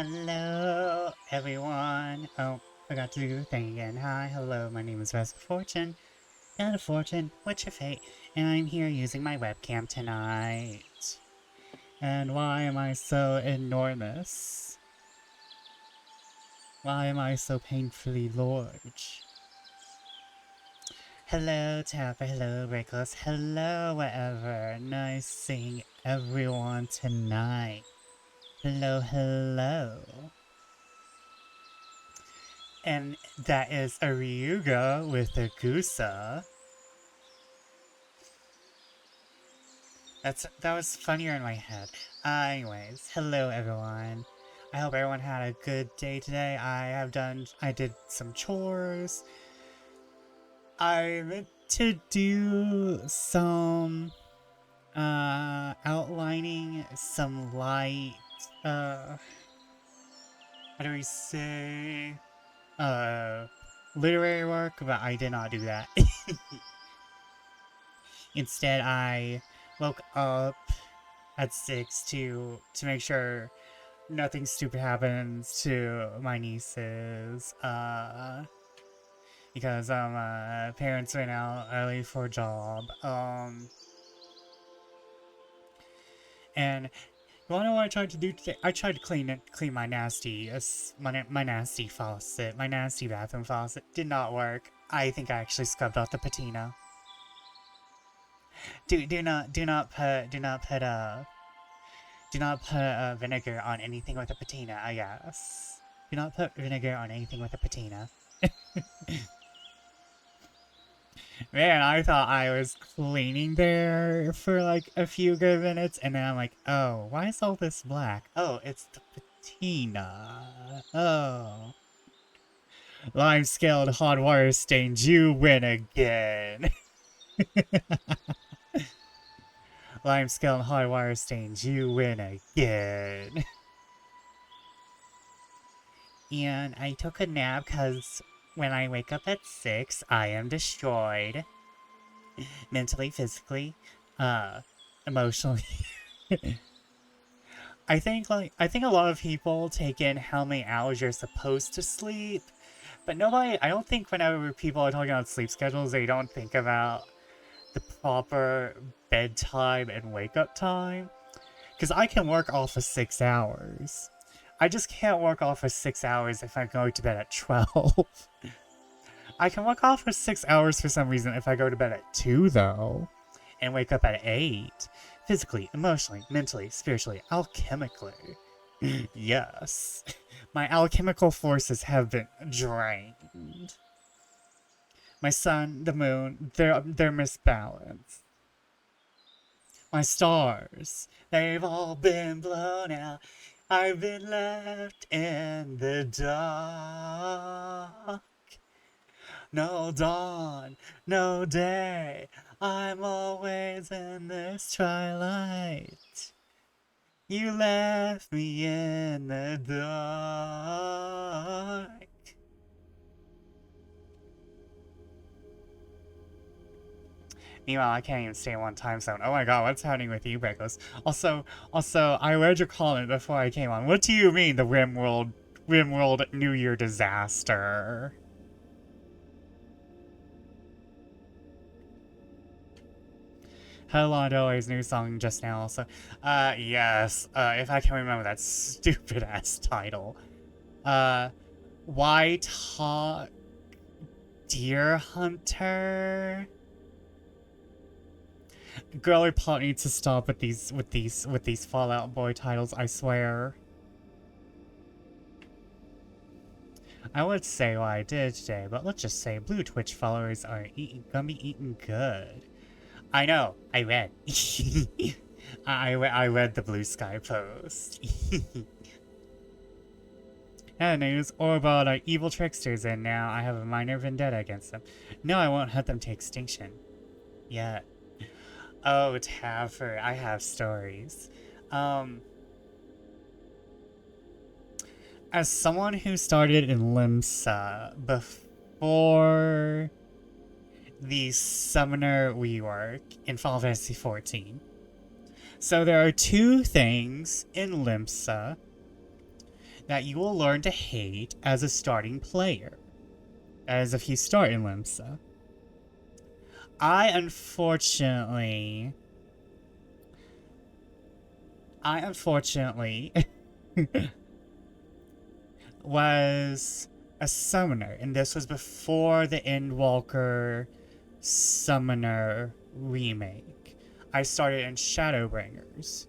Hello, everyone. Oh, forgot to do the thing again. Hi, hello, my name is Rest of Fortune. And of Fortune, what's your fate? And I'm here using my webcam tonight. And why am I so enormous? Why am I so painfully large? Hello, Tapper, hello, Reckless, hello, whatever. Nice seeing everyone tonight. Hello, hello. And that is a Ryuga with a Gusa. That was funnier in my head. Anyways, hello everyone. I hope everyone had a good day today. I did some chores. I meant to do some outlining, some light how do we say literary work, but I did not do that. Instead, I woke up at 6 to make sure nothing stupid happens to my nieces. Because parents went out early for a job. And you wanna know what I tried to do today? I tried to clean my nasty faucet, my nasty bathroom faucet. Did not work. I think I actually scrubbed out the patina. Do not put vinegar on anything with a patina, I guess. Do not put vinegar on anything with a patina. Man, I thought I was cleaning there for like a few good minutes, and then I'm like, oh, why is all this black? Oh, it's the patina. Oh. Lime-scaled hot water stains, you win again. Lime-scaled hot water stains, you win again. And I took a nap because when I wake up at 6, I am destroyed. Mentally, physically, emotionally. I think a lot of people take in how many hours you're supposed to sleep, but I don't think whenever people are talking about sleep schedules, they don't think about the proper bedtime and wake up time. Because I can work off of 6 hours. I just can't work off of 6 hours if I'm going to bed at 12. I can work off for 6 hours for some reason if I go to bed at 2, though, and wake up at 8. Physically, emotionally, mentally, spiritually, alchemically. Yes. My alchemical forces have been drained. My sun, the moon, they're misbalanced. My stars, they've all been blown out. I've been left in the dark. No dawn, no day, I'm always in this twilight. You left me in the dark. Meanwhile, I can't even stay in one time zone. Oh my god, what's happening with you, Breakos? Also, I read your comment before I came on. What do you mean, the RimWorld New Year disaster? Hello Del Rey's new song just now also. Yes. If I can remember that stupid ass title. White Hawk Deer Hunter. Girly Pop needs to stop with these Fall Out Boy titles, I swear. I would say what I did today, but let's just say blue Twitch followers are gonna be eating good. I know, I read. I read the Blue Sky post. And news, Orbod are evil tricksters, and now I have a minor vendetta against them. No, I won't hunt them to extinction. Yet. Oh, Taffer, I have stories. As someone who started in Limsa before the Summoner rework in Final Fantasy XIV. So there are two things in Limsa that you will learn to hate as a starting player, as if you start in Limsa. I unfortunately was a summoner, and this was before the Endwalker Summoner remake. I started in Shadowbringers.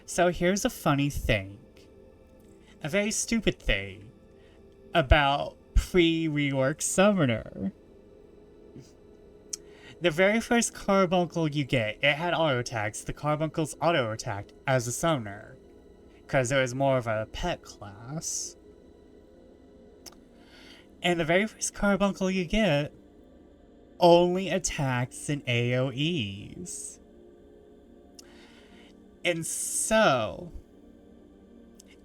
So here's a funny thing. A very stupid thing about pre-rework Summoner. The very first carbuncle you get, it had auto attacks. The carbuncles auto attacked as a summoner, because it was more of a pet class. And the very first carbuncle you get only attacks in AoEs. And so,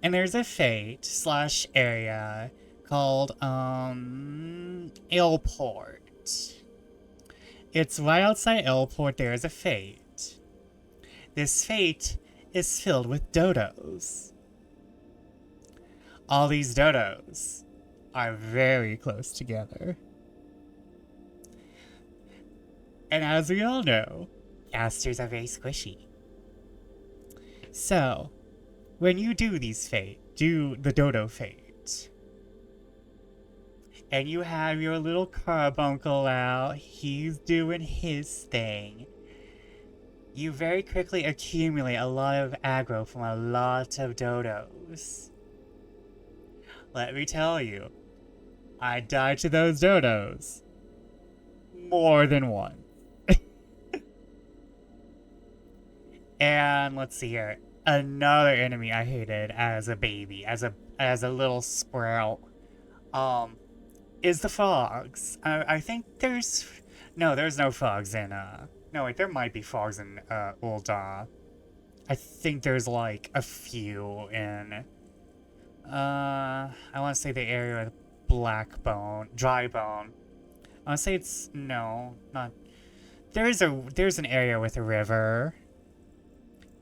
and there's a fate / area called Airport. It's right outside Airport. There is a fate. This fate is filled with dodos. All these dodos are very close together. And as we all know, casters are very squishy. So, when you do the dodo fate, and you have your little carbuncle out, he's doing his thing, you very quickly accumulate a lot of aggro from a lot of dodos. Let me tell you, I died to those dodos more than once. And let's see here. Another enemy I hated as a baby, as a little sprout, is the frogs. I think there's no frogs in no wait, there might be frogs in Ul'dah. I think there's like a few in I want to say the area with dry bone. I want to say it's no, not. There's an area with a river.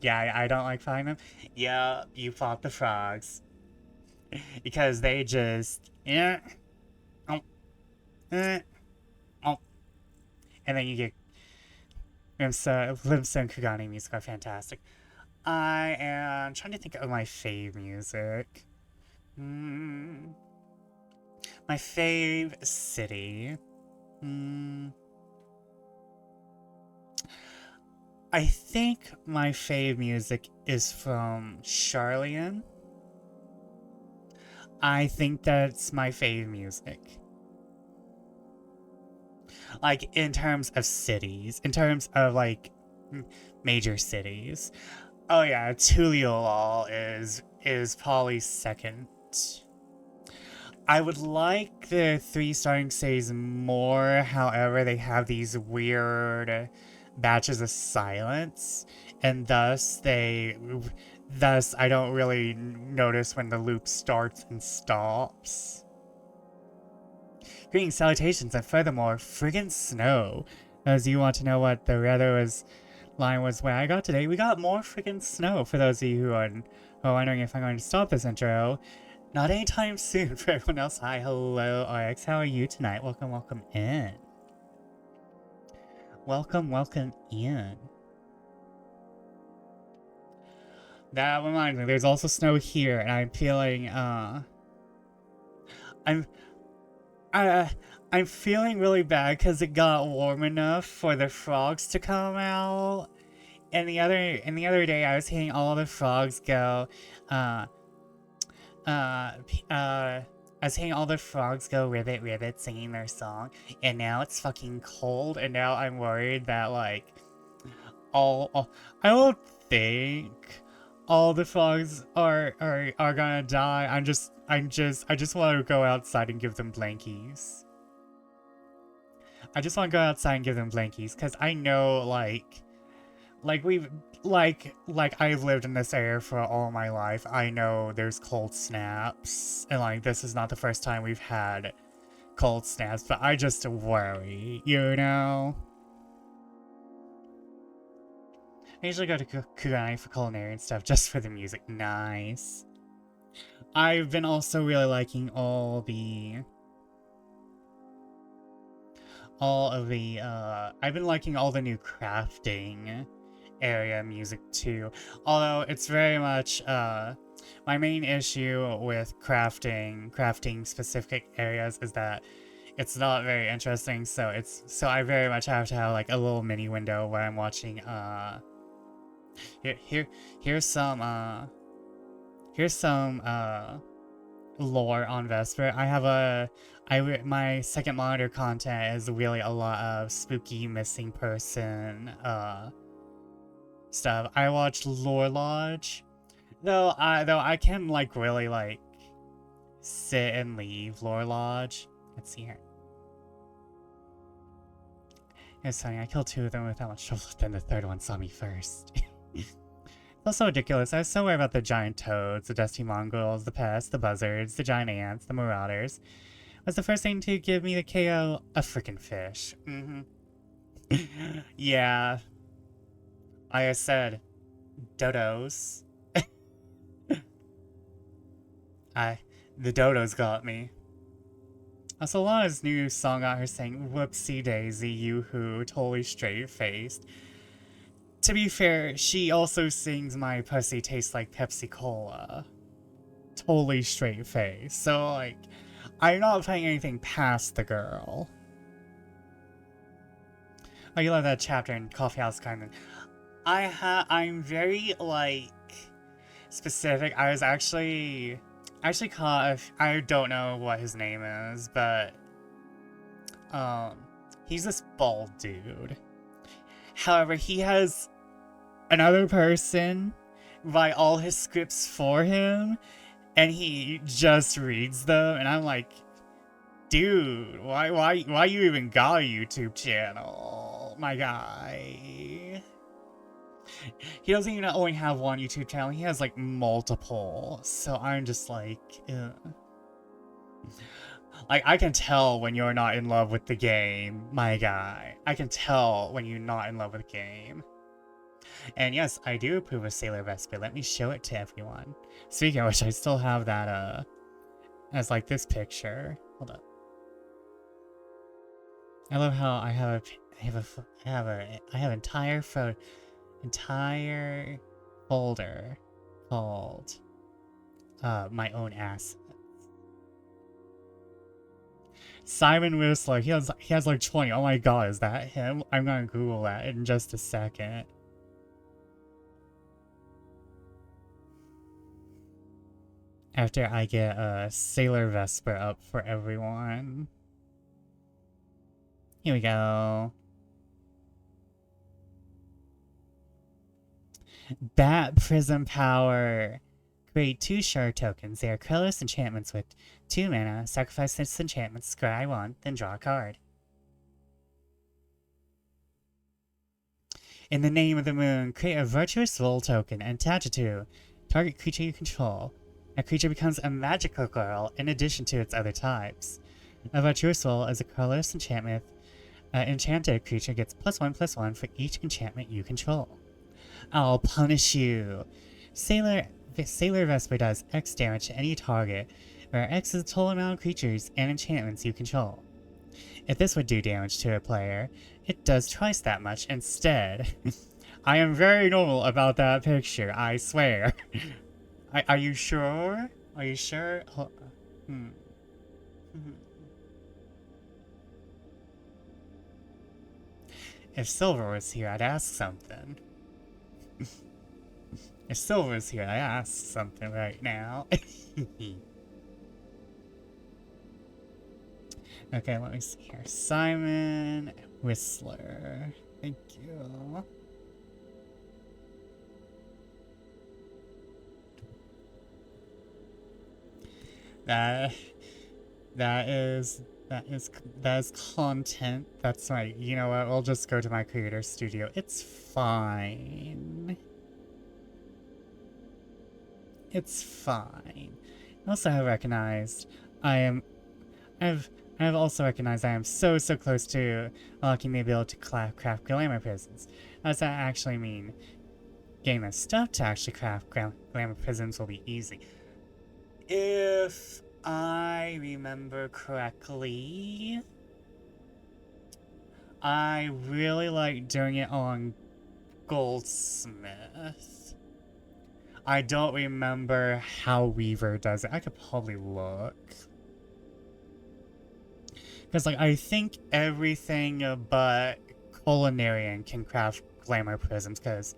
Yeah, I don't like fighting them. Yeah, you fought the frogs. Because they just... And then you get... Limsa and Kugani music are fantastic. I am trying to think of my fave music. My fave city. I think my fave music is from Charlian. I think that's my fave music. Like, in terms of cities. In terms of, like, major cities. Oh yeah, Tuliolol is probably second. I would like the 3 starting cities more, however, they have these weird batches of silence, and thus I don't really notice when the loop starts and stops. Greetings, salutations, and furthermore, friggin' snow. As you want to know what the weather line was where I got today, we got more friggin' snow. For those of you who are wondering if I'm going to stop this intro, not anytime soon. For everyone else, hi, hello, RX, how are you tonight? Welcome in. Welcome in. That reminds me, there's also snow here, and I'm feeling, I'm feeling really bad because it got warm enough for the frogs to come out. And the other day, I was hearing all the frogs go, I was hearing all the frogs go ribbit ribbit singing their song, and now it's fucking cold, and now I'm worried that like I don't think all the frogs are gonna die. I just want to go outside and give them blankies. I just want to go outside and give them blankies, because I know like I've lived in this area for all my life. I know there's cold snaps, and like this is not the first time we've had cold snaps, but I just worry, you know? I usually go to Kuganai for culinary and stuff just for the music. Nice. I've been also really liking all of the, I've been liking all the new crafting area music too. Although it's very much, my main issue with crafting specific areas is that it's not very interesting, so I very much have to have like a little mini window where I'm watching, here's some, lore on Vesper. My second monitor content is really a lot of spooky missing person stuff. I watched Lore Lodge, though I can like really like sit and leave Lore Lodge. Let's see here. It's funny, I killed 2 of them without much trouble, then the 3rd one saw me first. It's also ridiculous. I was so worried about the giant toads, the dusty mongrels, the pests, the buzzards, the giant ants, the marauders. Was the first thing to give me the KO a frickin' fish? Yeah. Like I said, dodos. The dodos got me. Also, Lana's new song got her saying, "Whoopsie daisy, yoo-hoo, totally straight-faced." To be fair, she also sings "My pussy tastes like Pepsi Cola." Totally straight-faced. So, like, I'm not putting anything past the girl. Oh, you love that chapter in Coffee House Carmen. I'm very, like, specific. I was actually caught, I don't know what his name is, but, he's this bald dude. However, he has another person write all his scripts for him, and he just reads them, and I'm like, dude, why you even got a YouTube channel, my guy? He doesn't even only have one YouTube channel, he has like multiple, so I'm just like, ugh. Like, I can tell when you're not in love with the game, my guy. I can tell when you're not in love with the game. And yes, I do approve of Sailor Vesper. Let me show it to everyone. Speaking of which, I still have that, as like this picture. Hold up. I love how I have entire folder called, my own assets. Simon Whistler, he has like 20. Oh my god, is that him? I'm gonna Google that in just a second. After I get Sailor Vesper up for everyone. Here we go. Bat Prism Power. Create 2 shard tokens. They are colorless enchantments with 2 mana. Sacrifice this enchantment, scry 1, then draw a card. In the name of the moon, create a virtuous soul token and attach it to target creature you control. A creature becomes a magical girl in addition to its other types. A virtuous soul is a colorless enchantment. Enchanted creature gets +1/+1 for each enchantment you control. I'll punish you. Sailor Vesper does X damage to any target, where X is the total amount of creatures and enchantments you control. If this would do damage to a player, it does twice that much instead. I am very normal about that picture, I swear. Are you sure? Are you sure? If Silver was here, I'd ask something. If Silver's here, I'd ask something right now. Okay, let me see here. Simon Whistler. Thank you. That is content. That's right. You know what? We'll just go to my creator studio. It's fine. It's fine. I also have recognized I've also recognized I am so close to unlocking the ability to craft glamour prisms. How does that actually mean? Getting the stuff to actually craft glamour prisms will be easy. If I remember correctly, I really like doing it on Goldsmith. I don't remember how Weaver does it. I could probably look. Because, like, I think everything but Culinarian can craft glamour prisms, because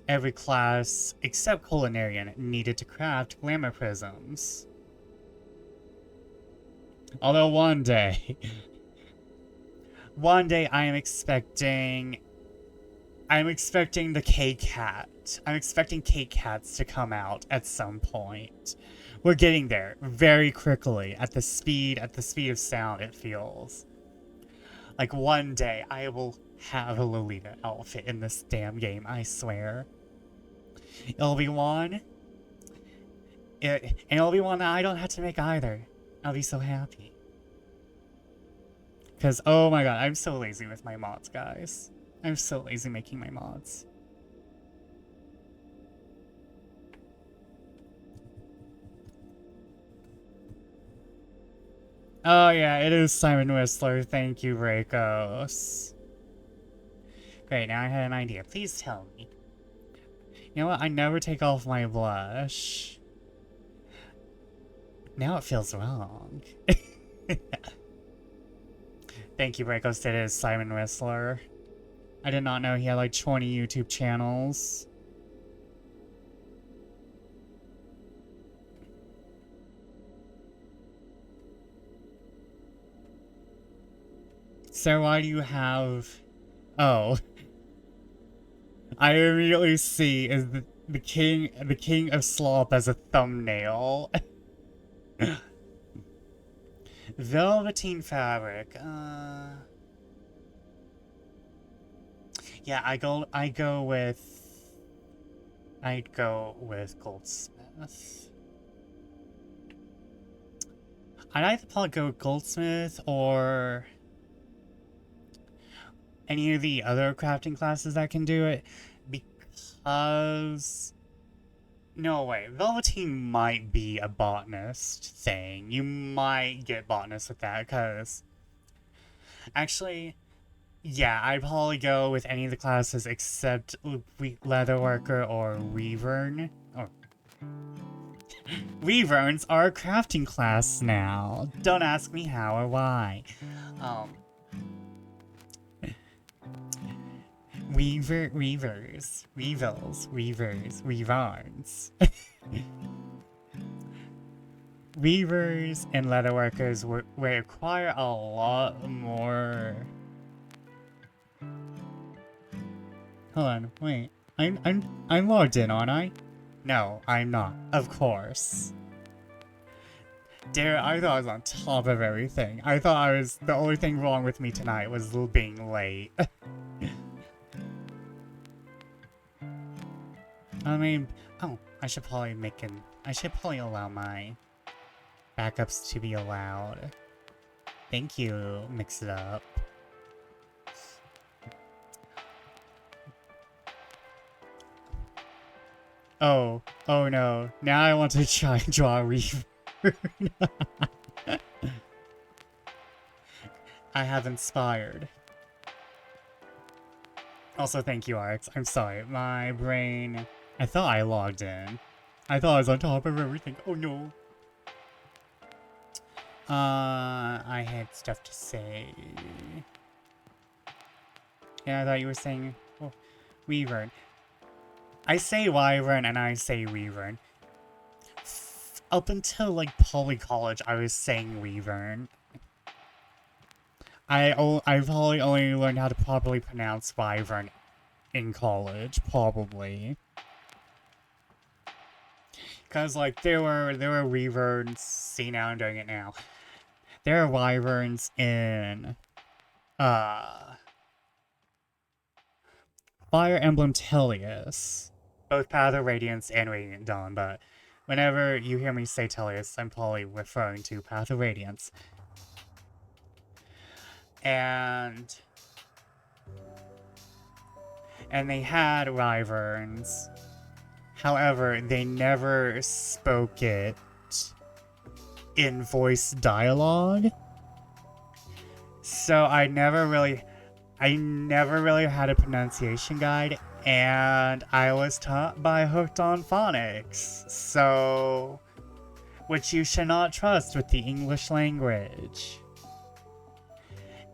every class except Culinarian needed to craft glamour prisms. Although one day I am expecting the K-Cat. I'm expecting K-Cats to come out at some point. We're getting there very quickly at the speed of sound, it feels. Like one day I will have a Lolita outfit in this damn game, I swear. It'll be one. And it'll be one that I don't have to make either. I'll be so happy. Because, oh my god, I'm so lazy with my mods, guys. I'm so lazy making my mods. Oh yeah, it is Simon Whistler. Thank you, Rakos. Great, now I had an idea. Please tell me. You know what? I never take off my blush. Now it feels wrong. Thank you, Rakos. It is Simon Whistler. I did not know he had like 20 YouTube channels. So why do you have... Oh. I immediately see is the king of slop as a thumbnail. Velveteen fabric. Yeah, I'd go with Goldsmith. I'd either probably go with Goldsmith or any of the other crafting classes that can do it, because... No way, Velveteen might be a botanist thing. You might get botanist with that, because... Actually, yeah, I'd probably go with any of the classes except Leatherworker or Weavern. Or... Weaverns are a crafting class now. Don't ask me how or why. Weavers, Weevils, Weavers, Weavarns. Weavers and leatherworkers require a lot more. Hold on, wait. I'm logged in, aren't I? No, I'm not. Of course. Dare, I thought I was on top of everything. I thought the only thing wrong with me tonight was being late. I mean, oh, I should probably allow my backups to be allowed. Thank you, Mix It Up. Oh no, now I want to try and draw a Reaver. I have inspired. Also, thank you, Arx. I'm sorry, my brain... I thought I logged in. I thought I was on top of everything. Oh no. I had stuff to say. Yeah, I thought you were saying... Oh, Weavern. I say Wyvern and I say Weavern. Up until, like, Poly College, I was saying Weavern. I probably only learned how to properly pronounce Wyvern in college, probably. Because, like, there were Weaverns, see now I'm doing it now. There are Wyverns in, Fire Emblem Tellius. Both Path of Radiance and Radiant Dawn, but whenever you hear me say Tellius, I'm probably referring to Path of Radiance. And they had Wyverns. However, they never spoke it in voice dialogue. So I never really had a pronunciation guide, and I was taught by Hooked on Phonics, so, which you should not trust with the English language.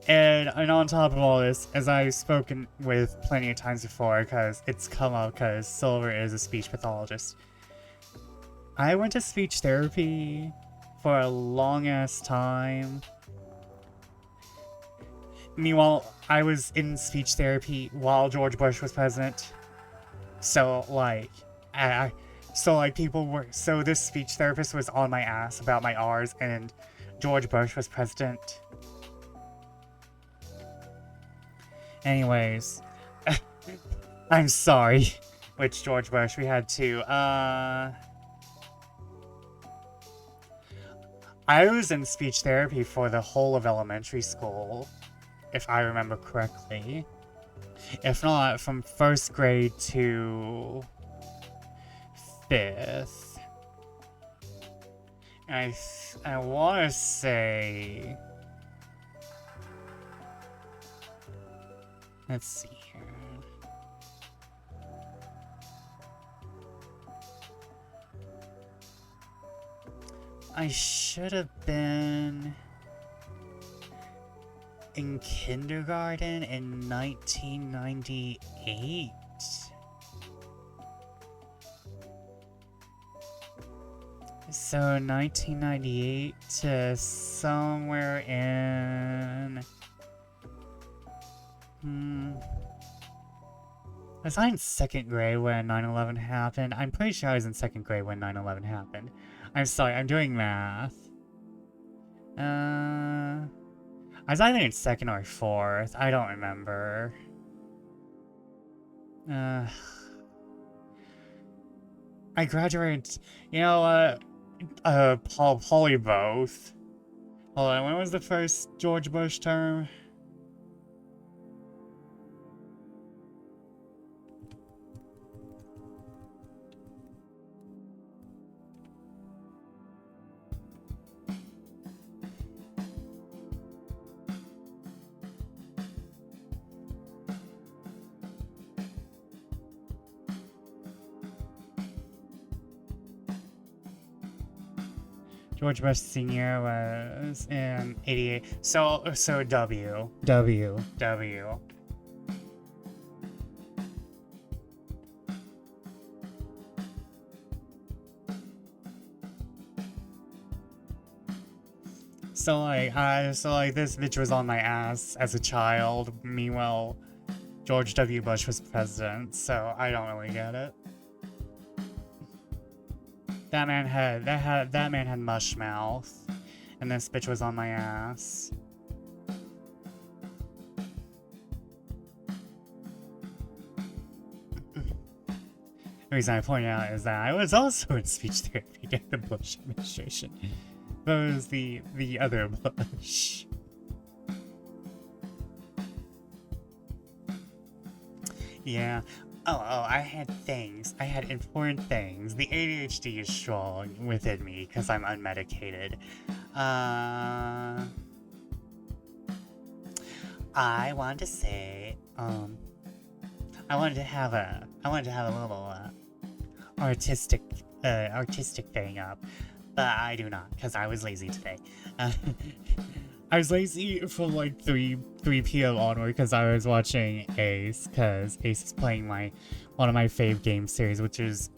And on top of all this, as I've spoken with plenty of times before, because it's come up because Silver is a speech pathologist, I went to speech therapy for a long-ass time. Meanwhile, I was in speech therapy while George Bush was president. So, like, so this speech therapist was on my ass about my R's, and George Bush was president. Anyways, I'm sorry. Which George Bush? We had to, I was in speech therapy for the whole of elementary school, if I remember correctly. If not, from 1st grade to 5th. And I want to say... Let's see here. I should have been in kindergarten in 1998. So 1998 to somewhere in... Was I in 2nd grade when 9/11 happened? I'm pretty sure I was in 2nd grade when 9/11 happened. I'm sorry, I'm doing math. I was either in 2nd or 4th. I don't remember. I graduated... You know what? Probably both. Hold on, when was the first George Bush term? George Bush Sr. was in 88. So W. So like this bitch was on my ass as a child. Meanwhile, George W. Bush was president, so I don't really get it. That man had mush mouth, and this bitch was on my ass. The reason I point out is that I was also in speech therapy during the Bush administration. But it was the other Bush. Yeah. Oh, I had things. I had important things. The ADHD is strong within me because I'm unmedicated. I wanted to say, I wanted to have a little, artistic thing up, but I do not, because I was lazy today. I was lazy from like 3 p.m. onward because I was watching Ace, because Ace is playing one of my fave game series, which is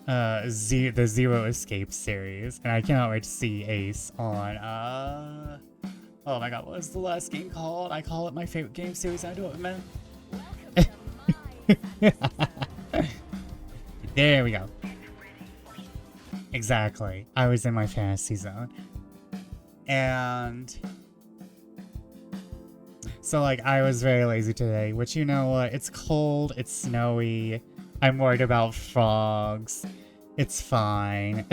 the Zero Escape series, and I cannot wait to see Ace on oh my god, what was the last game called? I call it my favorite game series. I don't remember. There we go. Exactly. I was in my fantasy zone. And so like I was very lazy today, which, you know what, it's cold, it's snowy, I'm worried about frogs, it's fine.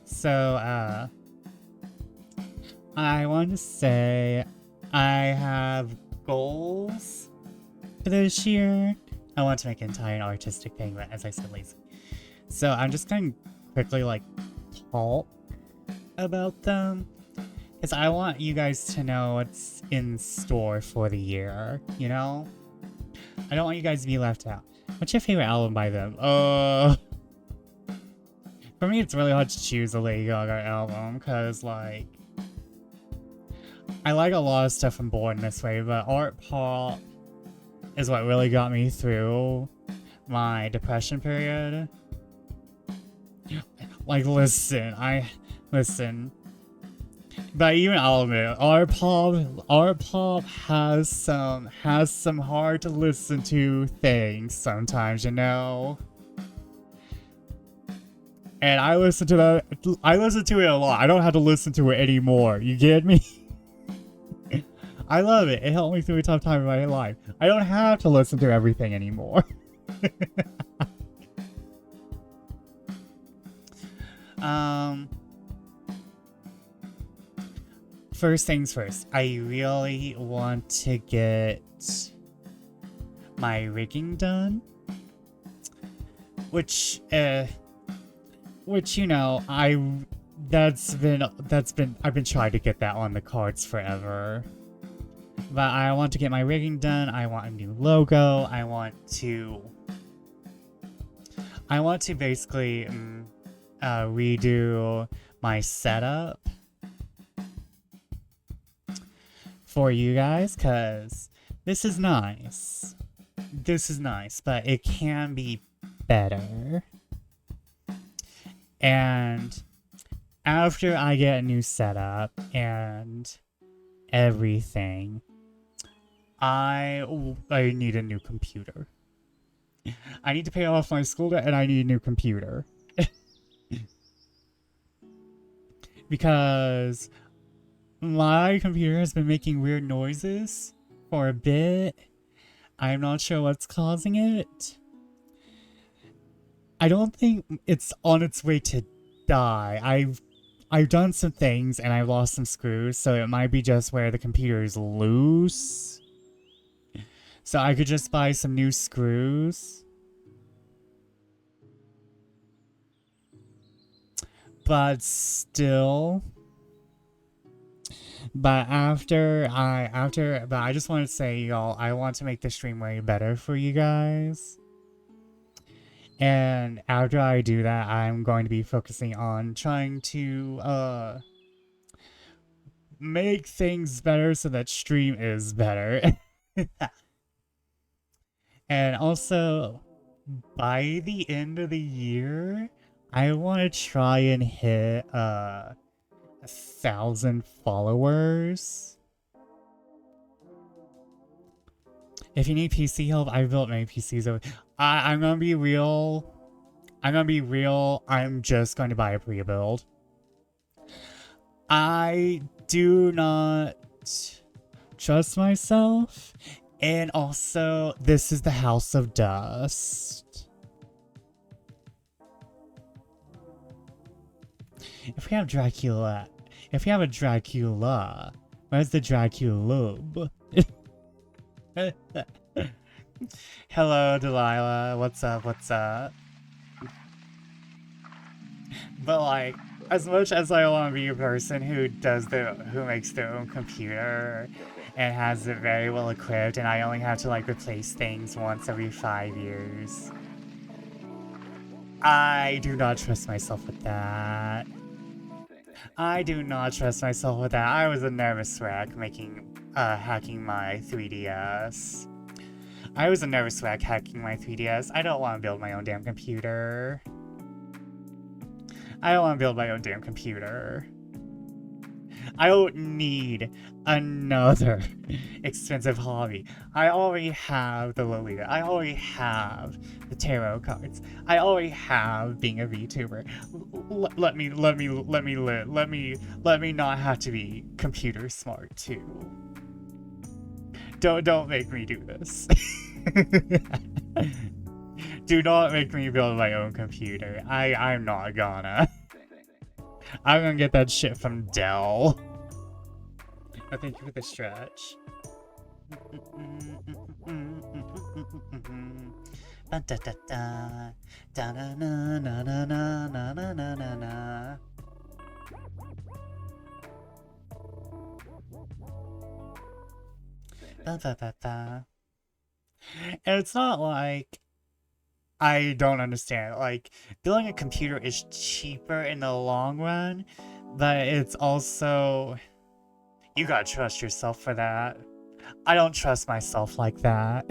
So I want to say I have goals for this year. I want to make an entire artistic thing, but as I said, lazy. So I'm just going to quickly like talk about them, because I want you guys to know what's in store for the year, you know? I don't want you guys to be left out. What's your favorite album by them? For me, it's really hard to choose a Lady Gaga album, because, like, I like a lot of stuff from Born This Way, but Art Pop is what really got me through my depression period. Like, listen. But even I'll admit, Art Pop has some hard to listen to things sometimes, you know? And I listen to it a lot. I don't have to listen to it anymore. You get me? I love it. It helped me through a tough time in my life. I don't have to listen to everything anymore. First things first. I really want to get my rigging done. Which, you know, I've been trying to get that on the cards forever. But I want to get my rigging done. I want a new logo. I want to basically redo my setup for you guys, because this is nice, but it can be better. And after I get a new setup and everything, I need a new computer. I need to pay off my school debt, and I need a new computer. Because my computer has been making weird noises for a bit. I'm not sure what's causing it. I don't think it's on its way to die. I've done some things and I've lost some screws, so it might be just where the computer is loose. So I could just buy some new screws. But still. But I just want to say, y'all, I want to make the stream way better for you guys. And after I do that, I'm going to be focusing on trying to make things better so that stream is better. And also, by the end of the year, I want to try and hit 1,000 followers. If you need PC help, I've built many PCs over. I'm gonna be real. I'm just going to buy a pre-build. I do not trust myself. And also, this is the House of Dust. If we have Dracula, where's the Draculub? Hello, Delilah. What's up? But like, as much as I want to be a person who makes their own computer and has it very well equipped, and I only have to like replace things once every 5 years, I do not trust myself with that. I was a nervous wreck hacking my 3DS. I don't want to build my own damn computer. I don't need another expensive hobby. I already have the Lolita. I already have the tarot cards. I already have being a VTuber. Let me not have to be computer smart too. Don't make me do this. Do not make me build my own computer. I'm not gonna. I'm gonna get that shit from Dell. Oh, thank you for the stretch. Da da da da da na na na na na na na na na na. Da da da da. And it's not like I don't understand. Like, building a computer is cheaper in the long run, but it's also, you gotta trust yourself for that. I don't trust myself like that.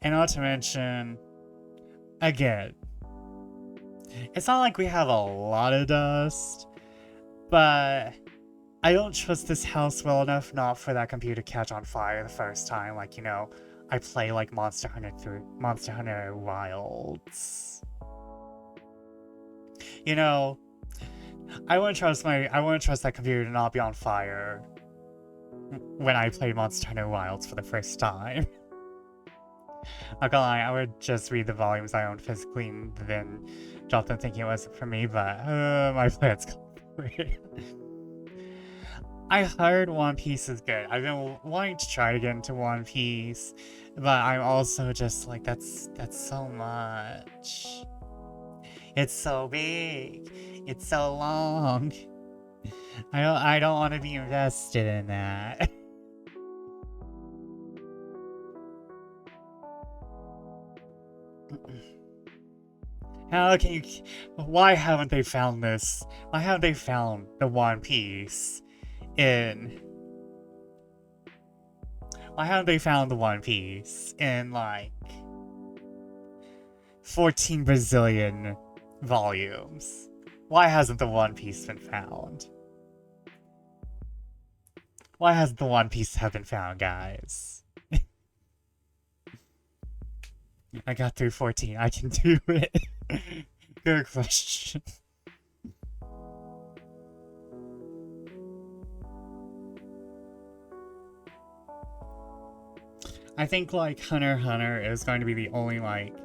And not to mention, again, it's not like we have a lot of dust, but I don't trust this house well enough not for that computer to catch on fire the first time. Like, you know, I play like Monster Hunter Wilds. You know, I wouldn't trust that computer to not be on fire when I played Monster Hunter Wilds for the first time. Not gonna lie, I would just read the volumes I owned physically and then drop them thinking it wasn't for me, but my plan's complete. I heard One Piece is good. I've been wanting to try to get into One Piece, but I'm also just like, that's so much. It's so big. It's so long. I don't want to be invested in that. How can you... Why haven't they found this? Why haven't they found the One Piece in... Why haven't they found the One Piece in, like, 14 bazillion volumes? Why hasn't the One Piece been found? Why hasn't the One Piece have been found, guys? I got through 14. I can do it. Good question. I think, like, Hunter x Hunter is going to be the only, like,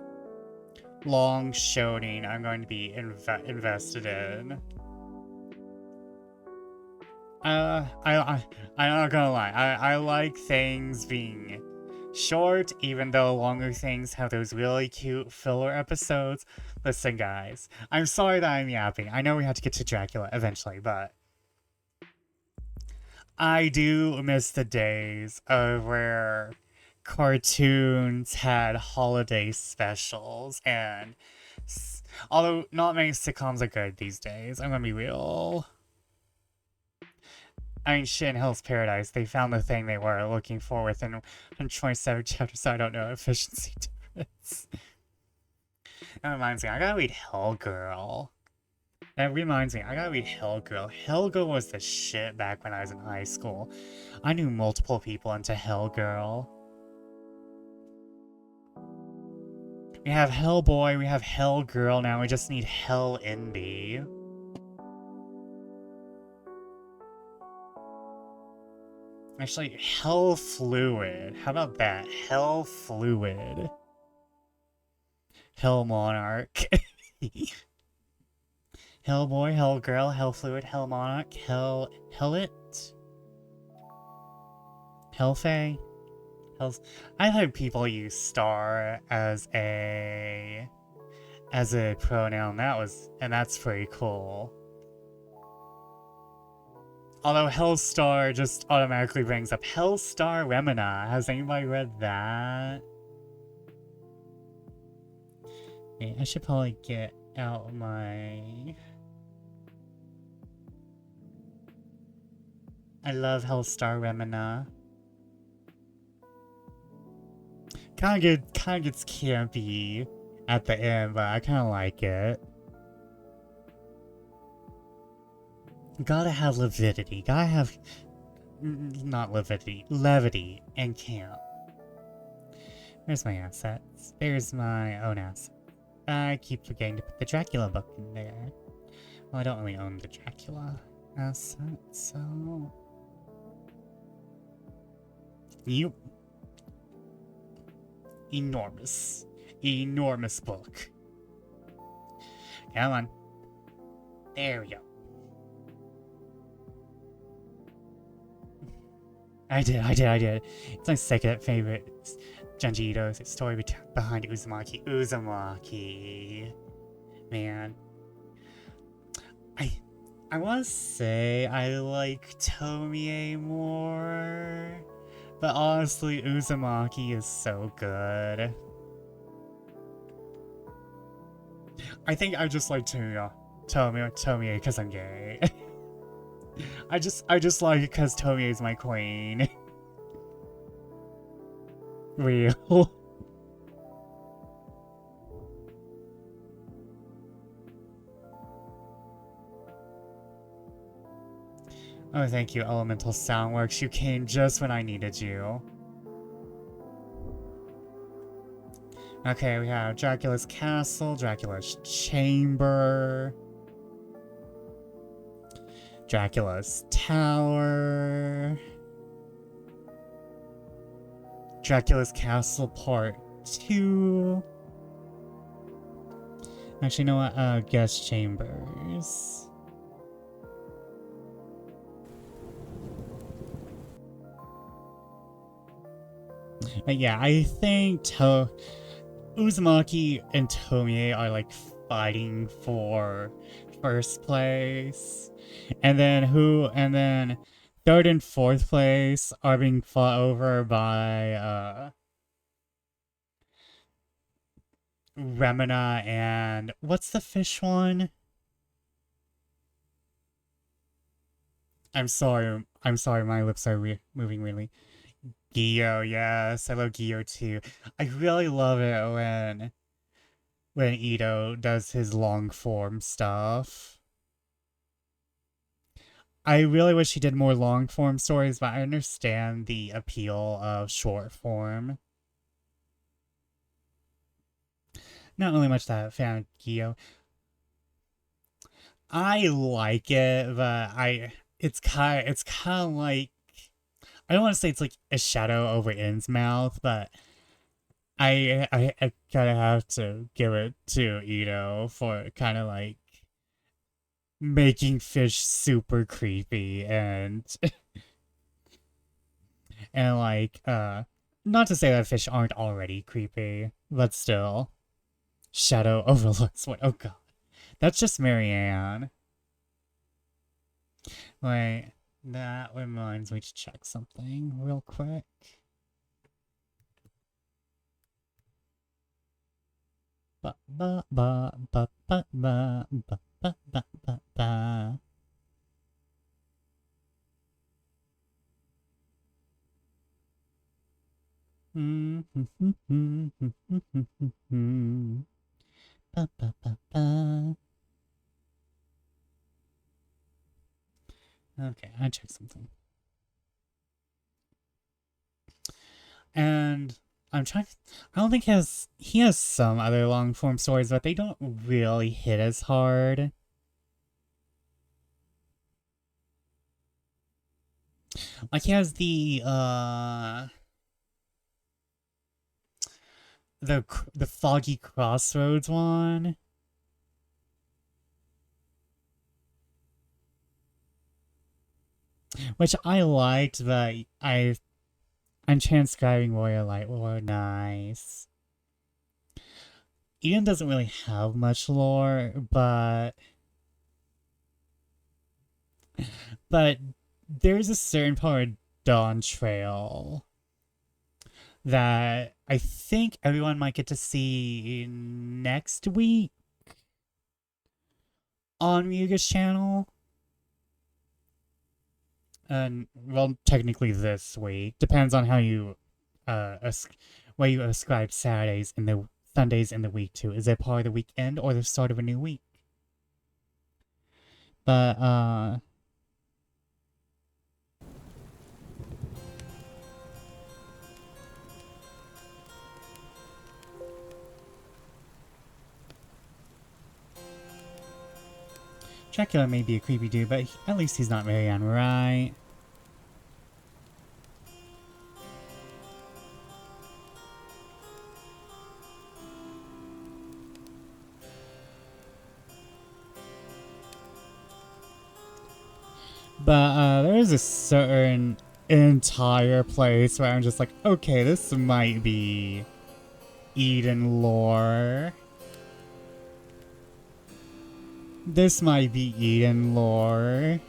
long showing I'm going to be invested in. I'm not gonna lie. I like things being short, even though longer things have those really cute filler episodes. Listen, guys, I'm sorry that I'm yapping. I know we have to get to Dracula eventually, but I do miss the days of where cartoons had holiday specials, and although not many sitcoms are good these days, I'm gonna be real. I mean, shit, in Hell's Paradise, they found the thing they were looking for within 27 chapters, so I don't know efficiency difference. That reminds me, I gotta read Hellgirl. That reminds me, I gotta read Hellgirl. Hellgirl was the shit back when I was in high school. I knew multiple people into Hellgirl. We have Hellboy, we have Hellgirl, now we just need Hell Indie. Actually, Hell Fluid. How about that? Hell Fluid. Hell Monarch. Hellboy, Hellgirl, Hell Fluid, Hell Monarch, Hellit? Hellfae? I heard people use star as a pronoun. That's pretty cool. Although Hellstar just automatically brings up Hellstar Remina. Has anybody read that? Okay, I should probably get out my... I love Hellstar Remina. Kinda gets campy at the end, but I kinda like it. Gotta have lividity. Gotta have... Not lividity. Levity and camp. Where's my assets? There's my own asset. I keep forgetting to put the Dracula book in there. Well, I don't really own the Dracula asset, so... You... Enormous. Enormous book. Come on. There we go. I did. It's my second favorite Junji Ito's story behind Uzumaki. Uzumaki. Man. I want to say I like Tomie more, but honestly, Uzumaki is so good. I think I just like Tomie because I'm gay. I just like it because Tomie is my queen. Real. Oh, thank you, Elemental Soundworks. You came just when I needed you. Okay, we have Dracula's Castle, Dracula's Chamber, Dracula's Tower, Dracula's Castle Part 2. Actually, you know what? Guest Chambers. But yeah, I think Uzumaki and Tomie are like fighting for first place. And then third and fourth place are being fought over by Remina and what's the fish one? I'm sorry, my lips are moving really. Gyo, yes, I love Gyo too. I really love it when Ito does his long form stuff. I really wish he did more long form stories, but I understand the appeal of short form. Not really much that fan of Gyo. I like it, but it's kind of like, I don't want to say it's like a shadow over Innsmouth, but I kind of have to give it to Ito for kind of like making fish super creepy and and like not to say that fish aren't already creepy, but still. Shadow overlooks what? Oh god. That's just Marianne. Wait, that reminds me to check something real quick. Ba ba ba ba ba ba ba ba ba ba ba. Ba ba ba ba. Okay, I checked something. And I don't think he has some other long form stories, but they don't really hit as hard. Like he has the Foggy Crossroads one. Which I liked, but I'm transcribing Warrior Light were nice. Eden doesn't really have much lore, but there's a certain part of Dawn Trail that I think everyone might get to see next week on Ryuga's channel. Well, technically this week. Depends on how you where you ascribe Saturdays and the Sundays in the week to. Is it part of the weekend or the start of a new week? But Dracula may be a creepy dude, but at least he's not Marianne, right? But there is a certain entire place where I'm just like, okay, this might be Eden lore. This might be Eden lore.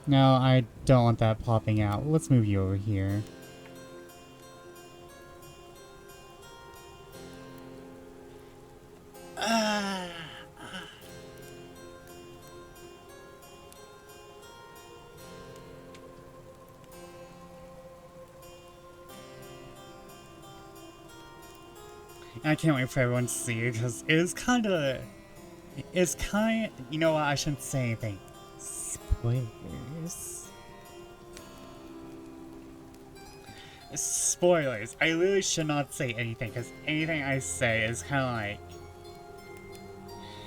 No, I don't want that popping out. Let's move you over here. I can't wait for everyone to see it, because it's kind of, you know what, I shouldn't say anything. Spoilers. Spoilers. I literally should not say anything, because anything I say is kind of like,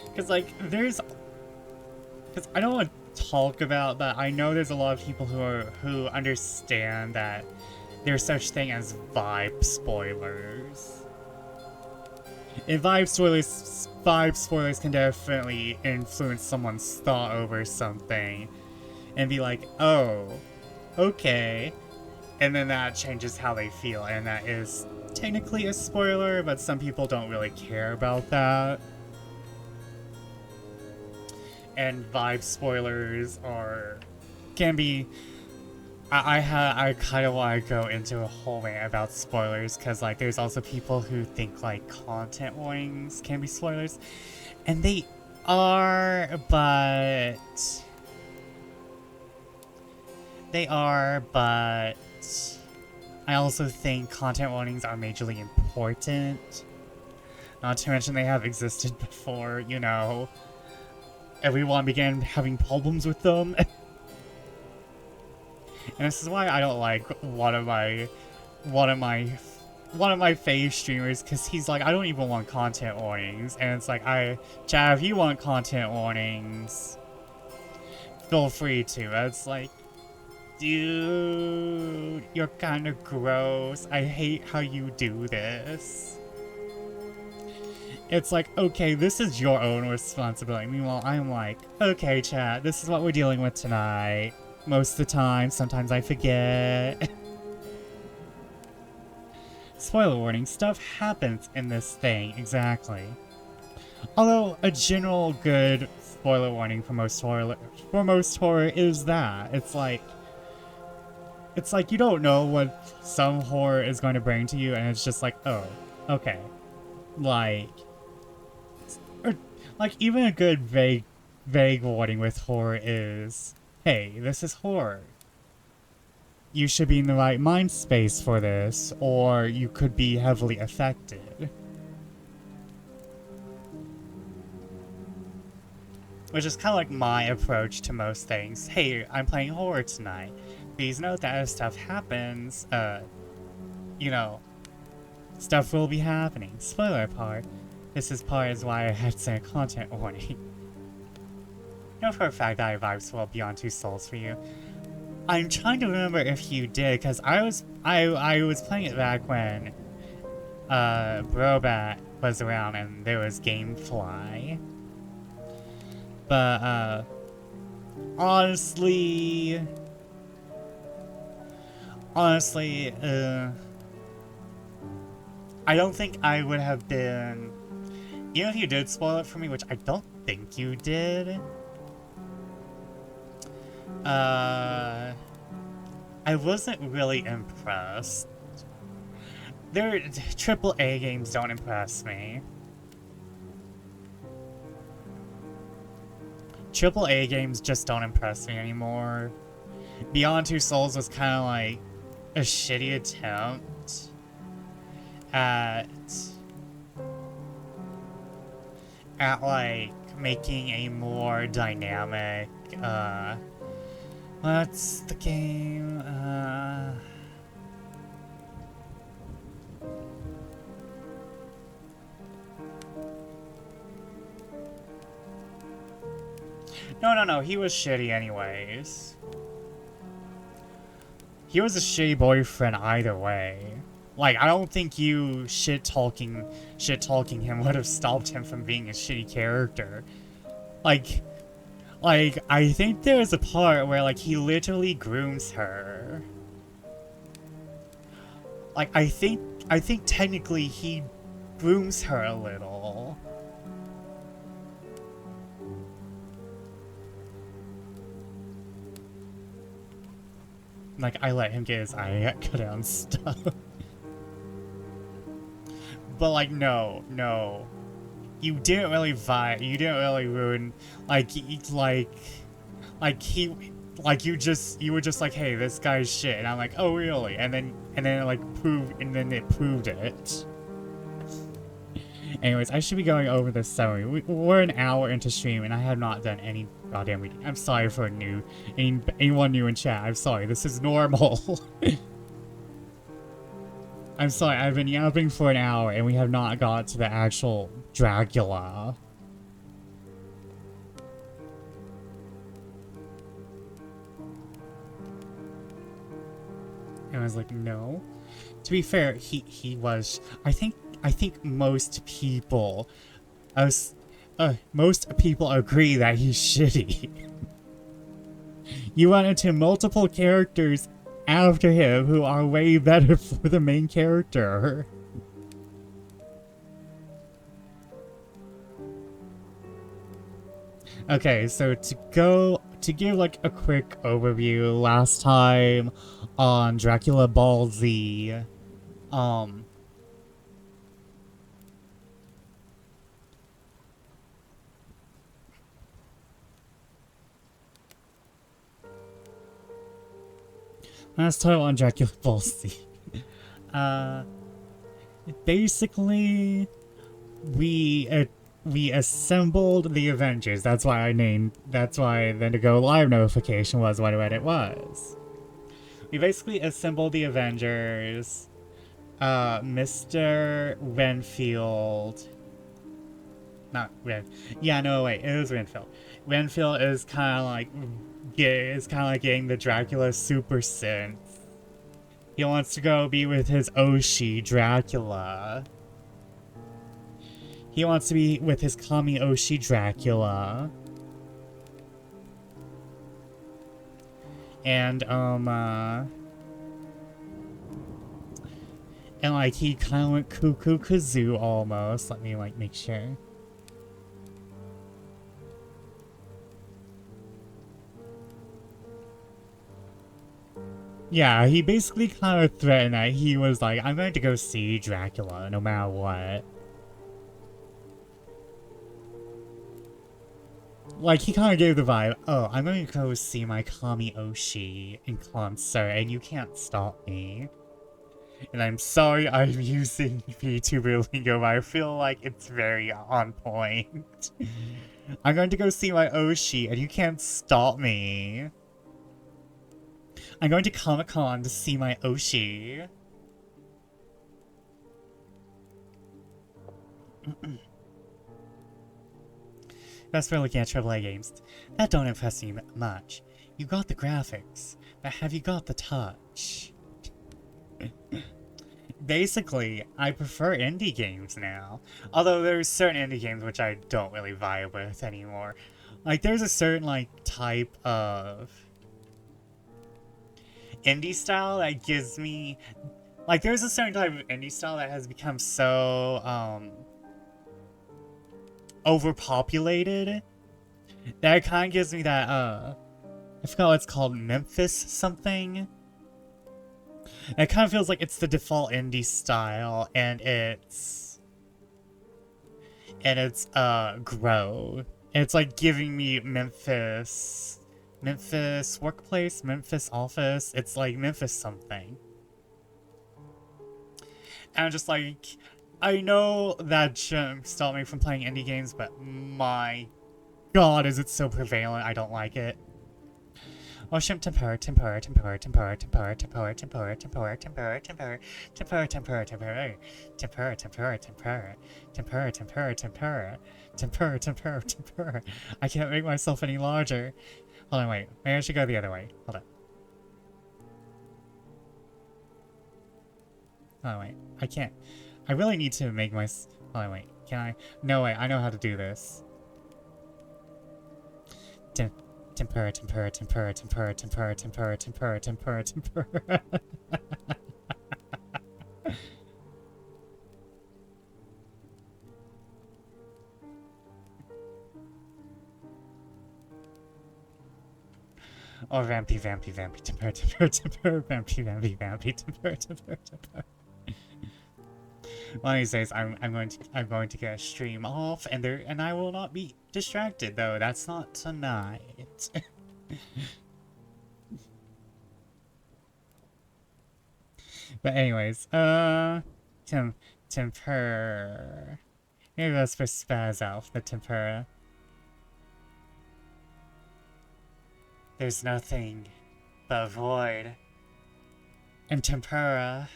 because like, because I don't want to talk about that. I know there's a lot of people who understand that there's such thing as vibe spoilers. And vibe spoilers can definitely influence someone's thought over something and be like, oh, okay. And then that changes how they feel, and that is technically a spoiler, but some people don't really care about that. And vibe spoilers can be... I kind of want to go into a whole rant about spoilers, because like there's also people who think like content warnings can be spoilers, and they are, but I also think content warnings are majorly important. Not to mention they have existed before, you know, everyone began having problems with them. And this is why I don't like one of my fave streamers, because he's like, I don't even want content warnings, and it's like, Chad, if you want content warnings, feel free to. It's like, dude, you're kind of gross. I hate how you do this. It's like, okay, this is your own responsibility. Meanwhile, I'm like, okay, chat, this is what we're dealing with tonight. Most of the time, sometimes I forget. Spoiler warning, stuff happens in this thing, exactly. Although, a general good spoiler warning for most horror is that. It's like you don't know what some horror is going to bring to you, and it's just like, oh, okay. Like even a good vague warning with horror is, hey, this is horror. You should be in the right mind space for this, or you could be heavily affected. Which is kind of like my approach to most things. Hey, I'm playing horror tonight. Please note that as stuff happens, you know, stuff will be happening. Spoiler part. This is part is why I had to say a content warning. You know for a fact that I vibes well beyond two souls for you. I'm trying to remember if you did, because I was playing it back when Brobat was around and there was Gamefly. But honestly, I don't think I would have been, even if you did spoil it for me, which I don't think you did. I wasn't really impressed. AAA games don't impress me. AAA games just don't impress me anymore. Beyond Two Souls was kind of like a shitty attempt at like making a more dynamic, what's the game? No, he was shitty anyways. He was a shitty boyfriend either way. Like, I don't think you shit-talking him would have stopped him from being a shitty character. Like, Like, I think there's a part where, like, he literally grooms her. Like, I think technically he grooms her a little. Like, I let him get his eye cut out and stuff. But, like, no. You didn't really you didn't really ruin, like, you were just like, hey, this guy's shit, and I'm like, oh really? And then it like proved it. Anyways, I should be going over this summary. We're an hour into stream, and I have not done any goddamn reading. I'm sorry for anyone new in chat. I'm sorry. This is normal. I'm sorry. I've been yapping for an hour, and we have not got to the actual Dracula. And I was like, no. To be fair, he was. I think most people agree that he's shitty. You run into multiple characters after him who are way better for the main character. Okay, so to give like a quick overview, last time on Dracula Ball Z, last time on Dracula Ball Z, basically, we assembled the Avengers. That's why the Go Live notification was what it was. We basically assembled the Avengers. Mr. Renfield. Not Ren. Yeah, no, wait, it was Renfield. Renfield is kind of like getting the Dracula super sense. He wants to go be with his Oshi Dracula. He wants to be with his Kami Oshi Dracula. And, and like, he kind of went cuckoo kazoo almost. Let me, like, make sure. Yeah, he basically kind of threatened that he was like, I'm going to go see Dracula no matter what. Like, he kind of gave the vibe, oh, I'm going to go see my Kami Oshi in concert, and you can't stop me. And I'm sorry I'm using VTuber lingo, but I feel like it's very on point. I'm going to go see my Oshi, and you can't stop me. I'm going to Comic-Con to see my Oshi. That's for looking at AAA games. That don't impress me much. You got the graphics, but have you got the touch? Basically, I prefer indie games now. Although there's certain indie games which I don't really vibe with anymore. Like, there's a certain, like, type of indie style that gives me... Like, there's a certain type of indie style that has become so, overpopulated that it kind of gives me that, I forgot what it's called, Memphis something? It kind of feels like it's the default indie style, and it's grow. And it's like giving me Memphis Workplace, Memphis Office, it's like Memphis something. And I'm just like, I know that shouldn't stop me from playing indie games, but my god, is it so prevalent, I don't like it. Worship tempura. I can't make myself any larger. Hold on, wait. Maybe I should go the other way. Hold on. Hold on, wait. I can't. I really need to make my... Hold on, wait. Can I? No, wait. I know how to do this. Tempura, tempura, tempura, tempura, tempura, tempura, tempura, tempura, tempura. Or vampy, vampy, vampy, tempura, tempura, tempura, vampy, vampy, vampy, tempura, tempura, tempura. One of these days, I'm going to get a stream off, and I will not be distracted though. That's not tonight. But anyways, tempura. Maybe that's for Spaz Elf, the tempura. There's nothing but void and tempura.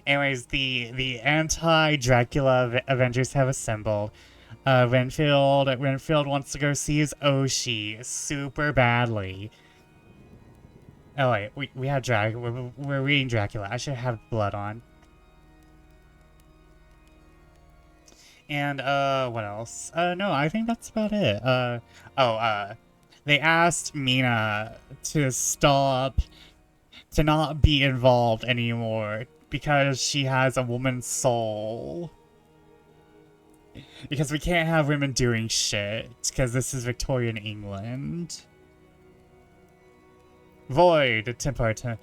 Anyways, the anti-Dracula Avengers have assembled. Renfield wants to go see his Oshi super badly. Oh wait, we have Dracula. We're reading Dracula. I should have blood on. And what else? No, I think that's about it. They asked Mina to stop, to not be involved anymore because she has a woman's soul. Because we can't have women doing shit, because this is Victorian England. Void tempura.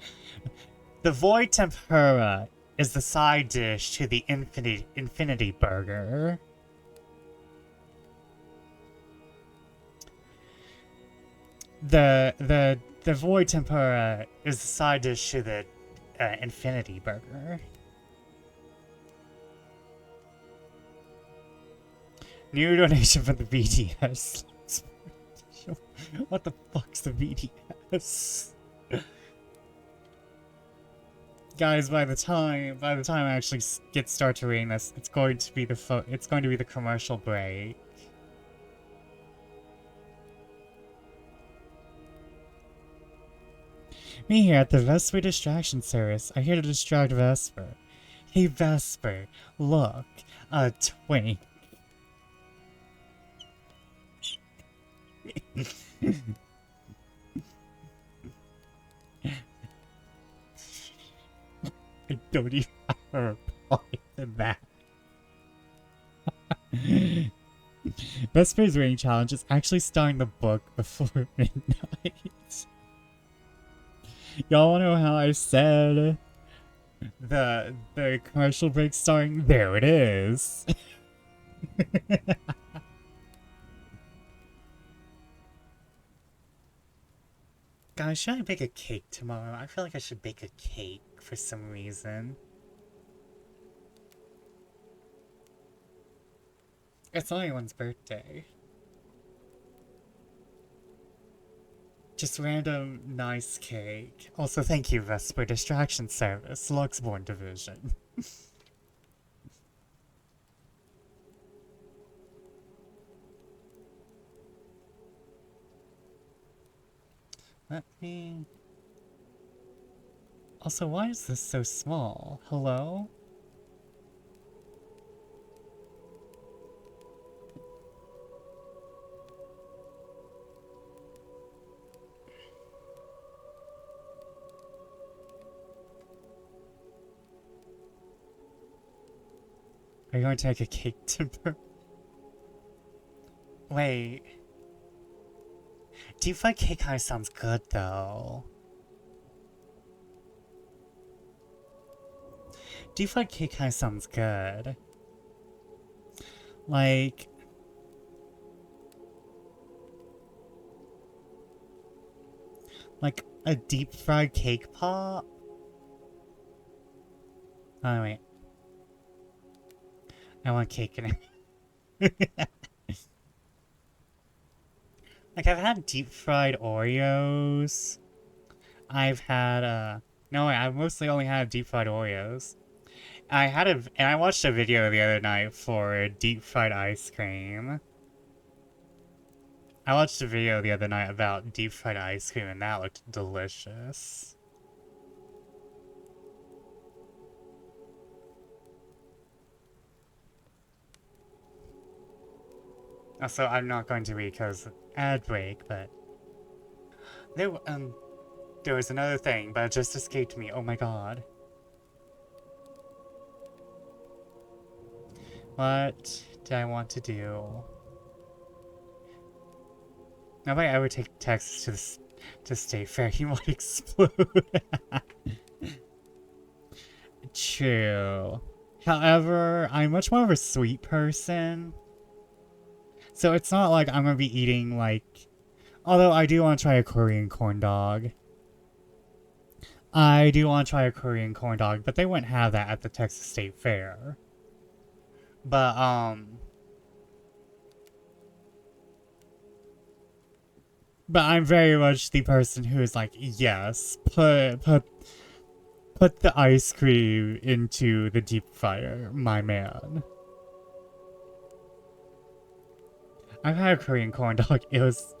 The void tempura is the side dish to the infinity burger. The void tempura is the side dish to the infinity burger. New donation from the BTS. What the fuck's the BTS? Guys, by the time I actually start to reading this, it's going to be the commercial break. Me here at the Vesper Distraction Service. I'm here to distract Vesper. Hey Vesper, look, a twink. I don't even have a reply to that. Vesper's Rating Challenge is actually starting the book before midnight. Y'all wanna know how I said the commercial break starting? There it is. Guys, should I bake a cake tomorrow? I feel like I should bake a cake for some reason. It's only one's birthday. Just random nice cake. Also, thank you, Vesper Distraction Service, Luxborn Division. Let me... Also, why is this so small? Hello? Are you going to make a cake timber? Wait. Deep fried cake kind of sounds good, though. Deep fried cake kind of sounds good. Like a deep fried cake pop? Oh, wait. I want cake in it. Like, I've had deep fried Oreos. I've had, no, I've mostly only had deep fried Oreos. And I watched a video the other night for deep fried ice cream. I watched a video the other night about deep fried ice cream, and that looked delicious. Also, I'm not going to read because ad break, but there was another thing, but it just escaped me. Oh my god. What did I want to do? Nobody ever take Texas to State Fair. He might explode. True. However, I'm much more of a sweet person. So it's not like I'm gonna be eating, like... Although I do want to try a Korean corn dog. I do want to try a Korean corn dog, but they wouldn't have that at the Texas State Fair. But, But I'm very much the person who is like, yes, put the ice cream into the deep fryer, my man. I've had a Korean corn dog. It was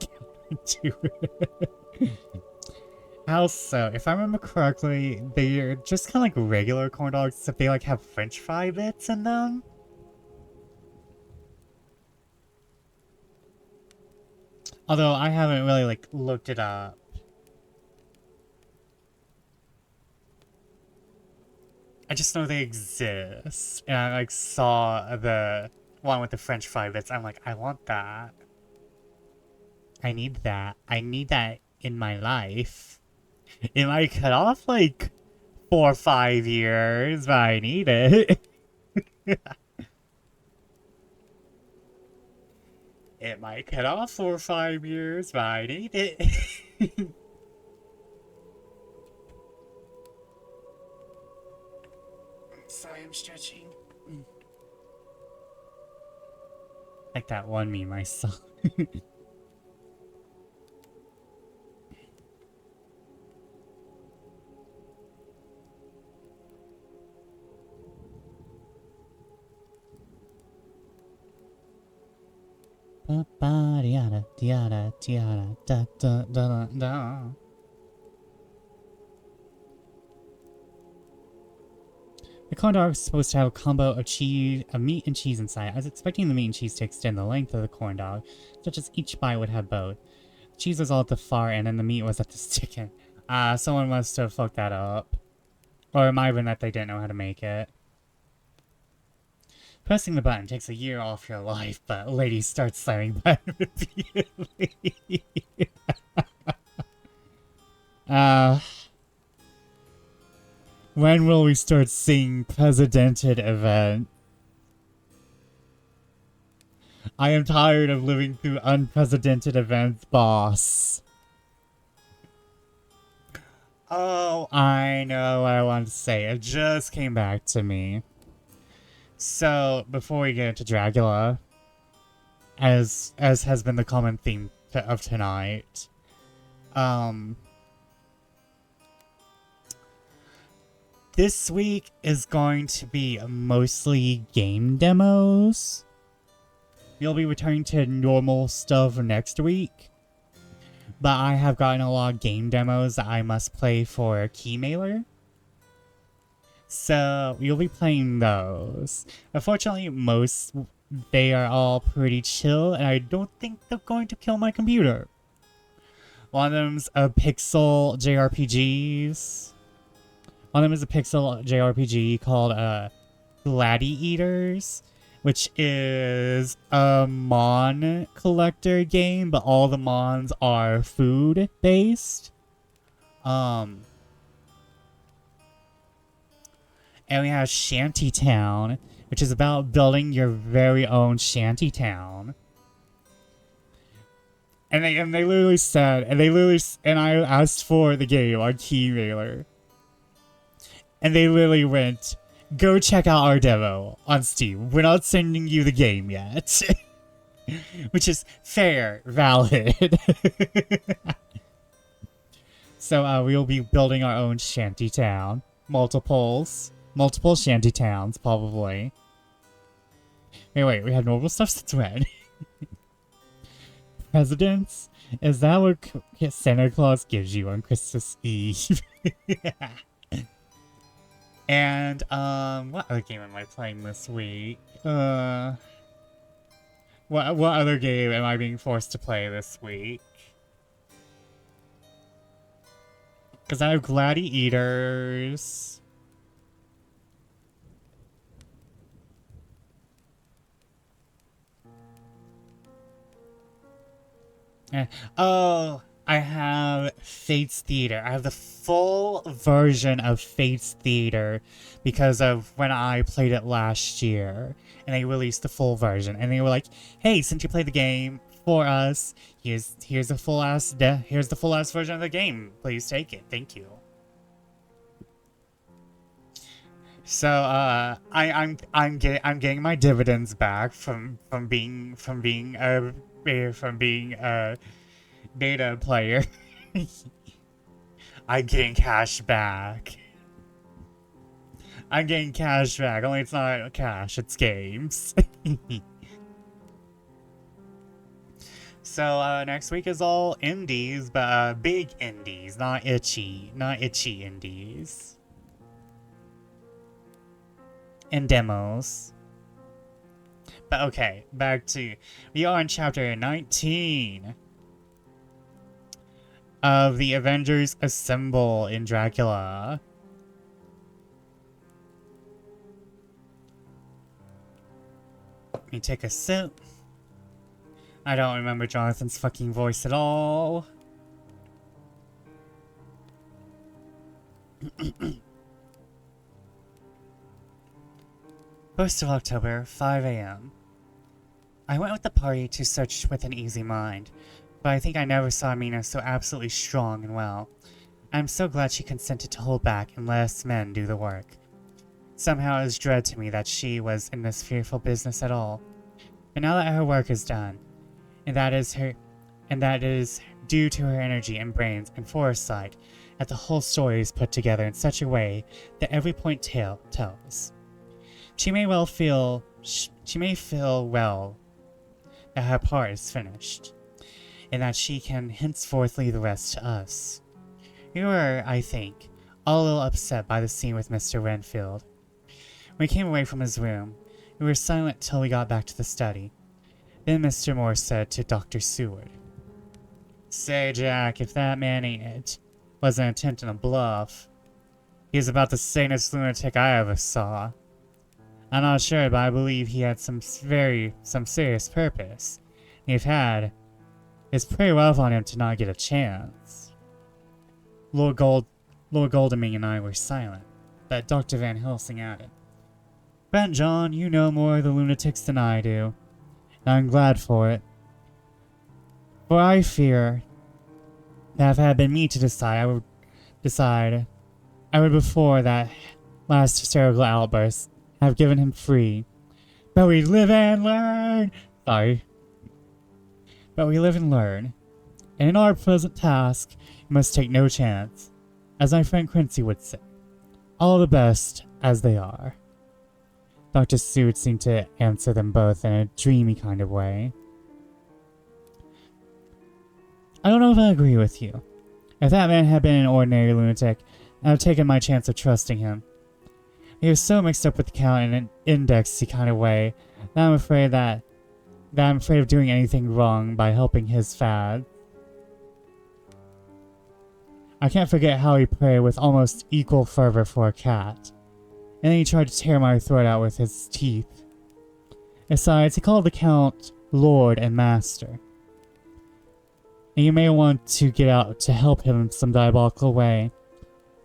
Also, if I remember correctly, they're just kind of like regular corn dogs, except they like have French fry bits in them. Although I haven't really like looked it up. I just know they exist, and I like saw the one with the French fry bits. I'm like, I want that. I need that. I need that in my life. It might cut off like 4 or 5 years, but I need it. It might cut off 4 or 5 years, but I need it. Sorry, I'm stretching. Like that one meme I saw. The corn dog is supposed to have a combo of meat and cheese inside. I was expecting the meat and cheese to extend the length of the corn dog, such as each bite would have both. The cheese was all at the far end and the meat was at the stick end. Someone must have fucked that up. Or it might have been that they didn't know how to make it. Pressing the button takes a year off your life, but ladies start slamming button repeatedly. When will we start seeing precedented events? I am tired of living through unprecedented events, boss. Oh, I know what I wanted to say. It just came back to me. So, before we get into Dracula, as has been the common theme of tonight, this week is going to be mostly game demos. We'll be returning to normal stuff next week, but I have gotten a lot of game demos that I must play for Keymailer. So, you'll be playing those. Unfortunately, they are all pretty chill, and I don't think they're going to kill my computer. One of them's a pixel JRPGs. One of them is a pixel JRPG called Gladiators, which is a Mon collector game, but all the Mons are food-based. And we have Shantytown, which is about building your very own shantytown. And they literally said, and I asked for the game on Keymailer. And they literally went, go check out our demo on Steam. We're not sending you the game yet. Which is fair, valid. So we'll be building our own shantytown. Multiple shantytowns, probably. Wait, we have normal stuff since when? Presidents? Is that what Santa Claus gives you on Christmas Eve? And, what other game am I playing this week? What other game am I being forced to play this week? Because I have Gladiators. Oh, I have Fates Theater. I have the full version of Fates Theater because of when I played it last year. And they released the full version. And they were like, hey, since you played the game for us, here's the full ass version of the game. Please take it. Thank you. So I'm getting my dividends back from being a beta player. I'm getting cash back. I'm getting cash back, only it's not cash, it's games. So next week is all indies, but big indies, not itchy indies. And demos. But okay, back to... We are in chapter 19 of the Avengers Assemble in Dracula. Let me take a sip. I don't remember Jonathan's fucking voice at all. 1st of October, 5 a.m. I went with the party to search with an easy mind, but I think I never saw Mina so absolutely strong and well. I'm so glad she consented to hold back and let us men do the work. Somehow it was dread to me that she was in this fearful business at all. But now that her work is done, and that is due to her energy and brains and foresight, that the whole story is put together in such a way that every point tells. She may feel well that her part is finished, and that she can henceforth leave the rest to us. We were, I think, all a little upset by the scene with Mr. Renfield. When we came away from his room, we were silent till we got back to the study. Then Mr. Morse said to Dr. Seward, "Say, Jack, if that man wasn't attempting a bluff, he's about the sanest lunatic I ever saw. I'm not sure, but I believe he had some serious purpose. It's pretty rough on him to not get a chance." Lord Godalming and I were silent, but Dr. Van Helsing added, "Brent John, you know more of the lunatics than I do, and I'm glad for it. For I fear that if it had been me to decide, I would before that last hysterical outburst have given him free. But we live and learn. But we live and learn. And in our present task, we must take no chance. As my friend Quincy would say, all the best as they are." Dr. Seward seemed to answer them both in a dreamy kind of way. "I don't know if I agree with you. If that man had been an ordinary lunatic, I'd have taken my chance of trusting him. He was so mixed up with the count in an indexy kind of way that I'm afraid of doing anything wrong by helping his fad. I can't forget how he prayed with almost equal fervor for a cat, and then he tried to tear my throat out with his teeth. Besides, he called the Count Lord and Master. And you may want to get out to help him in some diabolical way.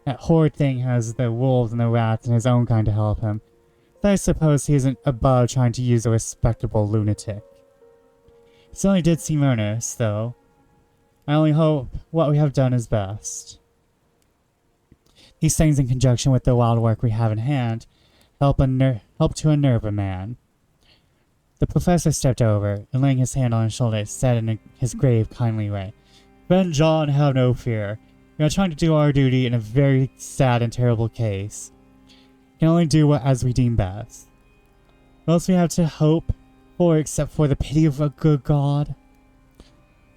That horrid thing has the wolves and the rats and his own kind to help him, but I suppose he isn't above trying to use a respectable lunatic. He certainly did seem earnest, though. I only hope what we have done is best. These things, in conjunction with the wild work we have in hand, help to unnerve a man." The professor stepped over, and laying his hand on his shoulder, said in his grave, kindly way, "Ben John, have no fear. We are trying to do our duty in a very sad and terrible case. We can only do as we deem best. What else we have to hope for except for the pity of a good God?"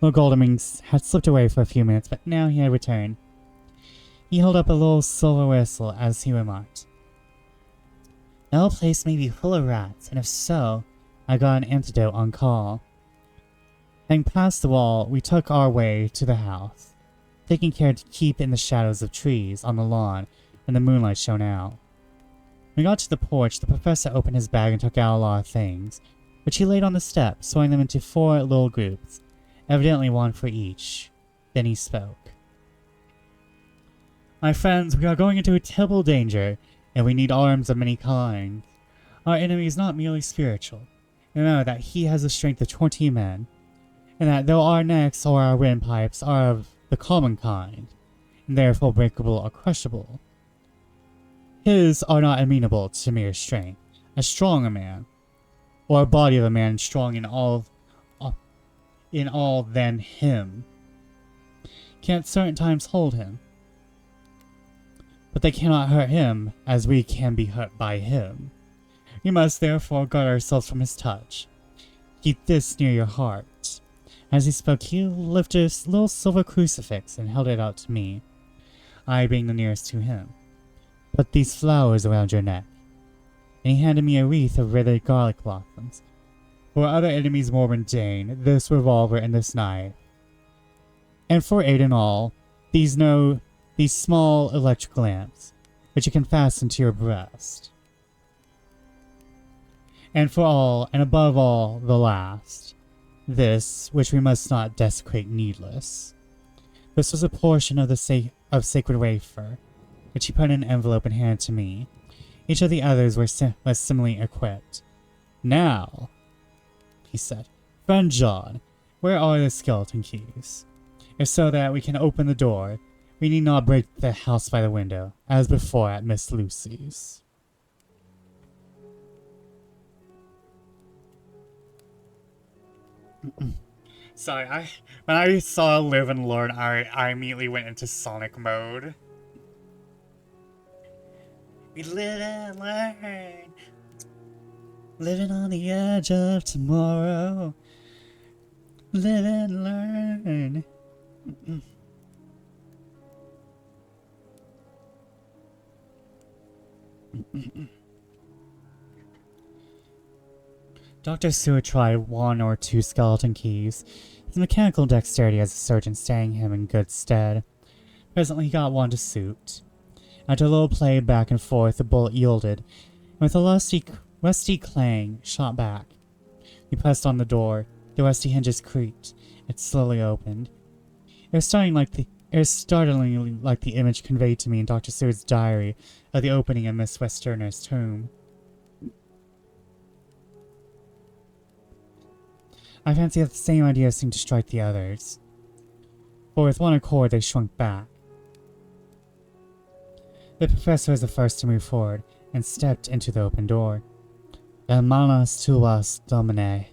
Lord Godalming had slipped away for a few minutes, but now he had returned. He held up a little silver whistle as he remarked, "Now the place may be full of rats, and if so, I got an antidote on call. Having passed the wall, we took our way to the house, taking care to keep in the shadows of trees on the lawn when the moonlight shone out. When we got to the porch, the professor opened his bag and took out a lot of things, which he laid on the step, sorting them into 4 little groups, evidently one for each. Then he spoke. My friends, we are going into a terrible danger, and we need arms of many kinds. Our enemy is not merely spiritual. Remember that he has the strength of 20 men, and that though our necks or our windpipes are of the common kind, and therefore breakable or crushable, his are not amenable to mere strength. As strong a man, or a body of a man strong in all than him, can at certain times hold him. But they cannot hurt him as we can be hurt by him. We must therefore guard ourselves from his touch. Keep this near your heart. As he spoke, he lifted a little silver crucifix and held it out to me, I being the nearest to him. Put these flowers around your neck. And he handed me a wreath of withered garlic blossoms. For other enemies more mundane, this revolver and this knife. And for aid in all, these small electric lamps, which you can fasten to your breast. And for all, and above all, the last, this, which we must not desecrate needless. This was a portion of the sacred wafer, which he put in an envelope and handed to me. Each of the others was similarly equipped. Now, he said, Friend John, where are the skeleton keys? If so that we can open the door, we need not break the house by the window, as before at Miss Lucy's. Sorry, when I saw Live and Learn, I immediately went into Sonic mode. We live and learn, living on the edge of tomorrow. Live and learn. Dr. Seward tried 1 or 2 skeleton keys, his mechanical dexterity as a surgeon staying him in good stead. Presently he got one to suit. After a little play back and forth, the bullet yielded, and with a rusty clang, shot back. He pressed on the door. The rusty hinges creaked. It slowly opened. It was startlingly like the image conveyed to me in Dr. Seward's diary of the opening of Miss Westerner's tomb. I fancy that the same idea seemed to strike the others, for with one accord they shrunk back. The professor was the first to move forward, and stepped into the open door. Hermanas tuas, Domine,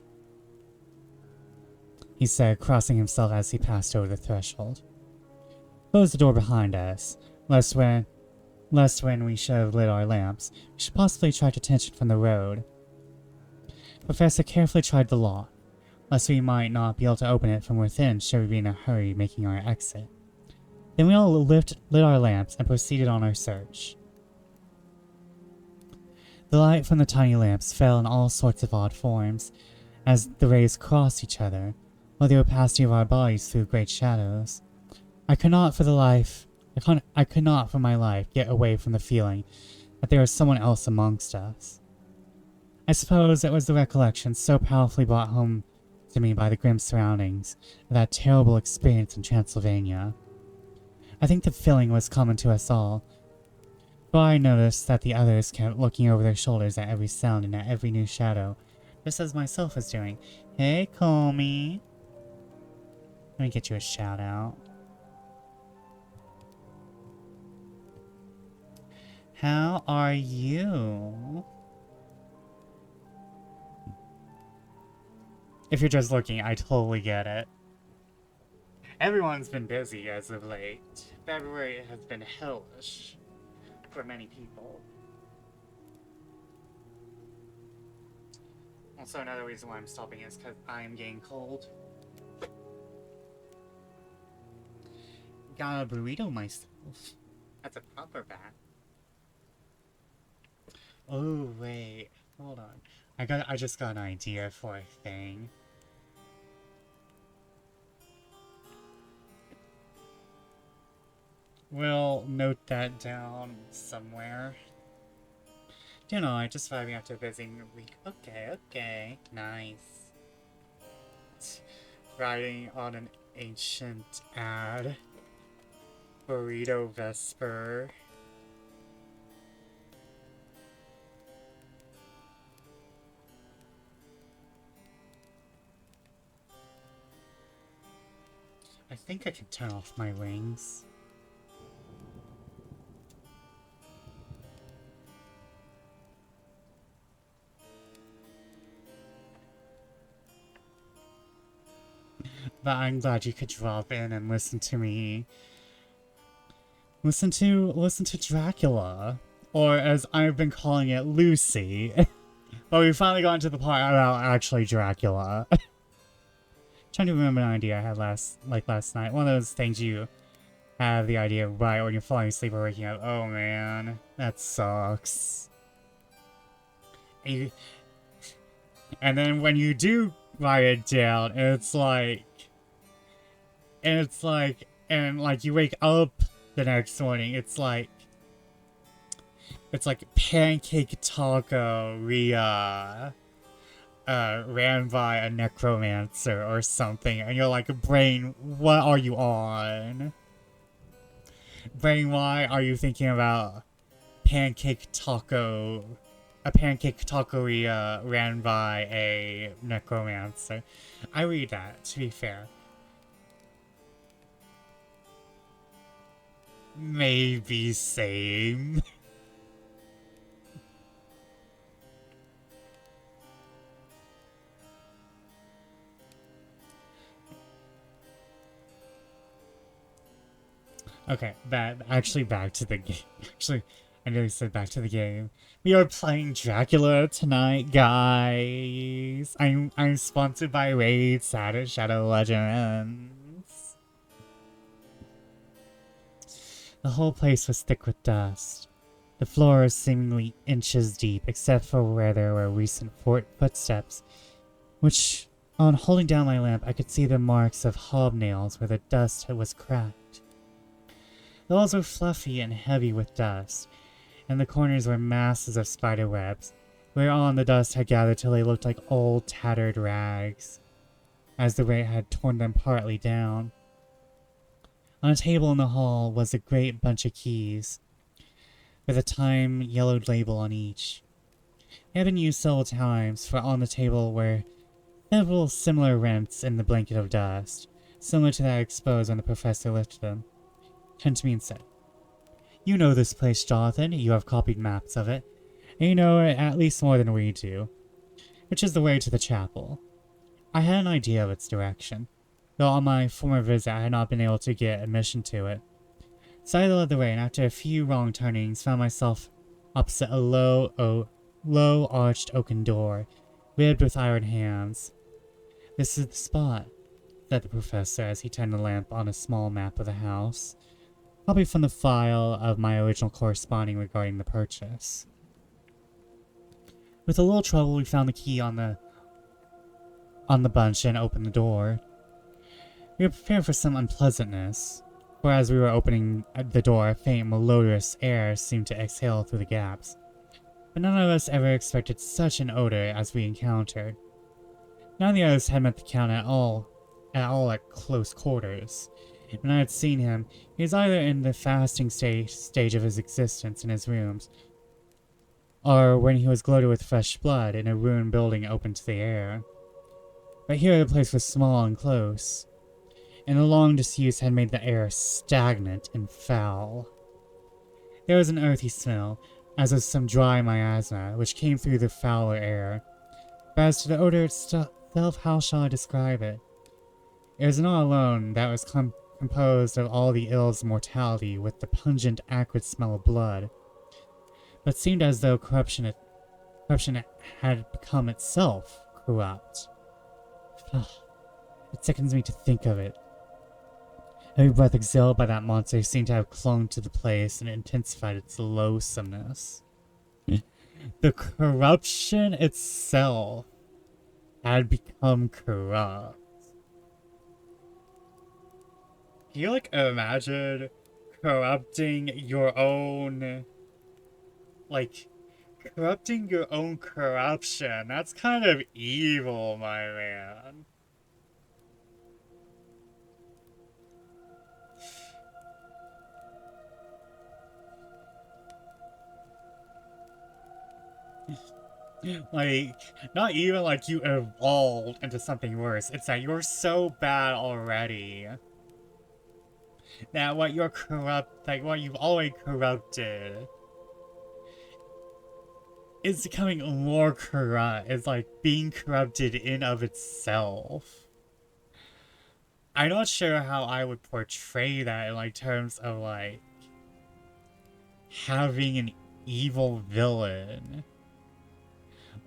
he said, crossing himself as he passed over the threshold. Close the door behind us, lest when we should have lit our lamps, we should possibly attract attention from the road. Professor carefully tried the lock, lest we might not be able to open it from within should we be in a hurry making our exit. Then we all lit our lamps and proceeded on our search. The light from the tiny lamps fell in all sorts of odd forms, as the rays crossed each other, while the opacity of our bodies threw great shadows. I could not for my life get away from the feeling that there was someone else amongst us. I suppose it was the recollection so powerfully brought home to me by the grim surroundings of that terrible experience in Transylvania. I think the feeling was common to us all, for I noticed that the others kept looking over their shoulders at every sound and at every new shadow, just as myself was doing. Hey, Comey. Let me get you a shout out. How are you? If you're just looking, I totally get it. Everyone's been busy as of late. February has been hellish for many people. Also, another reason why I'm stopping is because I am getting cold. Got a burrito myself. That's a proper bat. Oh, wait. Hold on. I just got an idea for a thing. We'll note that down somewhere. You know, I just vibing after a busy week. Okay, nice. Riding on an ancient ad. Burrito Vesper. I think I can turn off my wings. But I'm glad you could drop in and listen to me. Listen to Dracula. Or as I've been calling it, Lucy. But we finally got into the part about actually Dracula. Trying to remember an idea I had last night. One of those things you have the idea right when you're falling asleep or waking up. Oh man, that sucks. And then when you do write it down, and you wake up the next morning, it's like pancake taco ran by a necromancer or something, and you're like, brain, what are you on? Brain, why are you thinking about pancake taco? A pancake taqueria ran by a necromancer. I read that, to be fair. Maybe same. Okay, actually back to the game. Actually, I nearly said back to the game. We are playing Dracula tonight, guys. I'm sponsored by Raid Shadow Legends. The whole place was thick with dust. The floor was seemingly inches deep, except for where there were recent footsteps, which, on holding down my lamp, I could see the marks of hobnails where the dust was cracked. The walls were fluffy and heavy with dust, and the corners were masses of spider webs, whereon the dust had gathered till they looked like old tattered rags, as the rain had torn them partly down. On a table in the hall was a great bunch of keys, with a time-yellowed label on each. They had been used several times, for on the table were several similar rents in the blanket of dust, similar to that exposed when the professor lifted them. Turned to me and said, "You know this place, Jonathan. You have copied maps of it, and you know it at least more than we do, which is the way to the chapel." I had an idea of its direction, though on my former visit I had not been able to get admission to it. So I led the way, and after a few wrong turnings, found myself opposite a low arched oaken door, ribbed with iron hands. "This is the spot," said the professor as he turned the lamp on a small map of the house, probably from the file of my original corresponding regarding the purchase. With a little trouble, we found the key on the bunch and opened the door. We were prepared for some unpleasantness, for as we were opening the door, a faint, malodorous air seemed to exhale through the gaps. But none of us ever expected such an odor as we encountered. None of the others had met the Count at all at close quarters. When I had seen him, he was either in the fasting stage of his existence in his rooms, or when he was gloated with fresh blood in a ruined building open to the air. But here the place was small and close, and the long disuse had made the air stagnant and foul. There was an earthy smell, as of some dry miasma, which came through the fouler air. But as to the odor itself, how shall I describe it? It was not alone that was composed of all the ills of mortality with the pungent, acrid smell of blood, but seemed as though corruption had become itself corrupt. It sickens me to think of it. Every breath exhaled by that monster seemed to have clung to the place and intensified its loathsomeness. The corruption itself had become corrupt. Can you, like, imagine corrupting your own, like, corrupting your own corruption? That's kind of evil, my man. Like, not even like you evolved into something worse. It's that you're so bad already that what you're corrupt, like what you've already corrupted, is becoming more corrupt. It's like being corrupted in of itself. I'm not sure how I would portray that in like terms of like having an evil villain.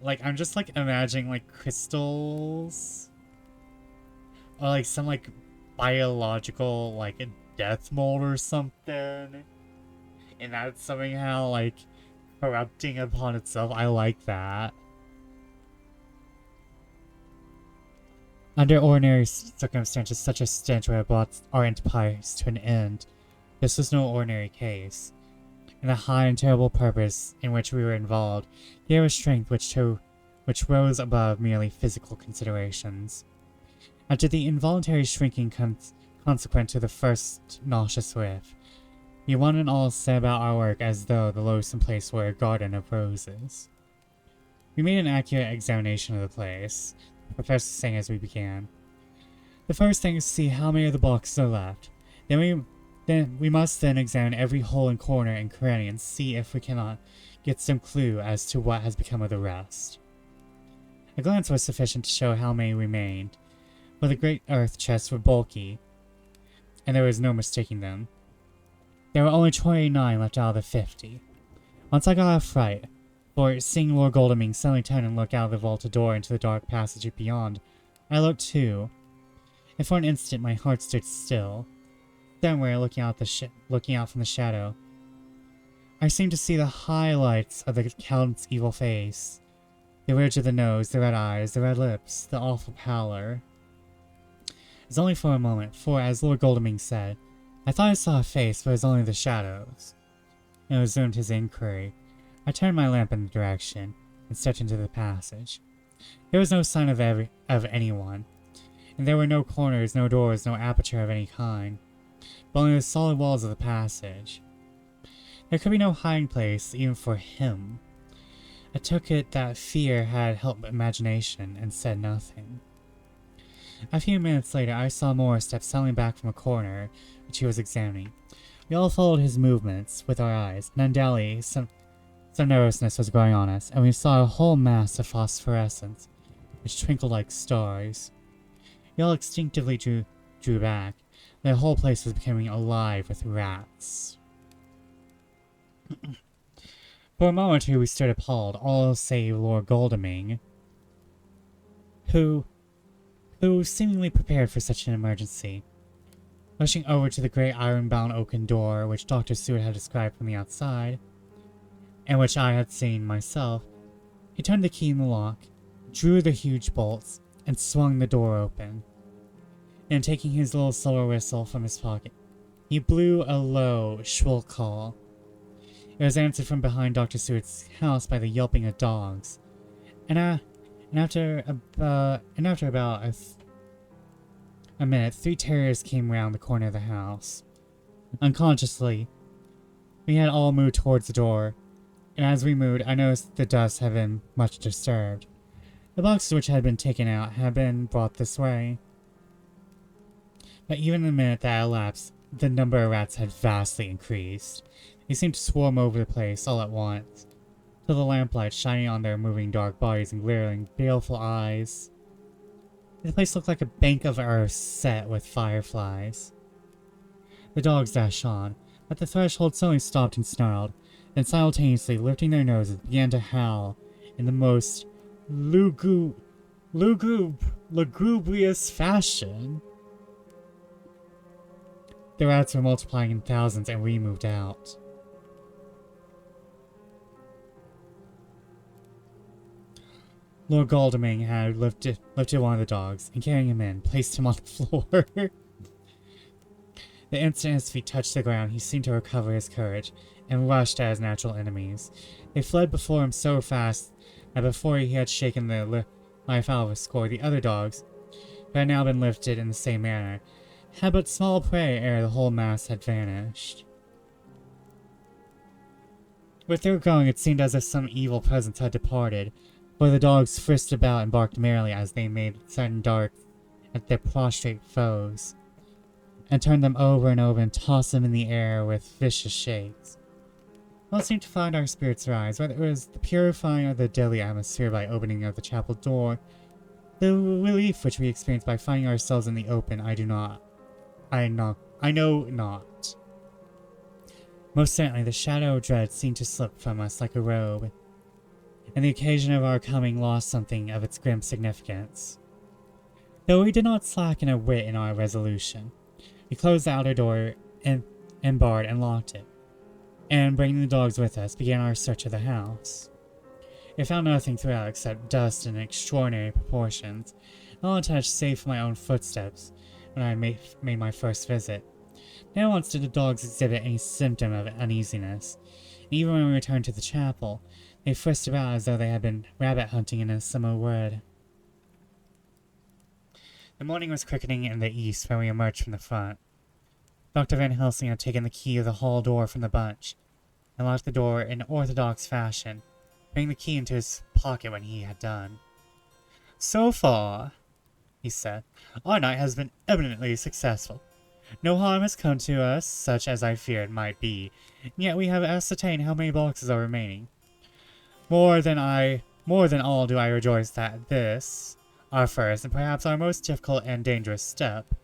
Like, I'm just like imagining like crystals or like some like biological like death mold or something, and that's somehow like corrupting upon itself. I like that. Under ordinary circumstances, such a stench would have brought our enterprise to an end. This was no ordinary case. In the high and terrible purpose in which we were involved, there was strength which rose above merely physical considerations. After the involuntary shrinking consequent to the first nauseous whiff, we one and all set about our work as though the loathsome place were a garden of roses. We made an accurate examination of the place, the professor saying as we began. The first thing is to see how many of the boxes are left. Then we must then examine every hole and corner and cranny and see if we cannot get some clue as to what has become of the rest. A glance was sufficient to show how many remained, for the great earth chests were bulky, and there was no mistaking them. There were only 29 left out of the 50. Once I got a fright, for seeing Lord Goldeming suddenly turn and look out of the vaulted door into the dark passage beyond, I looked too, and for an instant my heart stood still. Somewhere looking out from the shadow, I seemed to see the highlights of the Count's evil face. The ridge of the nose, the red eyes, the red lips, the awful pallor. It was only for a moment, for, as Lord Goldeming said, I thought I saw a face, but it was only the shadows. And resumed his inquiry. I turned my lamp in the direction, and stepped into the passage. There was no sign of anyone, and there were no corners, no doors, no aperture of any kind, but only the solid walls of the passage. There could be no hiding place, even for him. I took it that fear had helped imagination, and said nothing. A few minutes later, I saw Morris step suddenly back from a corner, which he was examining. We all followed his movements with our eyes, and undoubtedly some nervousness was growing on us, and we saw a whole mass of phosphorescence, which twinkled like stars. We all instinctively drew back. The whole place was becoming alive with rats. For a moment or two we stood appalled, all save Lord Goldeming, who seemingly prepared for such an emergency. Rushing over to the great iron-bound oaken door which Dr. Seward had described from the outside, and which I had seen myself, he turned the key in the lock, drew the huge bolts, and swung the door open. And taking his little silver whistle from his pocket, he blew a low, shrill call. It was answered from behind Dr. Seward's house by the yelping of dogs, and after about a minute, 3 terriers came round the corner of the house. Unconsciously, we had all moved towards the door, and as we moved, I noticed the dust had been much disturbed. The boxes which had been taken out had been brought this way. But even in the minute that elapsed, the number of rats had vastly increased. They seemed to swarm over the place all at once, till the lamplight shining on their moving dark bodies and glaring, baleful eyes. The place looked like a bank of earth set with fireflies. The dogs dashed on, but the threshold suddenly stopped and snarled, then simultaneously, lifting their noses, began to howl in the most lugubrious fashion. The rats were multiplying in thousands, and we moved out. Lord Godalming had lifted one of the dogs, and carrying him in, placed him on the floor. The instant his feet touched the ground, he seemed to recover his courage, and rushed at his natural enemies. They fled before him so fast that before he had shaken the life out of a score, the other dogs, who had now been lifted in the same manner, had but small prey ere the whole mass had vanished. With their going, it seemed as if some evil presence had departed, for the dogs frisked about and barked merrily as they made sudden darts at their prostrate foes, and turned them over and over and tossed them in the air with vicious shakes. All seemed to find our spirits rise, whether it was the purifying of the deadly atmosphere by opening of the chapel door, the relief which we experienced by finding ourselves in the open, I know not. Most certainly, the shadow of dread seemed to slip from us like a robe, and the occasion of our coming lost something of its grim significance. Though we did not slacken a whit in our resolution, we closed the outer door and barred and locked it, and bringing the dogs with us, began our search of the house. We found nothing throughout except dust in extraordinary proportions, all untouched save for my own footsteps when I made my first visit. Never once did the dogs exhibit any symptom of uneasiness, and even when we returned to the chapel, they frisked about as though they had been rabbit hunting in a summer wood. The morning was cricketing in the east when we emerged from the front. Dr. Van Helsing had taken the key of the hall door from the bunch, and locked the door in orthodox fashion, putting the key into his pocket when he had done. "So far," he said, "our night has been eminently successful. No harm has come to us, such as I feared might be, and yet we have ascertained how many boxes are remaining. More than all do I rejoice that this, our first and perhaps our most difficult and dangerous step,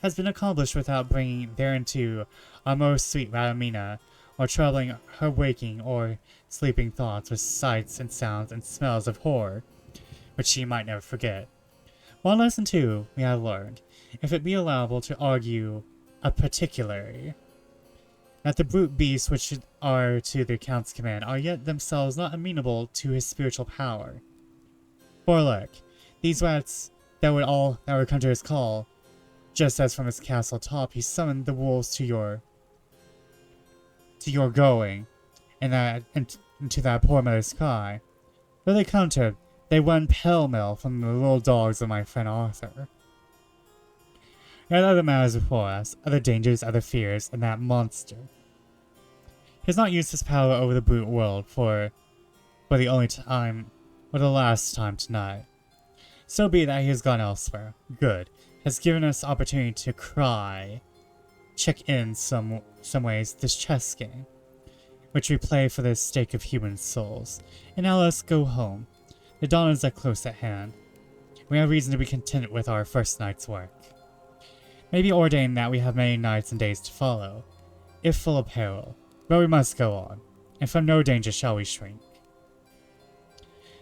has been accomplished without bringing thereinto our most sweet Radamina, or troubling her waking or sleeping thoughts with sights and sounds and smells of horror, which she might never forget. One lesson, too, we have learned, if it be allowable to argue a particularly, that the brute beasts which are to the Count's command are yet themselves not amenable to his spiritual power. For look, these rats that would come to his call, just as from his castle top he summoned the wolves to your going, and to that poor mother's cry. Though they come to him, they run pell-mell from the little dogs of my friend Arthur. There are other matters before us, other dangers, other fears, and that monster. He has not used his power over the brute world for the only time, or the last time tonight. So be it that he has gone elsewhere. Good. Has given us opportunity to check in some ways this chess game, which we play for the stake of human souls. And now let's go home. The dawn is close at hand. We have reason to be content with our first night's work. May be ordained that we have many nights and days to follow, if full of peril, but we must go on, and from no danger shall we shrink.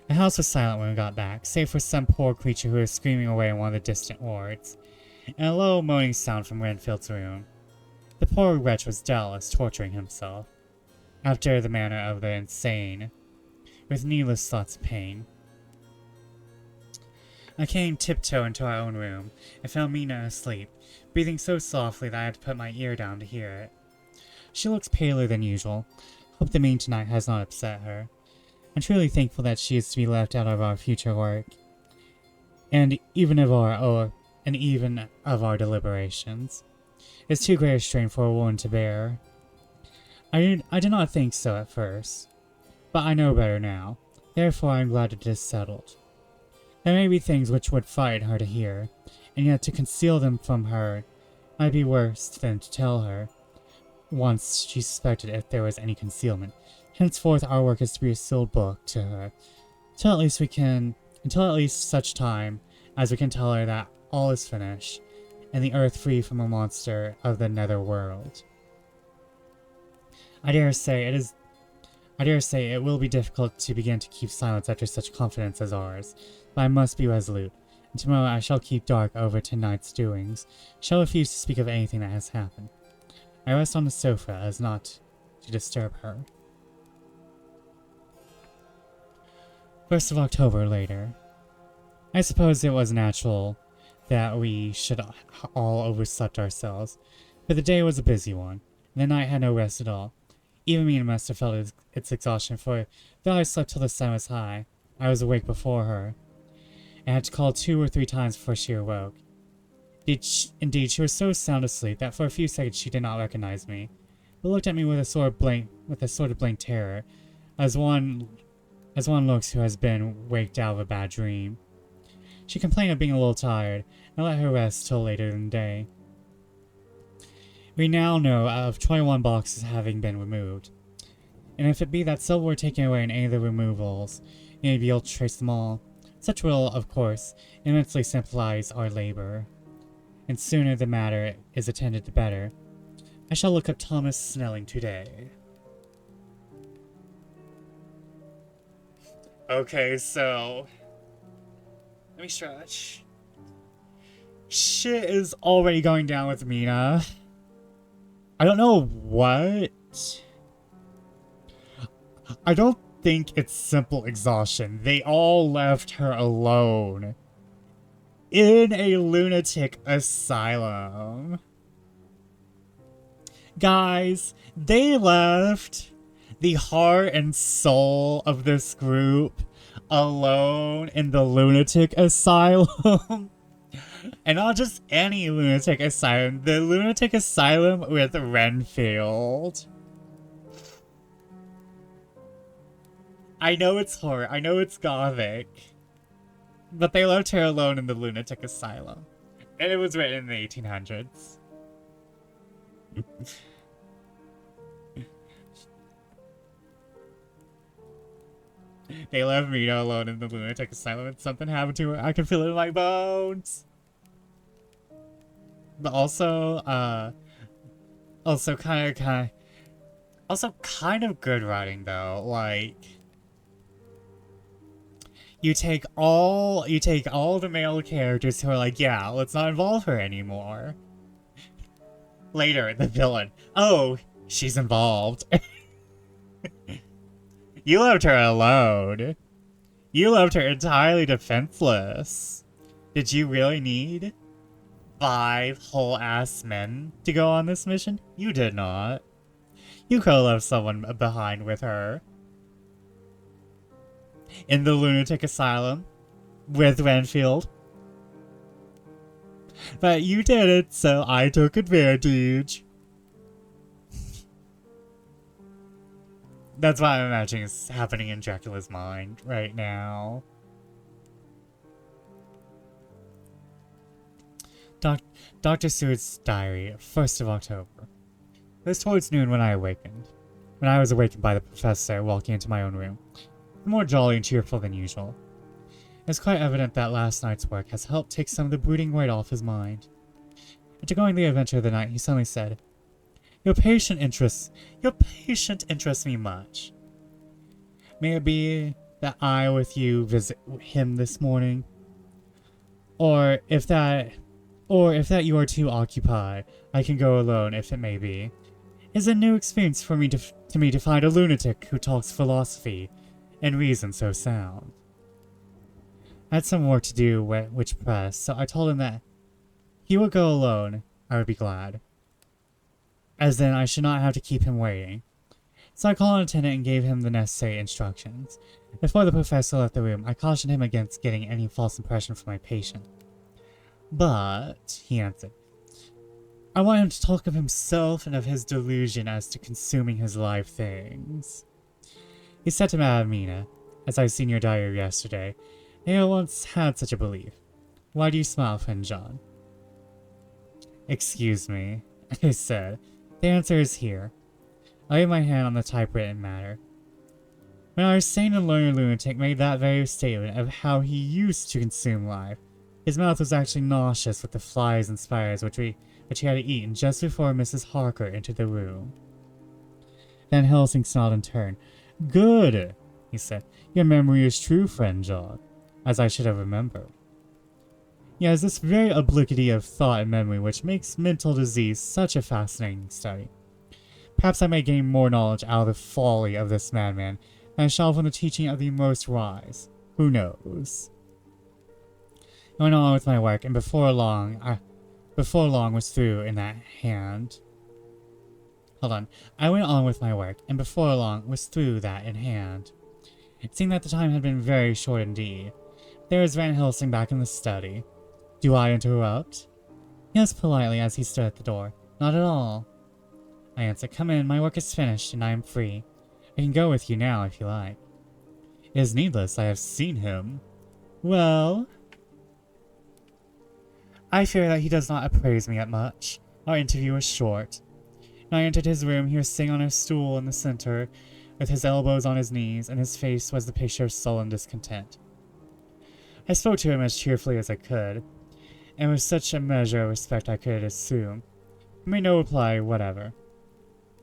The house was silent when we got back, save for some poor creature who was screaming away in one of the distant wards, and a low moaning sound from Renfield's room. The poor wretch was doubtless torturing himself, after the manner of the insane, with needless thoughts of pain. I came tiptoe into our own room, and found Mina asleep, breathing so softly that I had to put my ear down to hear it. She looks paler than usual. Hope the meeting tonight has not upset her. I'm truly thankful that she is to be left out of our future work, and even of our deliberations. It's too great a strain for a woman to bear. I did not think so at first, but I know better now. Therefore I am glad it is settled. There may be things which would frighten her to hear, and yet to conceal them from her might be worse than to tell her, once she suspected if there was any concealment. Henceforth our work is to be a sealed book to her, until at least such time as we can tell her that all is finished, and the earth free from a monster of the nether world. I dare say it will be difficult to begin to keep silence after such confidence as ours, but I must be resolute, and tomorrow I shall keep dark over tonight's doings, shall refuse to speak of anything that has happened. I rest on the sofa as not to disturb her. 1st of October later. I suppose it was natural that we should all overslept ourselves, but the day was a busy one, and the night had no rest at all. Even Mina must have felt its exhaustion, for though I slept till the sun was high, I was awake before her, and had to call 2 or 3 times before she awoke. Indeed, she was so sound asleep that for a few seconds she did not recognize me, but looked at me with a sort of blank terror, as one looks who has been waked out of a bad dream. She complained of being a little tired, and let her rest till later in the day. We now know of 21 boxes having been removed, and if it be that silver were taken away in any of the removals, you may be able to trace them all. Such will, of course, immensely simplifies our labor, and sooner the matter is attended to better. I shall look up Thomas Snelling today. Okay, so let me stretch. Shit is already going down with Mina. I don't know what. I don't think it's simple exhaustion. They all left her alone in a lunatic asylum. Guys, they left the heart and soul of this group alone in the lunatic asylum. And not just any lunatic asylum, the lunatic asylum with Renfield. I know it's horror, I know it's gothic, but they left her alone in the lunatic asylum. And it was written in the 1800s. They left Mina alone in the lunatic asylum and something happened to her. I can feel it in my bones. But also kind of good writing though. Like, you take all the male characters who are like, yeah, let's not involve her anymore. Later, the villain, oh, she's involved. You left her alone. You left her entirely defenseless. Did you really need 5 whole-ass men to go on this mission? You did not. You could have left someone behind with her. In the lunatic asylum. With Renfield. But you did it, so I took advantage. That's what I'm imagining is happening in Dracula's mind right now. Dr. Seward's diary, 1st of October. It was towards noon when I awakened. When I was awakened by the professor walking into my own room, more jolly and cheerful than usual. It's quite evident that last night's work has helped take some of the brooding weight off his mind. After going the adventure of the night, he suddenly said, Your patient interests me much. May it be that I with you visit him this morning? Or if that you are too occupied, I can go alone if it may be. It's a new experience for me to find a lunatic who talks philosophy and reason so sound. I had some work to do which pressed, so I told him that he would go alone. I would be glad, as then I should not have to keep him waiting. So I called an attendant and gave him the necessary instructions. Before the professor left the room, I cautioned him against getting any false impression from my patient. But, he answered, I want him to talk of himself and of his delusion as to consuming his live things. He said to Madame Mina, as I seen your diary yesterday, I once had such a belief. Why do you smile, friend John? Excuse me, I said. The answer is here. I laid my hand on the typewritten matter. When our sane and learned lunatic made that very statement of how he used to consume life, his mouth was actually nauseous with the flies and spiders which he had eaten just before Mrs. Harker entered the room. Van Helsing smiled in turn. Good, he said. Your memory is true, friend John, as I should have remembered. Yeah, it's this very obliquity of thought and memory which makes mental disease such a fascinating study. Perhaps I may gain more knowledge out of the folly of this madman than I shall from the teaching of the most wise. Who knows? I went on with my work, and before long was through in that hand. Hold on. I went on with my work, and before long was through that in hand. It seemed that the time had been very short indeed. There was Van Helsing back in the study. Do I interrupt? He asked politely as he stood at the door. Not at all. I answered, come in, my work is finished, and I am free. I can go with you now, if you like. It is needless, I have seen him. Well? I fear that he does not appraise me at much. Our interview was short. When I entered his room, he was sitting on a stool in the center, with his elbows on his knees, and his face was the picture of sullen discontent. I spoke to him as cheerfully as I could, and with such a measure of respect I could assume. He made no reply whatever.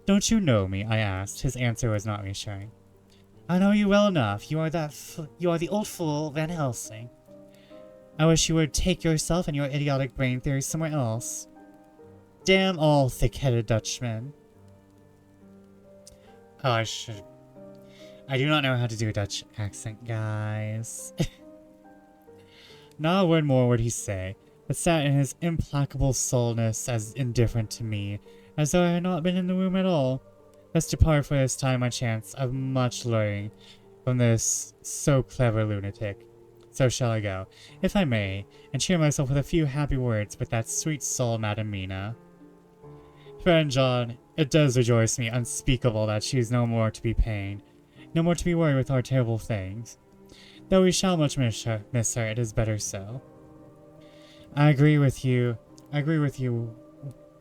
Don't you know me? I asked. His answer was not reassuring. I know you well enough. You are the old fool Van Helsing. I wish you would take yourself and your idiotic brain theories somewhere else. Damn all thick-headed Dutchmen. Oh, I do not know how to do a Dutch accent, guys. Not a word more would he say, but sat in his implacable sullenness as indifferent to me, as though I had not been in the room at all. Thus depart for this time my chance of much learning from this so clever lunatic. So shall I go, if I may, and cheer myself with a few happy words with that sweet soul Madam Mina. Friend John, it does rejoice me unspeakable that she is no more to be pained, no more to be worried with our terrible things. Though we shall much miss her, it is better so. I agree with you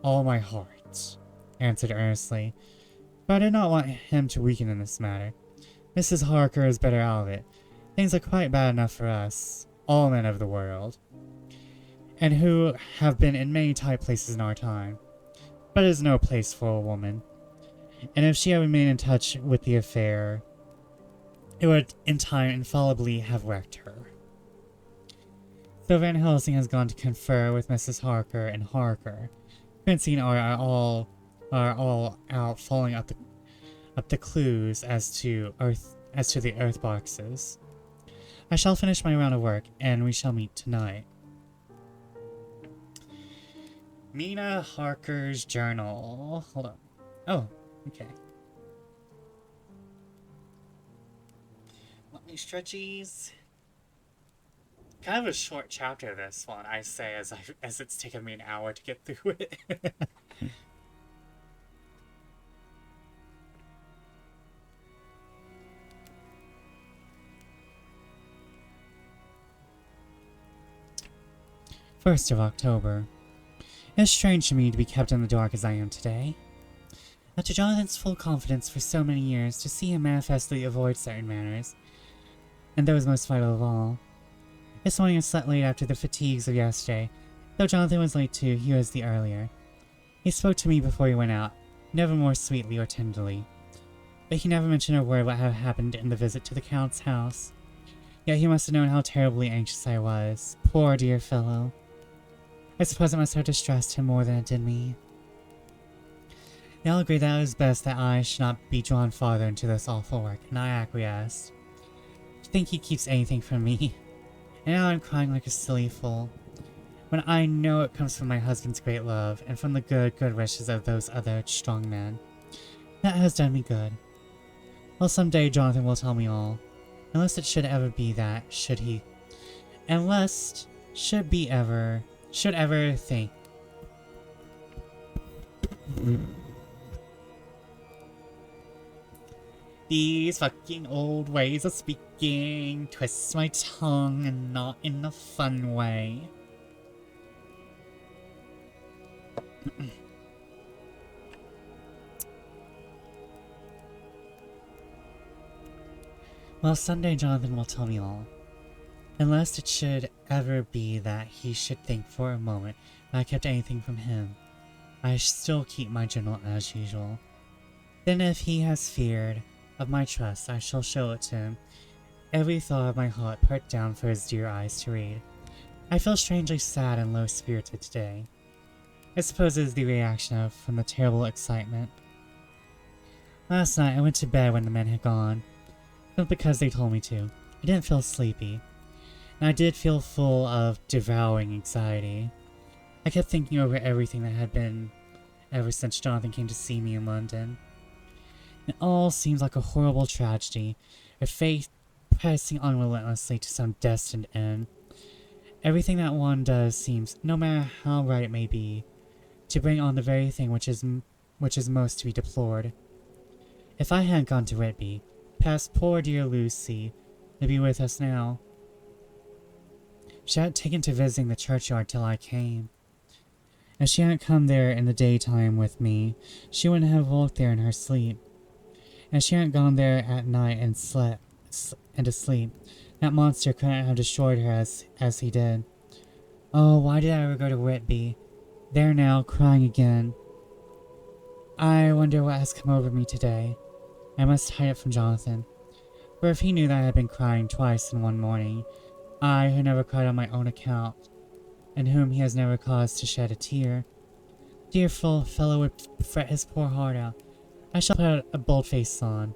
all my heart, answered earnestly, but I did not want him to weaken in this matter. Mrs. Harker is better out of it. Things are quite bad enough for us, all men of the world, and who have been in many tight places in our time. But it is no place for a woman, and if she had remained in touch with the affair, it would in time infallibly have wrecked her. So Van Helsing has gone to confer with Mrs. Harker and Harker. Francine are all out following up the clues as to the earth boxes. I shall finish my round of work, and we shall meet tonight. Mina Harker's journal. Hold on. Oh, okay. Want me stretchies? Kind of a short chapter, this one, I say, as it's taken me an hour to get through it. First of October. It is strange to me to be kept in the dark as I am today. After Jonathan's full confidence for so many years, to see him manifestly avoid certain manners, and those most vital of all. This morning I slept late after the fatigues of yesterday. Though Jonathan was late too, he was the earlier. He spoke to me before he went out, never more sweetly or tenderly. But he never mentioned a word what had happened in the visit to the Count's house. Yet he must have known how terribly anxious I was. Poor dear fellow. I suppose it must have distressed him more than it did me. They all agreed that it was best that I should not be drawn farther into this awful work, and I acquiesced. To think he keeps anything from me. And now I'm crying like a silly fool, when I know it comes from my husband's great love, and from the good wishes of those other strong men. That has done me good. Well, someday Jonathan will tell me all, unless it should ever be that, should ever think. These fucking old ways of speaking twists my tongue, and not in a fun way. Well, someday Jonathan will tell me all. Unless it should ever be that he should think for a moment that I kept anything from him, I still keep my journal as usual. Then if he has feared of my trust, I shall show it to him, every thought of my heart put down for his dear eyes to read. I feel strangely sad and low-spirited today. I suppose it is the reaction from the terrible excitement. Last night I went to bed when the men had gone, not because they told me to. I didn't feel sleepy. and I did feel full of devouring anxiety. I kept thinking over everything that had been ever since Jonathan came to see me in London. It all seems like a horrible tragedy, a fate pressing on relentlessly to some destined end. Everything that one does seems, no matter how right it may be, to bring on the very thing which is most to be deplored. If I hadn't gone to Whitby, perhaps poor dear Lucy would be with us now. She hadn't taken to visiting the churchyard till I came. If she hadn't come there in the daytime with me, she wouldn't have walked there in her sleep. And if she hadn't gone there at night and to sleep, that monster couldn't have destroyed her as he did. Oh, why did I ever go to Whitby? There now, crying again. I wonder what has come over me today. I must hide it from Jonathan. For if he knew that I had been crying twice in one morning, I, who never cried on my own account, and whom he has never caused to shed a tear, dear fellow would fret his poor heart out. I shall put a bold face on.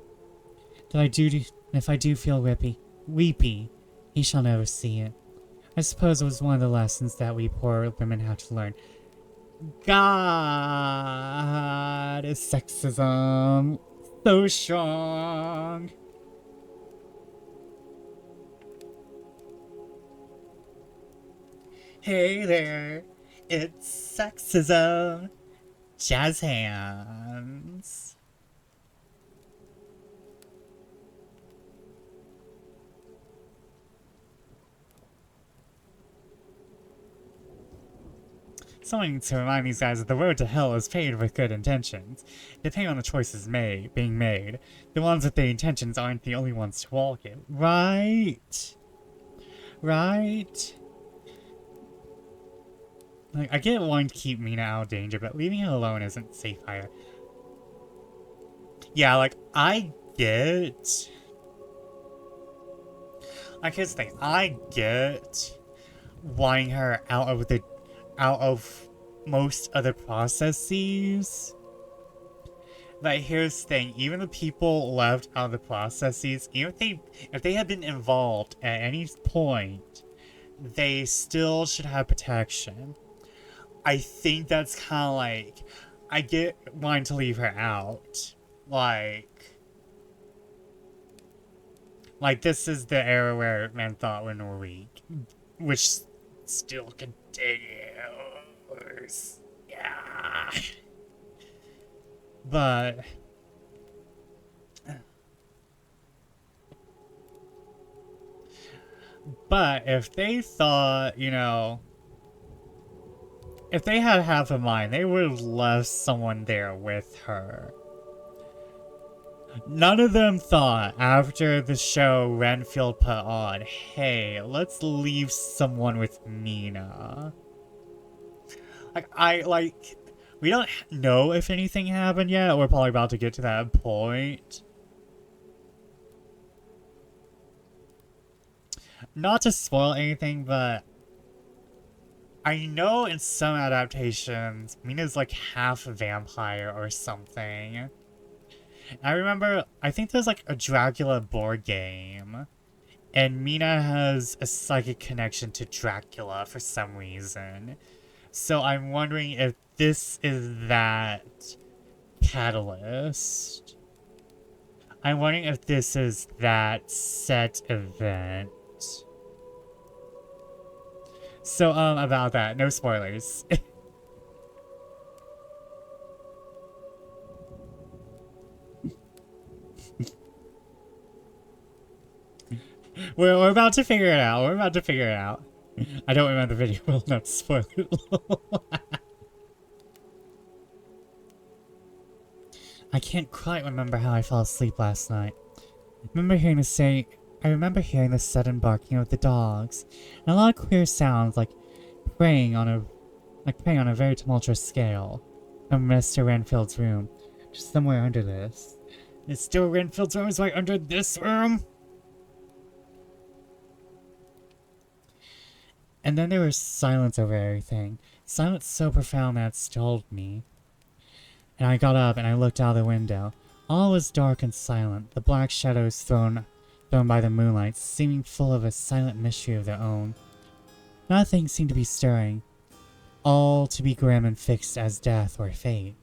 If I do feel weepy, he shall never see it. I suppose it was one of the lessons that we poor women have to learn. God is sexism so strong. Hey there, it's sexism. Jazz hands. Someone needs to remind these guys that the road to hell is paved with good intentions. Depending on the choices being made, the ones with the intentions aren't the only ones to walk it. Right? Right? Like, I get wanting to keep Mina out of danger, but leaving her alone isn't safe either. Yeah, like, I get... Like, here's the thing. I get wanting her out of most other processes. But here's the thing, even the people left out of the processes, even if they had been involved at any point, they still should have protection. I think that's kind of like, I get wanting to leave her out. Like this is the era where men thought women were weak, which still continues. Yeah. But if they thought, you know, if they had half a mind, they would have left someone there with her. None of them thought, after the show Renfield put on, hey, let's leave someone with Mina. We don't know if anything happened yet. We're probably about to get to that point. Not to spoil anything, but I know in some adaptations, Mina's like half a vampire or something. I remember, I think there's like a Dracula board game, and Mina has a psychic connection to Dracula for some reason. So I'm wondering if this is that catalyst. I'm wondering if this is that set event. So, about that, no spoilers. We're about to figure it out. We're about to figure it out. I don't remember the video well enough to spoil it. I can't quite remember how I fell asleep last night. I remember hearing the sudden barking of the dogs, and a lot of queer sounds like praying on a very tumultuous scale from Mr. Renfield's room, just somewhere under this. It's still Renfield's room is right under this room? And then there was silence over everything. Silence so profound that it stalled me. And I got up and I looked out the window. All was dark and silent, the black shadows thrown thrown by the moonlight, seeming full of a silent mystery of their own. Nothing seemed to be stirring, all to be grim and fixed as death or fate,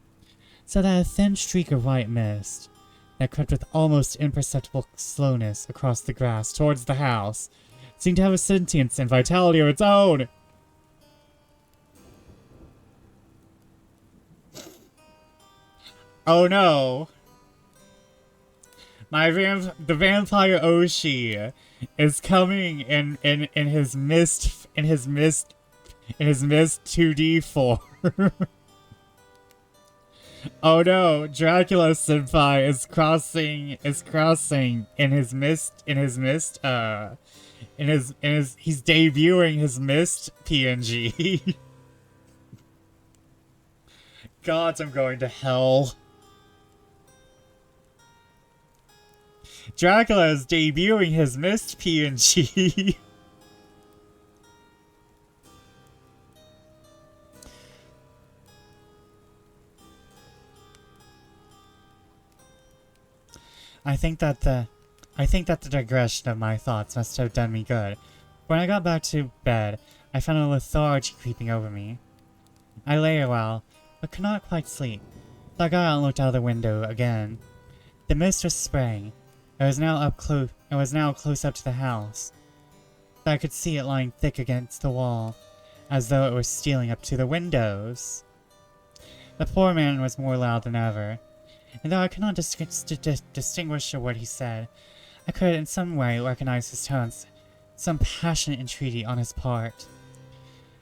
so that a thin streak of white mist that crept with almost imperceptible slowness across the grass towards the house seemed to have a sentience and vitality of its own. Oh no! The vampire Oshi is coming in his mist 2D form. Oh no, Dracula senpai is crossing he's debuting his mist PNG. God, I'm going to hell. Dracula is debuting his mist PNG. I think that the digression of my thoughts must have done me good. When I got back to bed, I found a lethargy creeping over me. I lay a while, but could not quite sleep. So I got out and looked out of the window again. The mist was spraying. It was now close up to the house. So I could see it lying thick against the wall, as though it were stealing up to the windows. The poor man was more loud than ever, and though I could not distinguish what he said, I could in some way recognize his tones, some passionate entreaty on his part.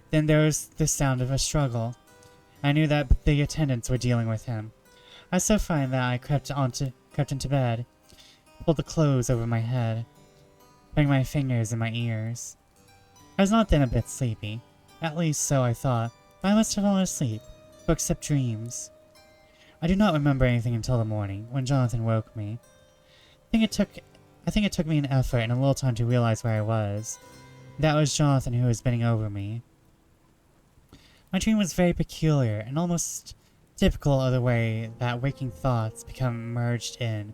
Then there was the sound of a struggle. I knew that the attendants were dealing with him. I was so frightened that I crept into bed, pulled the clothes over my head, putting my fingers in my ears. I was not then a bit sleepy, at least so I thought, but I must have fallen asleep, or except dreams. I do not remember anything until the morning, when Jonathan woke me. I think it took me an effort and a little time to realize where I was. That was Jonathan who was bending over me. My dream was very peculiar and almost typical of the way that waking thoughts become merged in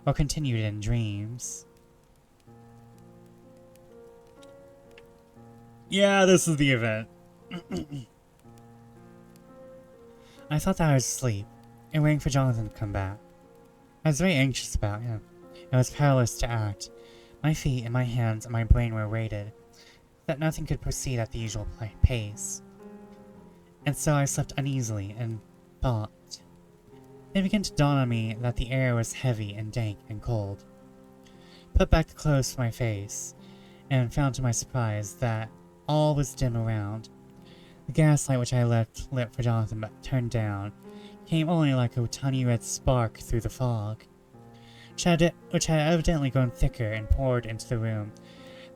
or continued in dreams. Yeah, this is the event. I thought that I was asleep and waiting for Jonathan to come back. I was very anxious about him. I was powerless to act. My feet and my hands and my brain were weighted, that nothing could proceed at the usual pace. And so I slept uneasily and thought. It began to dawn on me that the air was heavy and dank and cold. Put back the clothes from my face, and found to my surprise that all was dim around. The gaslight which I left lit for Jonathan but turned down came only like a tiny red spark through the fog, which had evidently grown thicker and poured into the room.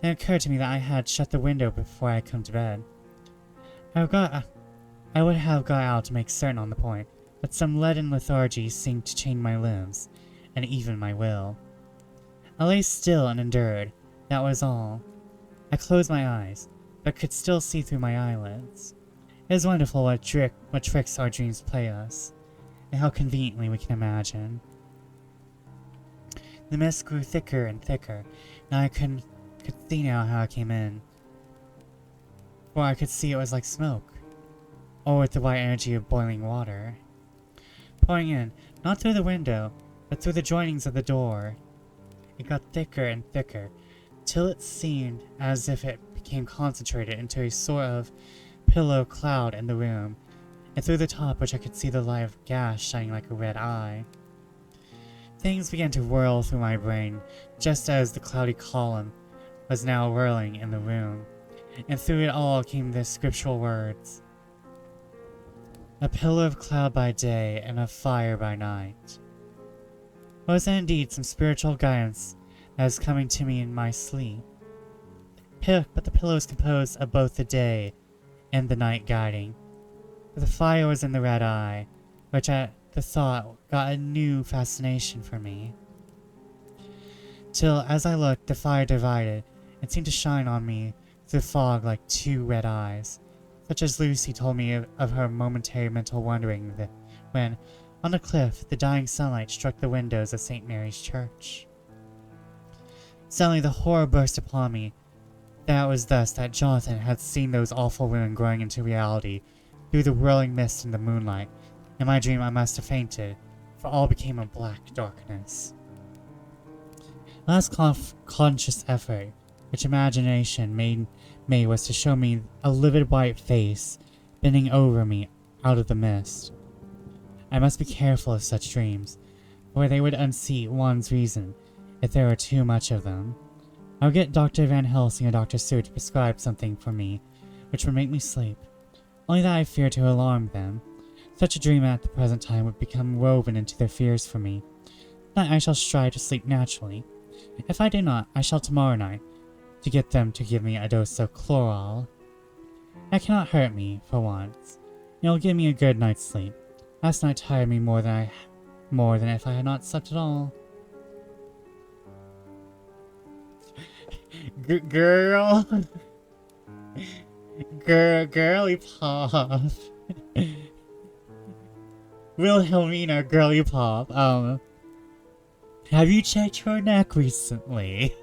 Then it occurred to me that I had shut the window before I had come to bed. I would have got out to make certain on the point, but some leaden lethargy seemed to chain my limbs, and even my will. I lay still and endured, that was all. I closed my eyes, but could still see through my eyelids. It is wonderful what tricks our dreams play us, and how conveniently we can imagine. The mist grew thicker and thicker, and I could see now how it came in. For I could see it was like smoke, or with the white energy of boiling water. Pouring in, not through the window, but through the joinings of the door. It got thicker and thicker, till it seemed as if it became concentrated into a sort of pillow cloud in the room, and through the top which I could see the light of gas shining like a red eye. Things began to whirl through my brain, just as the cloudy column was now whirling in the room, and through it all came the scriptural words. A pillar of cloud by day and of fire by night. Was it indeed some spiritual guidance that was coming to me in my sleep? But the pillow was composed of both the day and the night guiding. For the fire was in the red eye, which at the thought got a new fascination for me. Till, as I looked, the fire divided, and seemed to shine on me through the fog like two red eyes, such as Lucy told me of her momentary mental wondering when, on a cliff, the dying sunlight struck the windows of St. Mary's Church. Suddenly the horror burst upon me. That was thus that Jonathan had seen those awful women growing into reality through the whirling mist and the moonlight. In my dream I must have fainted, for all became a black darkness. Last conscious effort which imagination made was to show me a livid white face bending over me out of the mist. I must be careful of such dreams, for they would unseat one's reason if there were too much of them. I would get Dr. Van Helsing or Dr. Stewart to prescribe something for me which would make me sleep, only that I feared to alarm them. Such a dream at the present time would become woven into their fears for me. Tonight I shall strive to sleep naturally. If I do not, I shall tomorrow night, to get them to give me a dose of chloral. That cannot hurt me, for once. It will give me a good night's sleep. Last night tired me more than if I had not slept at all. Girly pop. Wilhelmina girly pop, have you checked your neck recently?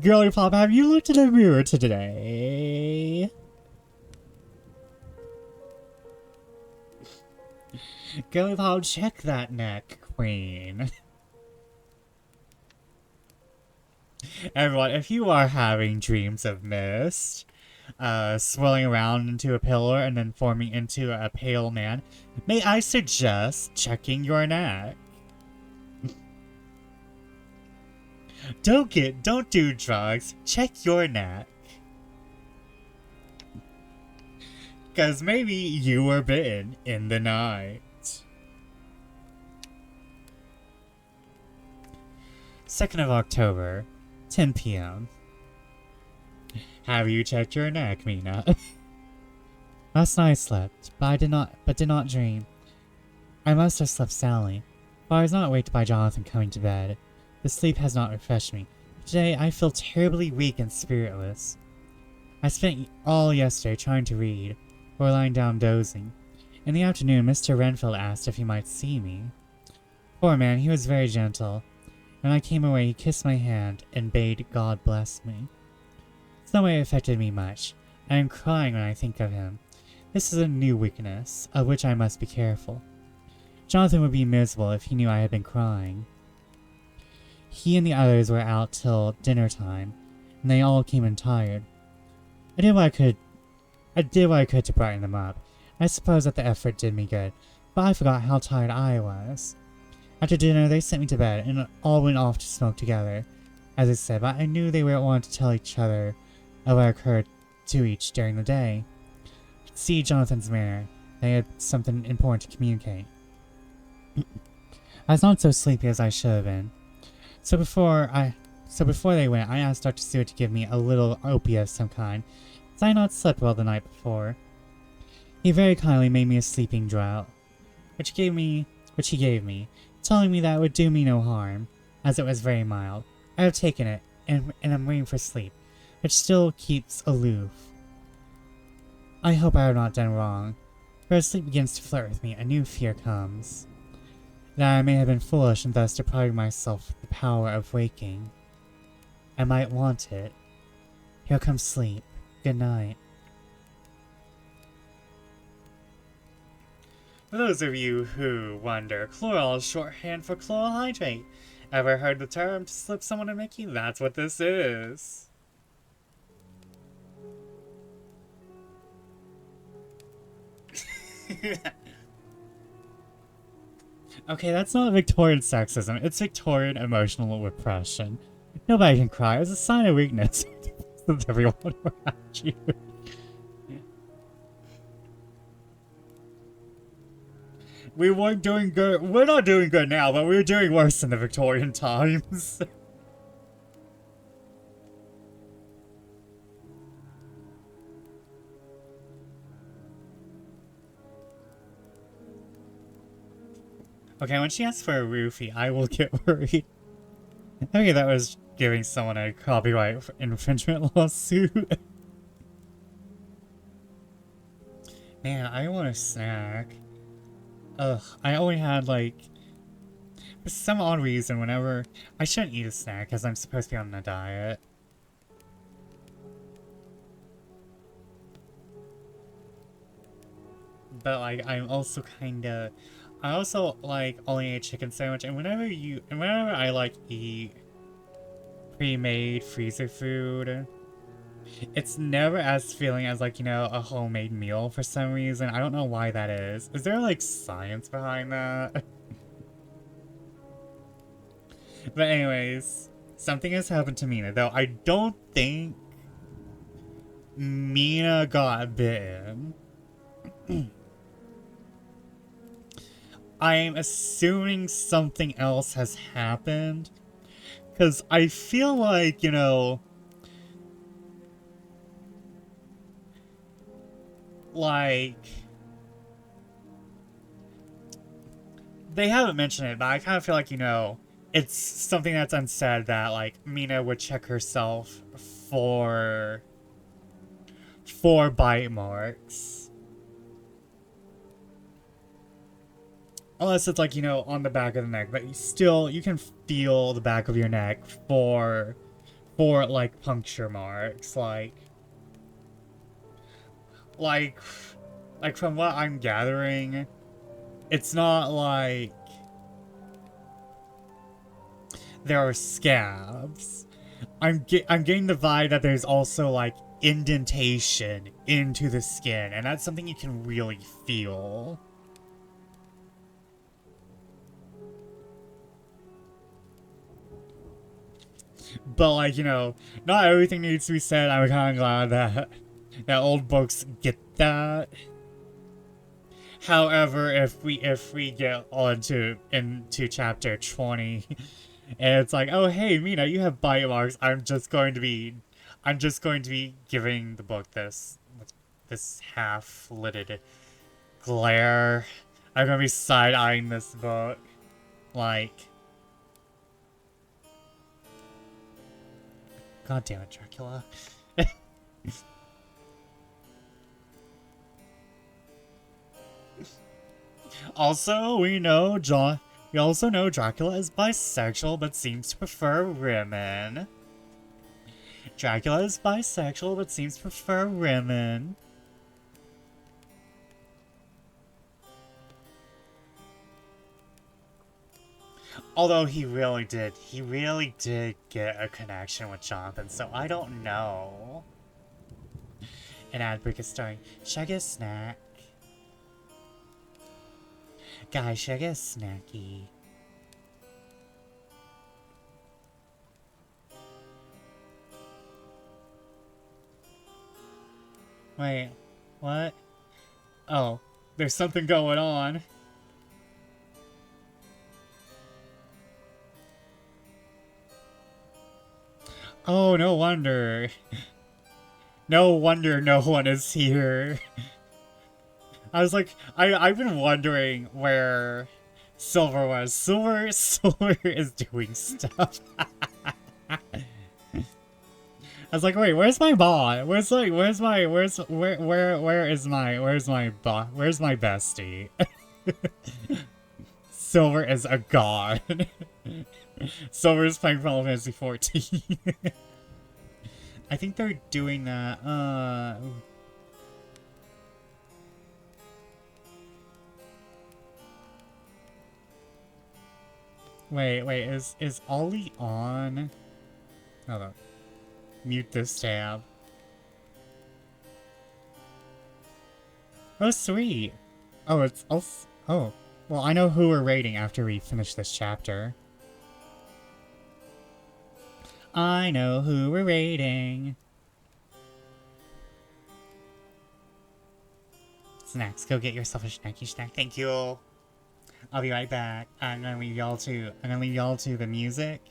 Girly pop, have you looked in the mirror today? Girly pop, check that neck, queen. Everyone, if you are having dreams of mist, swirling around into a pillar and then forming into a pale man, may I suggest checking your neck? Don't do drugs, check your neck. Cause maybe you were bitten in the night. 2nd of October, 10 p.m. Have you checked your neck, Mina? Last night I slept, but did not dream. I must have slept soundly, for I was not waked by Jonathan coming to bed. The sleep has not refreshed me. Today I feel terribly weak and spiritless. I spent all yesterday trying to read, or lying down dozing. In the afternoon, Mr. Renfield asked if he might see me. Poor man, he was very gentle. When I came away, he kissed my hand and bade God bless me. It's no way affected me much. I am crying when I think of him. This is a new weakness, of which I must be careful. Jonathan would be miserable if he knew I had been crying. He and the others were out till dinner time, and they all came in tired. I did what I could to brighten them up. I suppose that the effort did me good, but I forgot how tired I was. After dinner, they sent me to bed, and all went off to smoke together, as I said, but I knew they were wanting to tell each other of what occurred to each during the day. I could see Jonathan's manner. They had something important to communicate. I was not so sleepy as I should have been. So before they went, I asked Dr. Stewart to give me a little opiate of some kind, as I had not slept well the night before. He very kindly made me a sleeping draught, which he gave me, telling me that it would do me no harm, as it was very mild. I have taken it, and am waiting for sleep, which still keeps aloof. I hope I have not done wrong, for as sleep begins to flirt with me, a new fear comes. That I may have been foolish in thus depriving myself of the power of waking. I might want it. Here comes sleep. Good night. For those of you who wonder, chloral is shorthand for chloral hydrate. Ever heard the term to slip someone a Mickey? That's what this is. Okay, that's not Victorian sexism. It's Victorian emotional repression. Nobody can cry. It's a sign of weakness. Everyone around you. We weren't doing good. We're not doing good now, but we were doing worse in the Victorian times. Okay, when she asks for a roofie, I will get worried. Okay, that was giving someone a copyright infringement lawsuit. Man, I want a snack. Ugh, I only had like... For some odd reason, whenever... I shouldn't eat a snack because I'm supposed to be on a diet. But, like, I'm also kinda... I also, like, only ate chicken sandwich, and whenever I, like, eat pre-made freezer food, it's never as feeling as, like, you know, a homemade meal for some reason. I don't know why that is. Is there, like, science behind that? But anyways, something has happened to Mina, though I don't think Mina got bitten. I'm assuming something else has happened. Because I feel like, you know... Like... They haven't mentioned it, but I kind of feel like, you know... It's something that's unsaid that, like, Mina would check herself for bite marks. Unless it's like, you know, on the back of the neck, but you can feel the back of your neck for like puncture marks, like from what I'm gathering, it's not like there are scabs. I'm getting the vibe that there's also like indentation into the skin, and that's something you can really feel. But, like, you know, not everything needs to be said. I'm kind of glad that old books get that. However, if we get all into chapter 20, and it's like, oh hey, Mina, you have bite marks. I'm just going to be giving the book this half-lidded glare. I'm gonna be side-eyeing this book, like. God damn it, Dracula. Also, we also know Dracula is bisexual but seems to prefer women. Dracula is bisexual but seems to prefer women. Although he really did get a connection with Jonathan, so I don't know. An ad break is starting. Should I get a snack? Guys, should I get a snacky? Wait, what? Oh, there's something going on. Oh, no wonder. No wonder no one is here. I was like, I've been wondering where Silver was. Silver is doing stuff. I was like, wait, where's my bot? Where's my bestie? Silver is a god. Silver is playing Final Fantasy 14. I think they're doing that. Wait, is Ollie on? Hold on. Mute this tab. Oh, sweet. Oh, it's also... Oh. Well, I know who we're raiding after we finish this chapter. I know who we're raiding. Snacks, go get yourself a snacky snack. Thank you. I'll be right back. I'm gonna leave y'all to the music.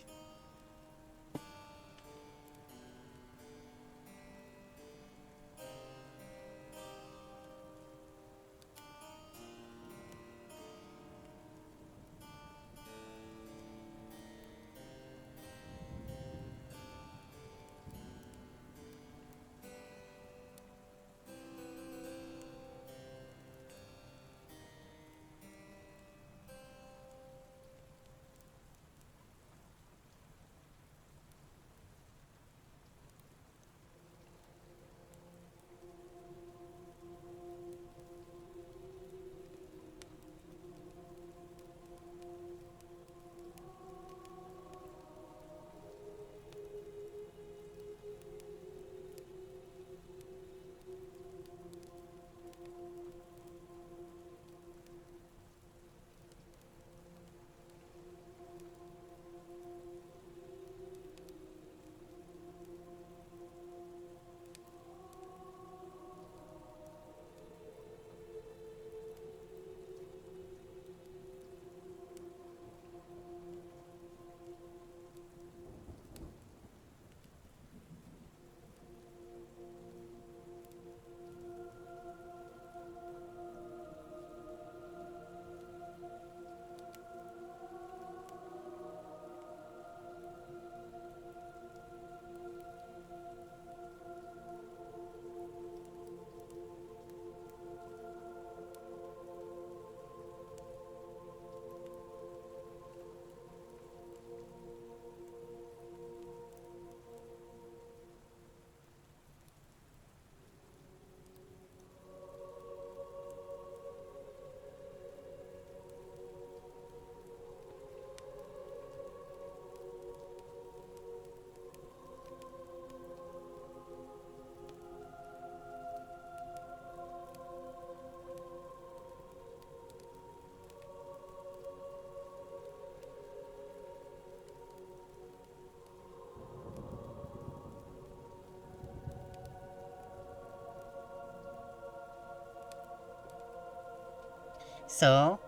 So,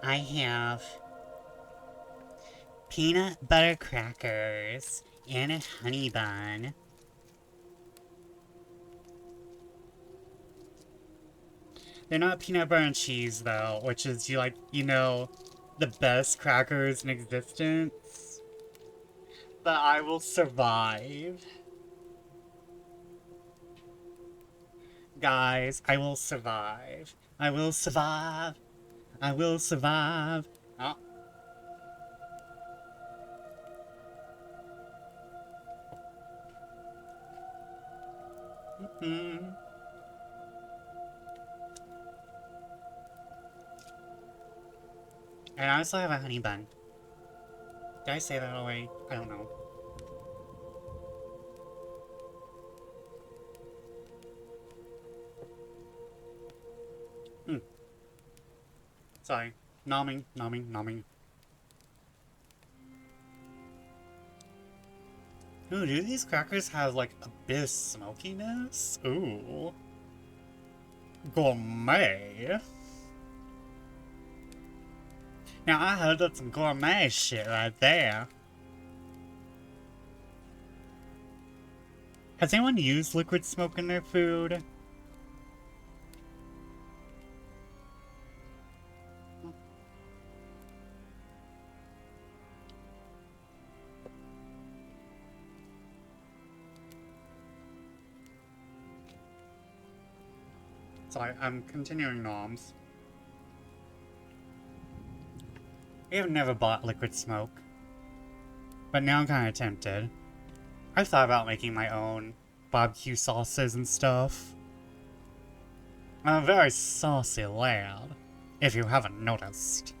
I have peanut butter crackers and a honey bun. They're not peanut butter and cheese though, which is the best crackers in existence. But I will survive. Guys, I will survive. I will survive. I will survive. Oh. Mm-hmm. And I also have a honey bun. Did I say that already? I don't know. Sorry. Nomming, nomming, nomming. Ooh, do these crackers have, like, a bit of smokiness? Ooh. Gourmet. Now, I heard that's some gourmet shit right there. Has anyone used liquid smoke in their food? Sorry, I'm continuing noms. I have never bought liquid smoke. But now I'm kind of tempted. I've thought about making my own barbecue sauces and stuff. I'm a very saucy lad, if you haven't noticed.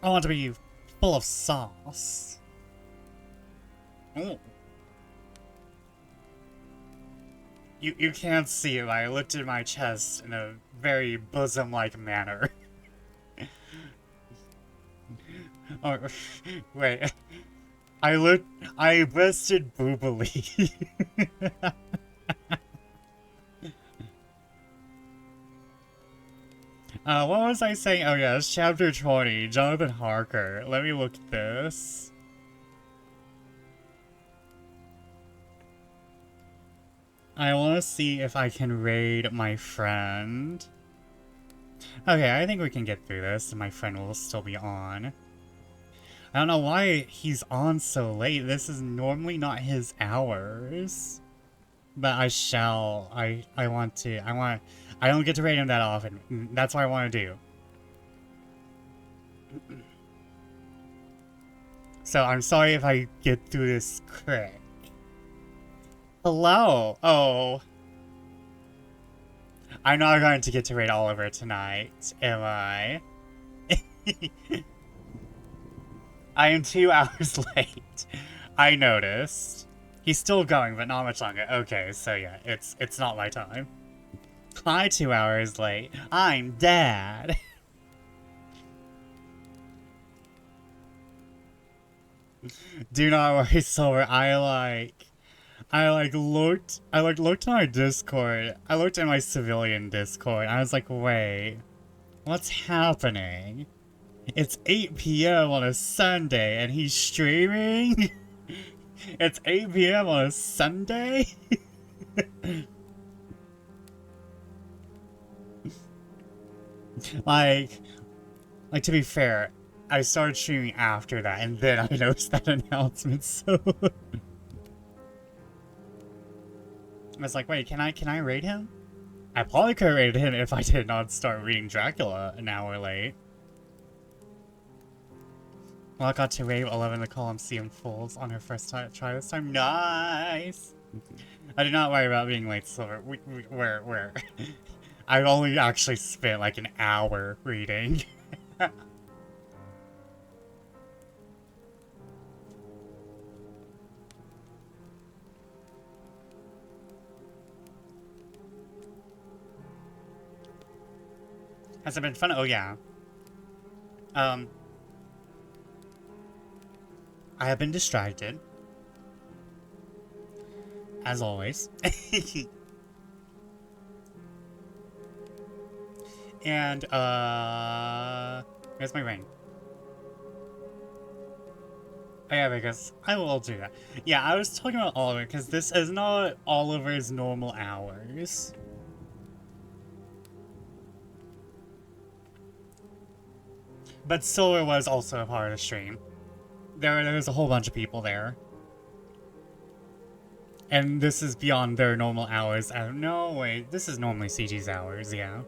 I want to be full of sauce. Ooh. You can't see it, but I lifted my chest in a very bosom-like manner. Oh, wait. I rested boobily. What was I saying? Oh yeah, it's chapter 20, Jonathan Harker. Let me look at this. I want to see if I can raid my friend. Okay, I think we can get through this, and my friend will still be on. I don't know why he's on so late. This is normally not his hours. But I don't get to raid him that often. That's what I want to do. So I'm sorry if I get through this quick. Hello! Oh. I'm not going to get to raid Oliver tonight, am I? I am 2 hours late. I noticed. He's still going, but not much longer. Okay, so yeah, it's not my time. Hi, 2 hours late. I'm Dad. Do not worry, Silver. I looked at my Discord. I looked at my civilian Discord. I was like, wait, what's happening? It's 8 p.m. on a Sunday and he's streaming? It's 8 p.m. on a Sunday? like to be fair, I started streaming after that and then I noticed that announcement, so I was like, wait, can I raid him? I probably could have raided him if I did not start reading Dracula an hour late. Well, I got to raid 11 to Column Fools on her first try this time. Nice! I do not worry about being late, Silver. Where? I've only actually spent like an hour reading. Has it been fun? Oh yeah. I have been distracted. As always. And, where's my ring? Oh yeah, because I will do that. Yeah, I was talking about Oliver, because this is not Oliver's normal hours. But Solar was also a part of the stream. There's a whole bunch of people there. And this is beyond their normal hours. No, wait, this is normally CG's hours, yeah.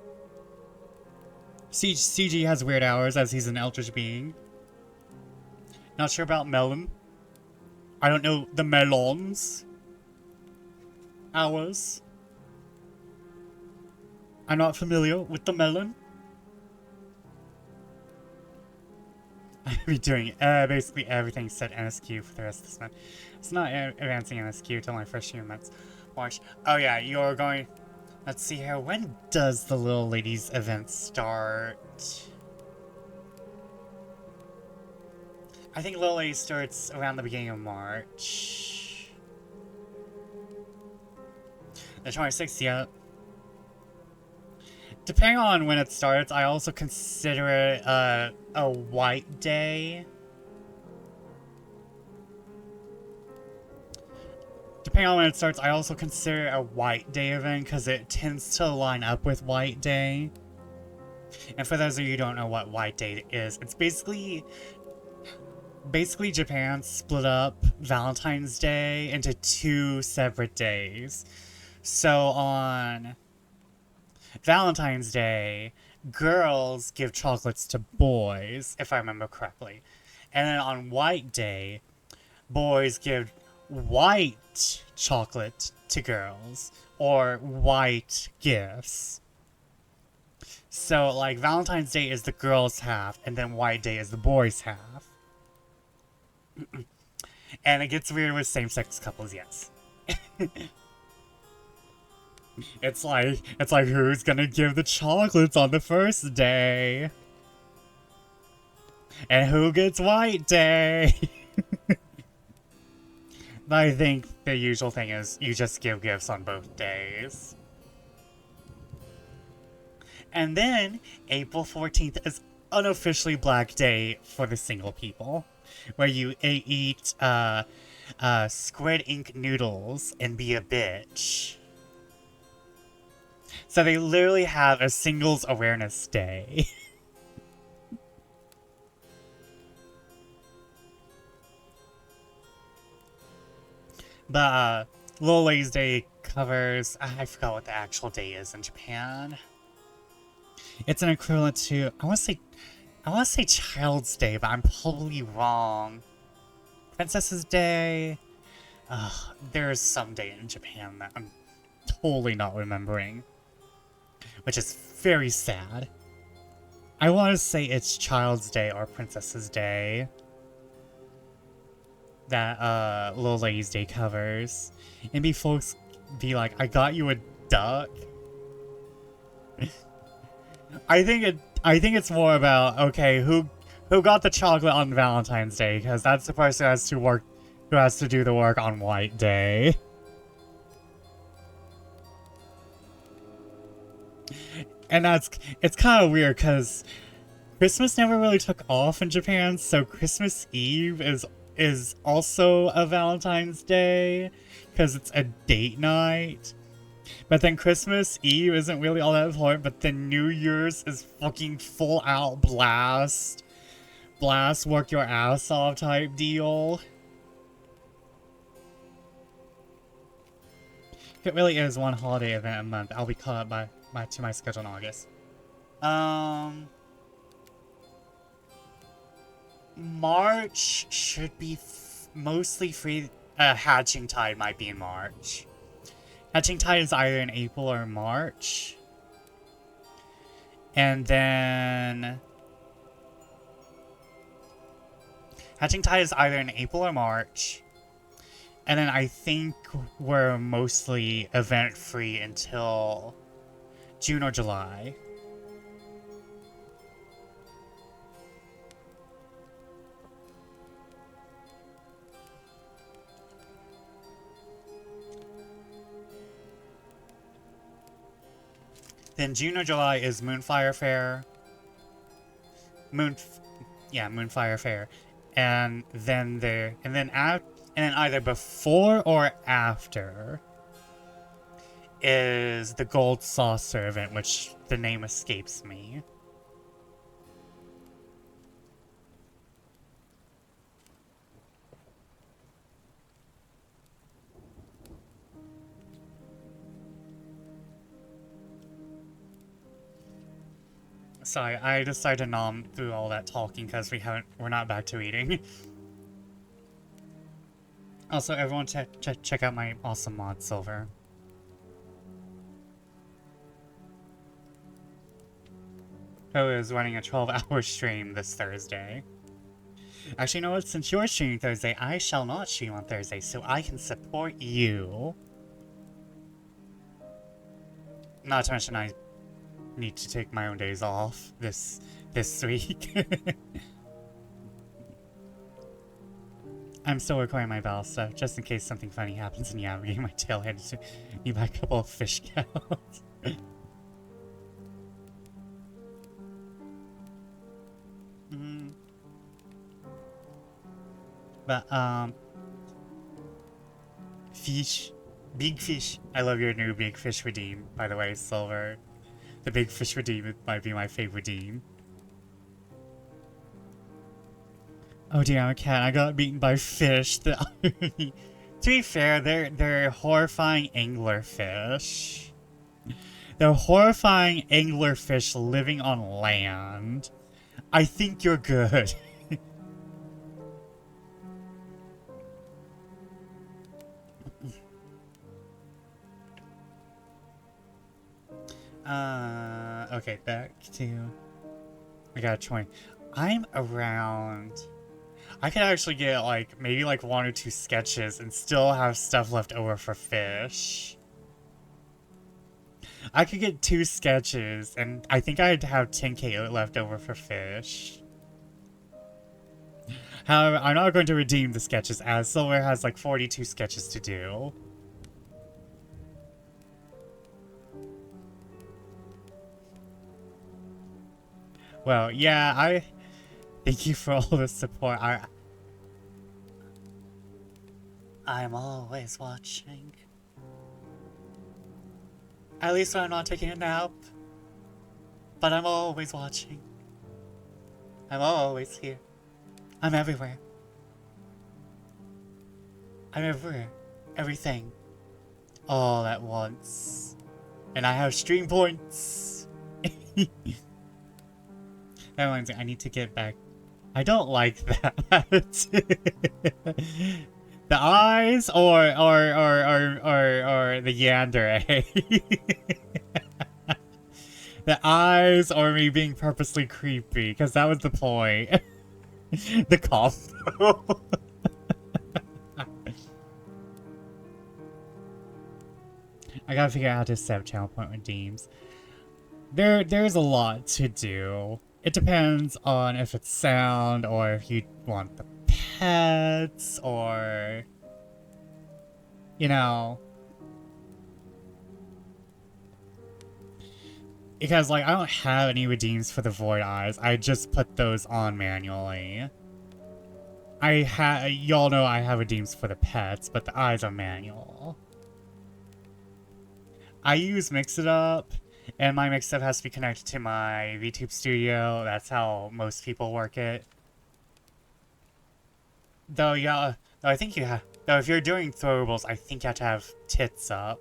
CG has weird hours as he's an eldritch being. Not sure about Melon. I don't know the Melon's hours. I'm not familiar with the Melon. I'll be doing basically everything set NSQ for the rest of this month. It's not advancing NSQ till my first few months. March. Oh yeah, you're going... Let's see here. When does the Little Ladies event start? I think Little Ladies starts around the beginning of March. The 26th, yeah. Depending on when it starts, I also consider it a white day. Depending on when it starts, I also consider it a white day event because it tends to line up with white day. And for those of you who don't know what white day is, it's basically Japan split up Valentine's Day into 2 separate days. So on Valentine's Day, girls give chocolates to boys, if I remember correctly. And then on White Day, boys give white chocolate to girls, or white gifts. So, like, Valentine's Day is the girls' half, and then White Day is the boys' half. And it gets weird with same-sex couples, yes. It's like who's gonna give the chocolates on the first day? And who gets White Day? But I think the usual thing is you just give gifts on both days. And then April 14th is unofficially Black Day for the single people, where you eat squid ink noodles and be a bitch. So they literally have a singles awareness day. But Little Ladies Day covers... I forgot what the actual day is in Japan. It's an equivalent to... I want to say Child's Day, but I'm probably wrong. Princess's Day... there's some day in Japan that I'm totally not remembering. Which is very sad. I want to say it's Child's Day or Princess's Day that Little Ladies Day covers. And be folks be like, I got you a duck. I think it's more about, okay, who got the chocolate on Valentine's Day, because that's the person who has to do the work on White Day. And it's kind of weird because Christmas never really took off in Japan, so Christmas Eve is also a Valentine's Day because it's a date night. But then Christmas Eve isn't really all that important, but then New Year's is fucking full out blast, work your ass off type deal. If it really is one holiday event a month, I'll be caught up to my schedule in August. March should be mostly free. Hatching Tide might be in March. Hatching Tide is either in April or March. And then... Hatching Tide is either in April or March. And then I think we're mostly event-free until June or July. Then June or July is Moonfire Fair. Moonfire Fair. And then either before or after is the Gold Saucer event, which the name escapes me. Sorry, I decided to nom through all that talking because we're not back to eating. Also, everyone check out my awesome mod, Silver. Who is running a 12-hour stream this Thursday. Actually, you know what? Since you're streaming Thursday, I shall not stream on Thursday, so I can support you. Not to mention, I need to take my own days off this week. I'm still recording my battle stuff, just in case something funny happens and yeah, I'm getting my tail handed to me by a couple of fish cows. But, fish. Big fish. I love your new big fish redeem, by the way, Silver. The big fish redeem might be my favorite redeem. Oh dear, I'm a cat. I got beaten by fish. To be fair, they're horrifying anglerfish. They're horrifying anglerfish living on land. I think you're good. Okay, back to... I got 20. I'm around... I could actually get, like, maybe, like, 1 or 2 sketches and still have stuff left over for fish. I could get 2 sketches, and I think I'd have 10k left over for fish. However, I'm not going to redeem the sketches, as Silver has, like, 42 sketches to do. Well, yeah, I... Thank you for all the support. I'm always watching. At least when I'm not taking a nap. But I'm always watching. I'm always here. I'm everywhere. I'm everywhere. Everything. All at once. And I have stream points. That reminds me, I need to get back. I don't like that. The eyes or the yandere. The eyes or me being purposely creepy, because that was the point. The combo. I gotta figure out how to set up channel point redeems. There's a lot to do. It depends on if it's sound, or if you want the pets, or... You know... Because, like, I don't have any redeems for the Void Eyes. I just put those on manually. Y'all know I have redeems for the pets, but the eyes are manual. I use Mix It Up. And my mix-up has to be connected to my VTube studio. That's how most people work it. Though, yeah, I think you have... Though, if you're doing throwables, I think you have to have tits up.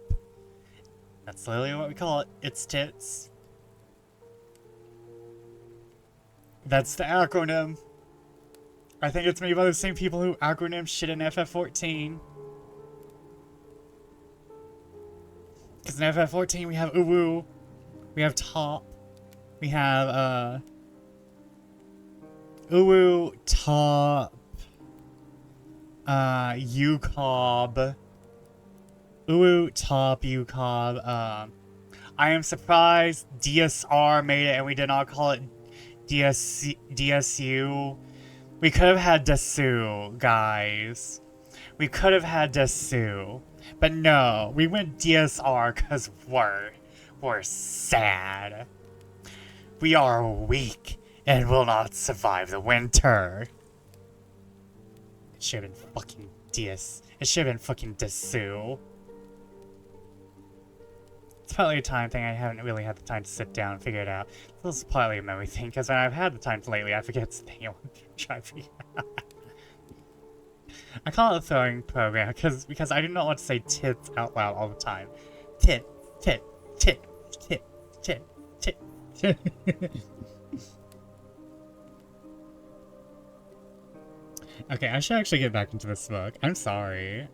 That's literally what we call it. It's tits. That's the acronym. I think it's made by the same people who acronym shit in FF14. Because in FF14 we have uwu. We have top. We have, uwu, top, ucob. Uwu, top, ucob, I am surprised DSR made it and we did not call it DSU. We could have had Desu, guys. We could have had Desu. But no, we went DSR because We're sad. We are weak and will not survive the winter. It should have been fucking Dias. It should have been fucking Desu. It's probably a time thing. I haven't really had the time to sit down and figure it out. This is partly a memory thing, because when I've had the time lately, I forget something I want to try to figure out. I call it a throwing program because I do not want to say tits out loud all the time. Tit, tit, tit, tit, tit, tit, tit. Okay, I should actually get back into this book. I'm sorry.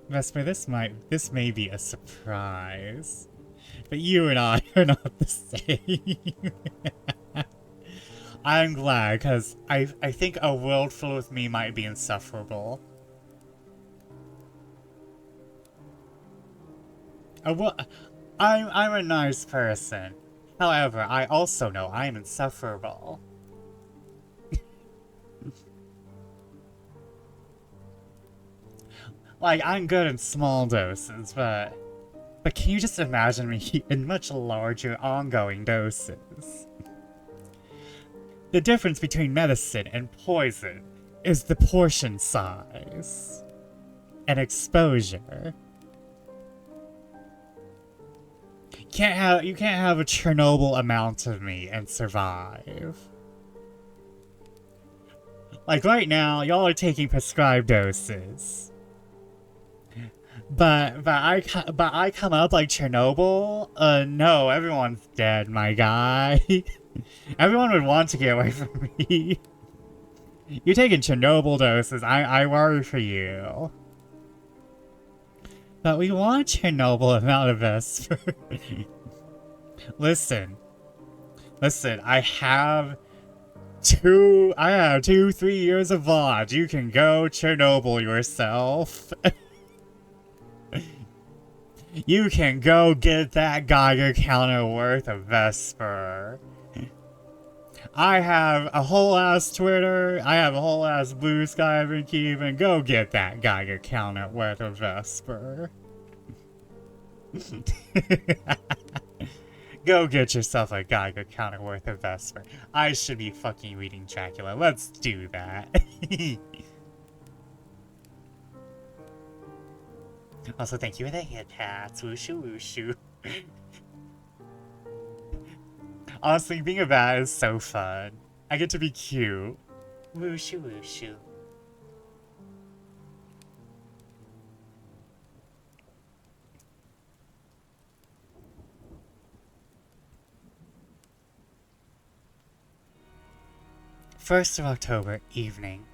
Vesper, this may be a surprise. But you and I are not the same. I'm glad, because I think a world full with me might be insufferable. I'm a nice person. However, I also know I am insufferable. Like, I'm good in small doses, but can you just imagine me in much larger, ongoing doses? The difference between medicine and poison is the portion size and exposure. You can't have a Chernobyl amount of me and survive. Like right now, y'all are taking prescribed doses. But I come up like Chernobyl? No, everyone's dead, my guy. Everyone would want to get away from me. You're taking Chernobyl doses, I worry for you. But we want Chernobyl amount of Vesper. Listen, I have 3 years of VOD. You can go Chernobyl yourself. You can go get that Geiger counter worth of Vesper. I have a whole ass Twitter. I have a whole ass Blue Sky I've been keeping. Go get that Geiger counter worth of Vesper. Go get yourself a Geiger counter worth of Vesper. I should be fucking reading Dracula. Let's do that. Also, thank you for the hit hats. Wooshu wooshu. Honestly, being a bat is so fun. I get to be cute. Wooshu wooshu. First of October, evening.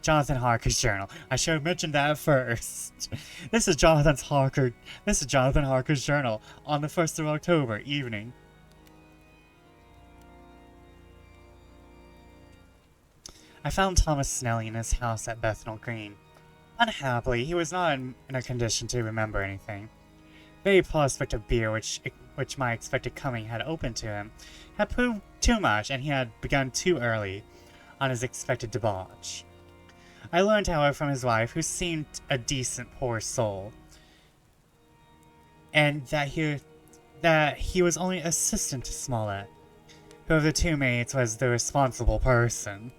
Jonathan Harker's journal. I should have mentioned that first. This is Jonathan Harker's journal on the 1st of October, evening. I found Thomas Snelling in his house at Bethnal Green. Unhappily, he was not in a condition to remember anything. Very prospect of beer, which my expected coming had opened to him, had proved too much, and he had begun too early on his expected debauch. I learned, however, from his wife, who seemed a decent poor soul, and that he was only assistant to Smollett, who of the two maids was the responsible person.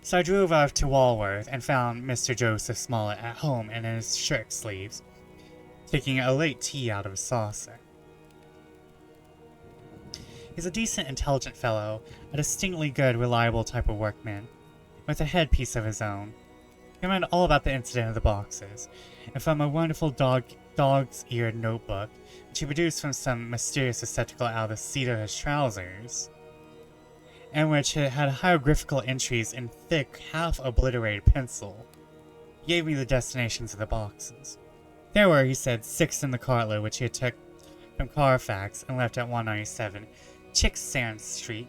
So I drove off to Walworth and found Mr. Joseph Smollett at home and in his shirt sleeves, taking a late tea out of a saucer. He's a decent, intelligent fellow, a distinctly good, reliable type of workman, with a headpiece of his own. He remembered all about the incident of the boxes, and from a wonderful dog's-eared notebook, which he produced from some mysterious receptacle out of the seat of his trousers, and which had hieroglyphical entries in thick, half-obliterated pencil. He gave me the destinations of the boxes. There were, he said, 6 in the cartload which he had took from Carfax and left at 197 Chicksand Street,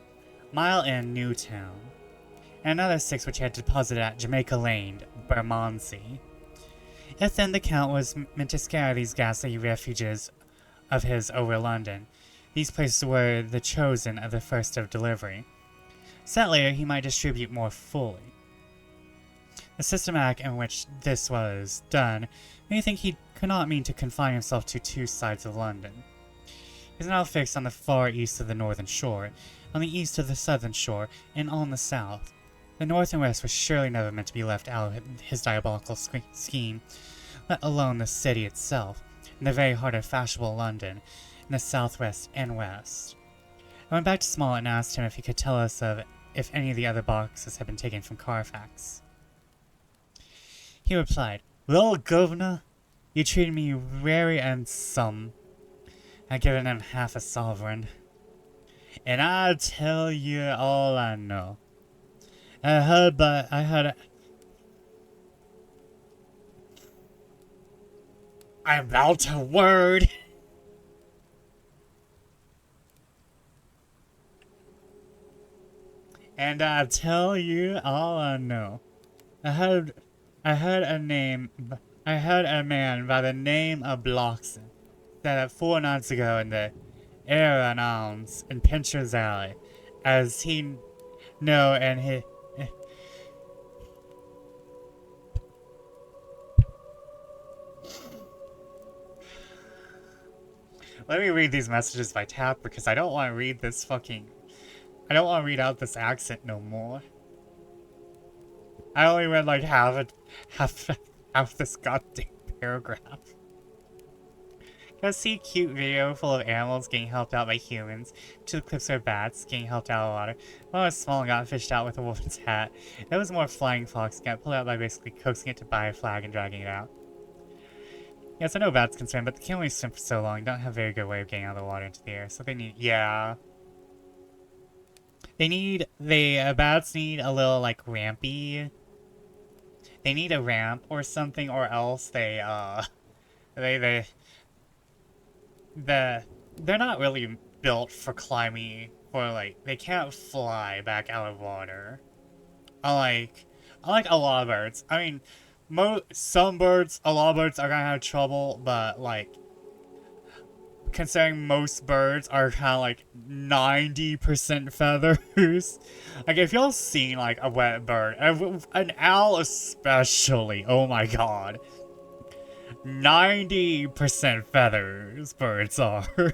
Mile End, Newtown, and another 6 which he had deposited at Jamaica Lane, Bermondsey. If then the Count was meant to scatter these ghastly refuges of his over London, these places were the chosen of the first of delivery, so that later he might distribute more fully. The systematic in which this was done made me think he could not mean to confine himself to 2 sides of London. is now fixed on the far east of the northern shore, on the east of the southern shore, and on the south. The north and west were surely never meant to be left out of his diabolical scheme, let alone the city itself, in the very heart of fashionable London, in the southwest and west. I went back to Smollett and asked him if he could tell us if any of the other boxes had been taken from Carfax. He replied, "Well, governor, you treated me very handsome. I've given him half a sovereign. And I'll tell you all I know. I'm about to word. And I'll tell you all I know. I heard a man by the name of Bloxon that 4 nights ago in the Air and Arms in Pincher's Alley, as he know and he. Let me read these messages by tap because I don't want to read this I don't want to read out this accent no more. I only read like half this goddamn paragraph. Go see a cute video full of animals getting helped out by humans. 2 clips of bats getting helped out of the water. One was small and got fished out with a woman's hat. There was more flying fox and got pulled out by basically coaxing it to buy a flag and dragging it out. Yes, I know bats can swim, but they can only swim for so long. Don't have a very good way of getting out of the water into the air. So they need, yeah. Bats need a little, like, rampy. They need a ramp or something, or else they're not really built for climbing, they can't fly back out of water. I like a lot of birds. I mean, a lot of birds are gonna have trouble, but, like, considering most birds are kind of, like, 90% feathers. Like, if y'all seen, like, a wet bird, an owl especially, oh my god. 90% feathers birds are.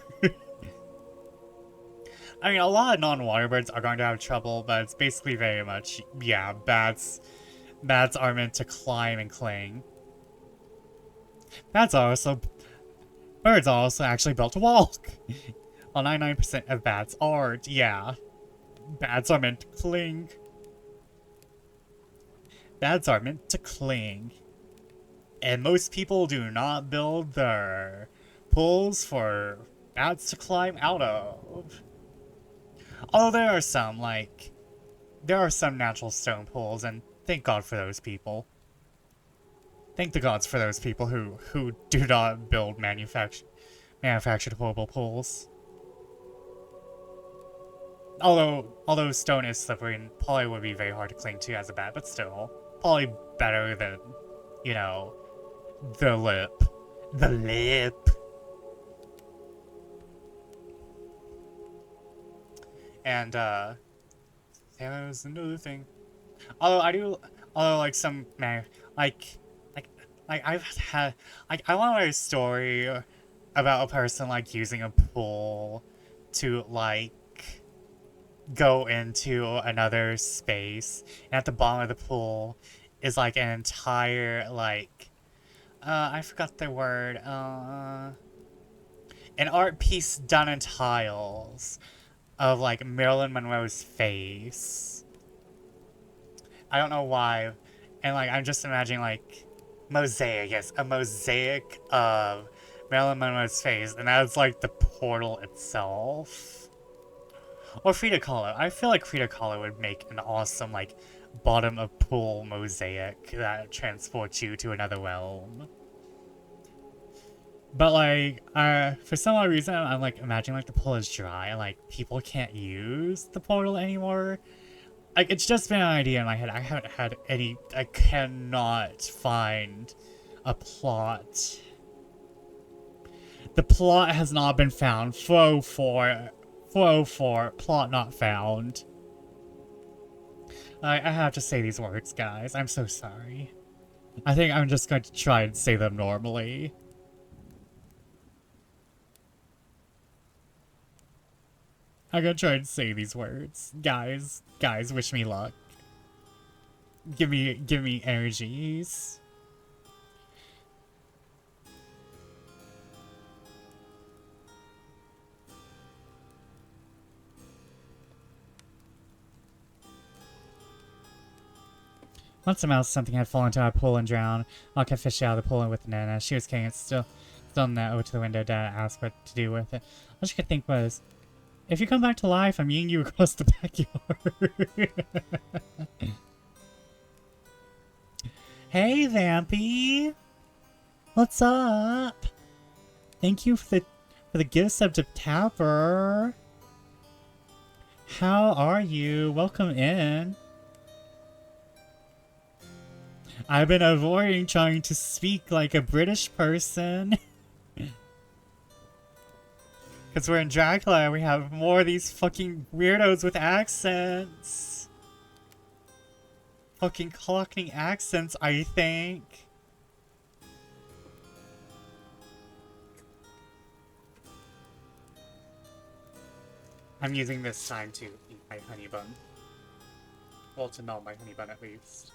I mean, a lot of non-water birds are going to have trouble, but it's basically very much, yeah, bats are meant to climb and cling. Birds are also actually built to walk. Well, 99% of bats are, yeah. Bats are meant to cling. Bats are meant to cling. And most people do not build their pools for bats to climb out of. Although there are some natural stone pools, and thank God for those people. Thank the gods for those people who do not build manufactured horrible pools. Although stone is slippery and probably would be very hard to cling to as a bat, but still, probably better than, you know, the lip. The lip. And, there's another thing. Although I've had, I want to write a story about a person, like, using a pool to, like, go into another space, and at the bottom of the pool is, like, an entire, like, I forgot the word, an art piece done in tiles of, like, Marilyn Monroe's face. I don't know why, and, like, I'm just imagining, like, a mosaic of Marilyn Monroe's face, and that's like the portal itself. Or Frida Kahlo. I feel like Frida Kahlo would make an awesome, like, bottom of pool mosaic that transports you to another realm. But, like, for some odd reason, I'm, like, imagining, like, the pool is dry, and, like, people can't use the portal anymore. Like, it's just been an idea in my head. I cannot find a plot. The plot has not been found. 404, plot not found. I have to say these words, guys. I'm so sorry. I think I'm just going to try and say them normally. I'm gonna try and say these words. Guys, wish me luck. Give me energies. Once a mouse, something had fallen into our pool and drowned. I kept fishing out of the pool with the net. As she was carrying it still in the net over to the window, Dad asked what to do with it. All she could think was, if you come back to life, I'm eating you across the backyard. Hey, Vampy! What's up? Thank you for the gift sub to Tapper. How are you? Welcome in. I've been avoiding trying to speak like a British person. Because we're in Dracula and we have more of these fucking weirdos with accents. Fucking Cockney accents, I think. I'm using this time to eat my honey bun. Well, to melt my honey bun at least.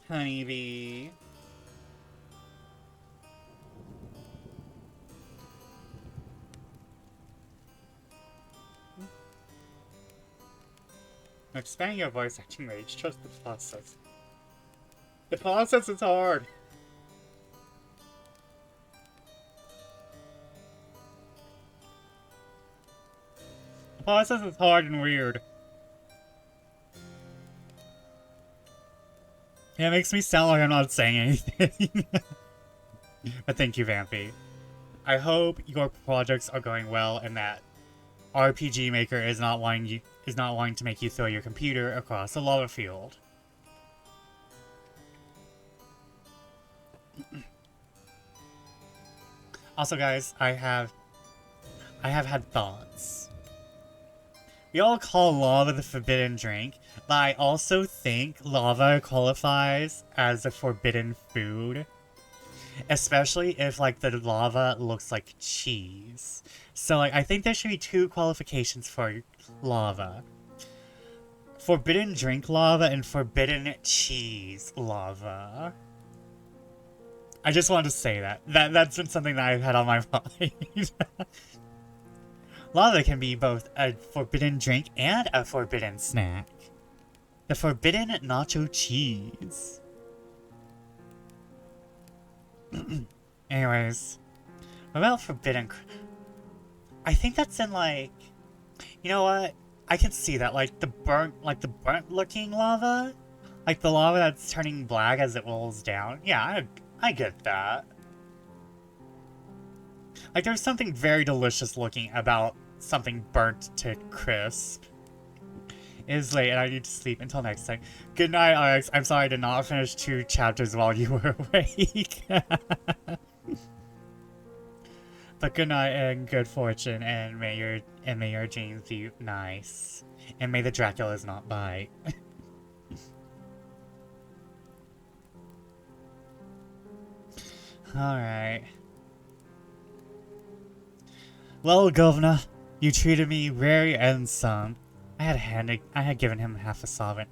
Honeybee. Expanding your voice acting range, trust the process. The process is hard. The process is hard and weird. Yeah, it makes me sound like I'm not saying anything. But thank you, Vampy. I hope your projects are going well and that RPG Maker is not wanting to make you throw your computer across a lava field. Also, guys, I have had thoughts. We all call lava the forbidden drink, but I also think lava qualifies as a forbidden food. Especially if, like, the lava looks like cheese. So, like, I think there should be 2 qualifications for lava. Forbidden drink lava and forbidden cheese lava. I just wanted to say that. That's been something that I've had on my mind. Lava can be both a forbidden drink and a forbidden snack. The forbidden nacho cheese. Anyways, what about forbidden? I think that's in, like, you know what? I can see that, like the burnt looking lava, like the lava that's turning black as it rolls down. Yeah, I get that. Like, there's something very delicious looking about something burnt to crisp. It is late and I need to sleep. Until next time. Good night, Alex. I'm sorry I did not finish 2 chapters while you were awake. But good night and good fortune, and may your dreams be nice. And may the Draculas not bite. Alright. Well, Governor, you treated me very and some. I had given him half a sovereign.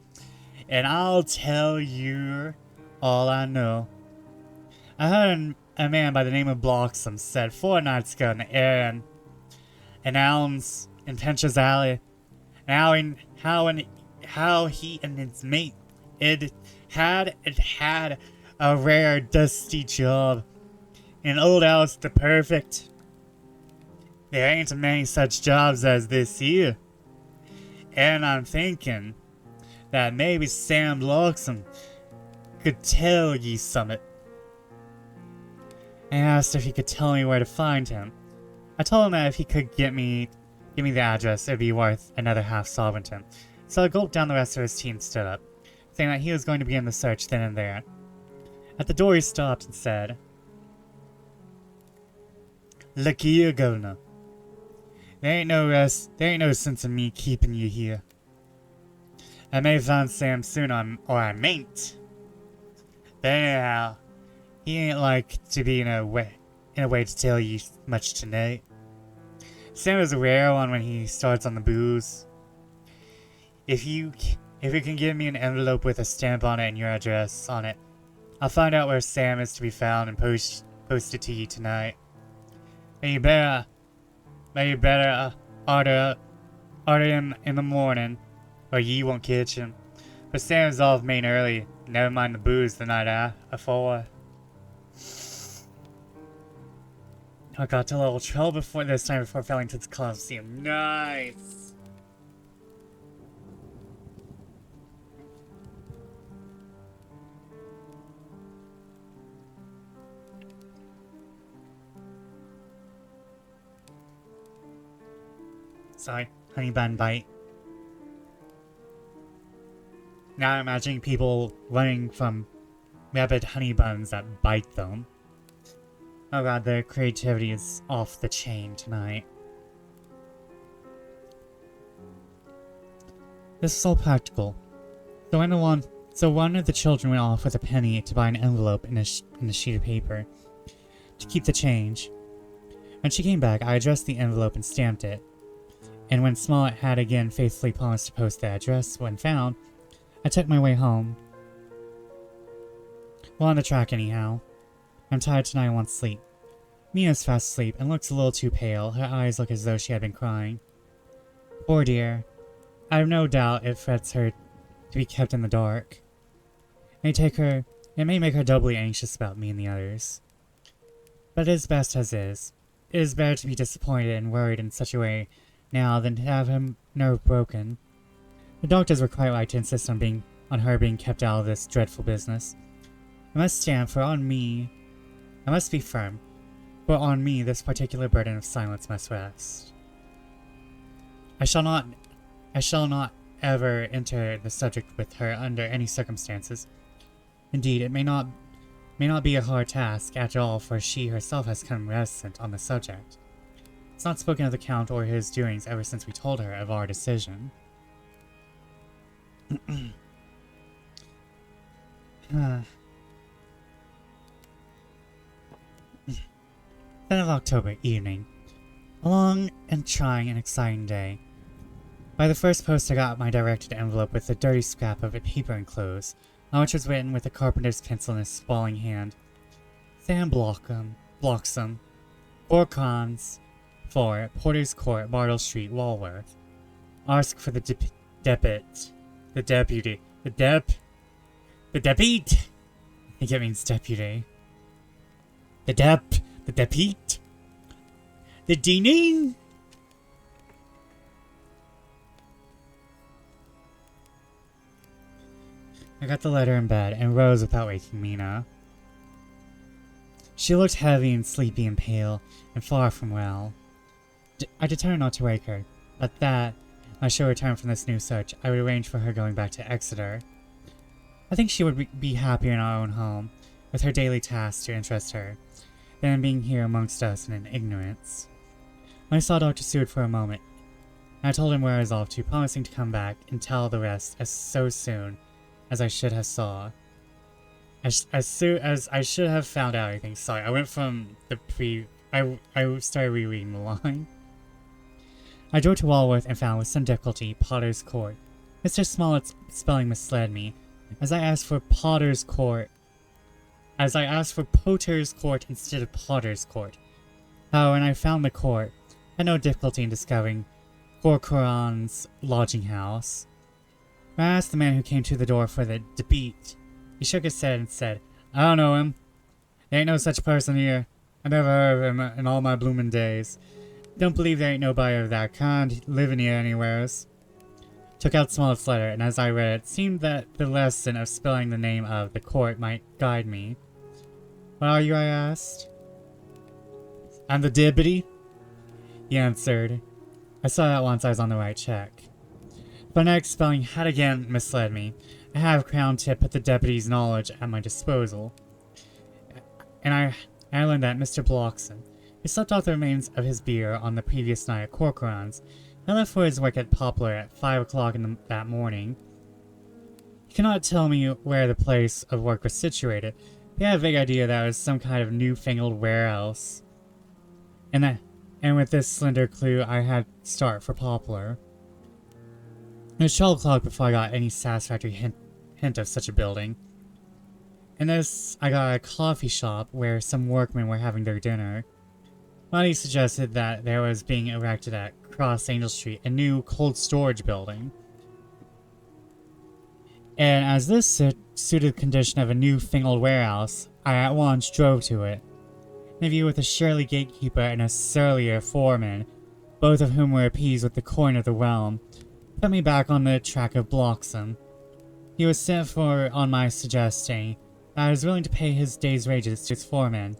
And I'll tell you all I know. I heard a man by the name of Bloxham said 4 nights ago in the air in Elms in Pincher's Alley, how he and his mate had a rare dusty job. In old house the perfect. There ain't many such jobs as this here. And I'm thinking that maybe Sam Bloxham could tell ye summit. I asked if he could tell me where to find him. I told him that if he could give me the address, it'd be worth another half sovereign to him. So I gulped down. The rest of his team stood up, saying that he was going to begin the search then and there. At the door he stopped and said, "Look here, Governor. There ain't no sense in me keeping you here. I may find Sam soon, or I mayn't. But anyhow, he ain't like to be in a way to tell you much tonight. Sam is a rare one when he starts on the booze. If you can give me an envelope with a stamp on it and your address on it, I'll find out where Sam is to be found and post it to you tonight. But you better order him in the morning, or you won't catch him. But Sam's off Maine early. Never mind the booze the night before. I got to a little trouble before Fellington's Coliseum. Nice! Sorry, honey bun bite. Now I'm imagining people running from rabid honey buns that bite them. Oh god, their creativity is off the chain tonight. This is all practical. So one of the children went off with a penny to buy an envelope in a sheet of paper to keep the change. When she came back, I addressed the envelope and stamped it. And when Smollett had again faithfully promised to post the address when found, I took my way home. Well, on the track anyhow. I'm tired tonight and want sleep. Mina's fast asleep and looks a little too pale. Her eyes look as though she had been crying. Poor dear. I have no doubt it frets her to be kept in the dark. It may make her doubly anxious about me and the others. But it is best as is. It is better to be disappointed and worried in such a way now than to have her nerve broken. The doctors were quite right to insist on her being kept out of this dreadful business. I must stand, for on me, I must be firm, for on me this particular burden of silence must rest. I shall not ever enter the subject with her under any circumstances. Indeed, it may not be a hard task after all, for she herself has come reticent on the subject. It's not spoken of the Count or his doings ever since we told her of our decision. 10th of October, evening. A long and trying and exciting day. By the first post I got my directed envelope with a dirty scrap of paper enclosed, on which was written with a carpenter's pencil in his sprawling hand, Sam Bloxham, 4 crowns, 4, Porter's Court, Bartle Street, Walworth. Ask for the deputy. I think it means deputy. The deputy. The deaning. I got the letter in bed and rose without waking Mina. She looked heavy and sleepy and pale and far from well. I determined not to wake her, but that, when I should return from this new search, I would arrange for her going back to Exeter. I think she would be happier in our own home, with her daily tasks to interest her, than being here amongst us in ignorance. I saw Dr. Seward for a moment, and I told him where I was off to, promising to come back and tell the rest so soon as I should have saw. As soon as I should have found out anything. Sorry, I went from the I started rereading the line. I drove to Walworth and found with some difficulty Potter's Court. Mr. Smollett's spelling misled me, as I asked for Potter's Court instead of Potter's Court. However, when I found the court, I had no difficulty in discovering Corcoran's lodging house. When I asked the man who came to the door for the debate, he shook his head and said, I don't know him. There ain't no such person here. I never heard of him in all my bloomin' days. Don't believe there ain't nobody of that kind living here anywheres. Took out Smollett's letter, and as I read it seemed that the lesson of spelling the name of the court might guide me. What are you, I asked. I'm the deputy, he answered. I saw at once I was on the right track. Phonetic spelling had again misled me. I have Crown Tip put the deputy's knowledge at my disposal. And I learned that Mr. Bloxham, who slept off the remains of his beer on the previous night at Corcoran's, had left for his work at Poplar at 5 o'clock that morning. He could not tell me where the place of work was situated, but he had a vague idea that it was some kind of newfangled warehouse. And And with this slender clue, I had to start for Poplar. It was 12 o'clock before I got any satisfactory hint of such a building. In this, I got a coffee shop where some workmen were having their dinner. Monty suggested that there was being erected at Cross Angel Street a new cold storage building. And as this suited the condition of a new-fangled warehouse, I at once drove to it. In a view with a surly gatekeeper and a surlier foreman, both of whom were appeased with the coin of the realm, put me back on the track of Bloxham. He was sent for on my suggesting that I was willing to pay his day's wages to his foreman,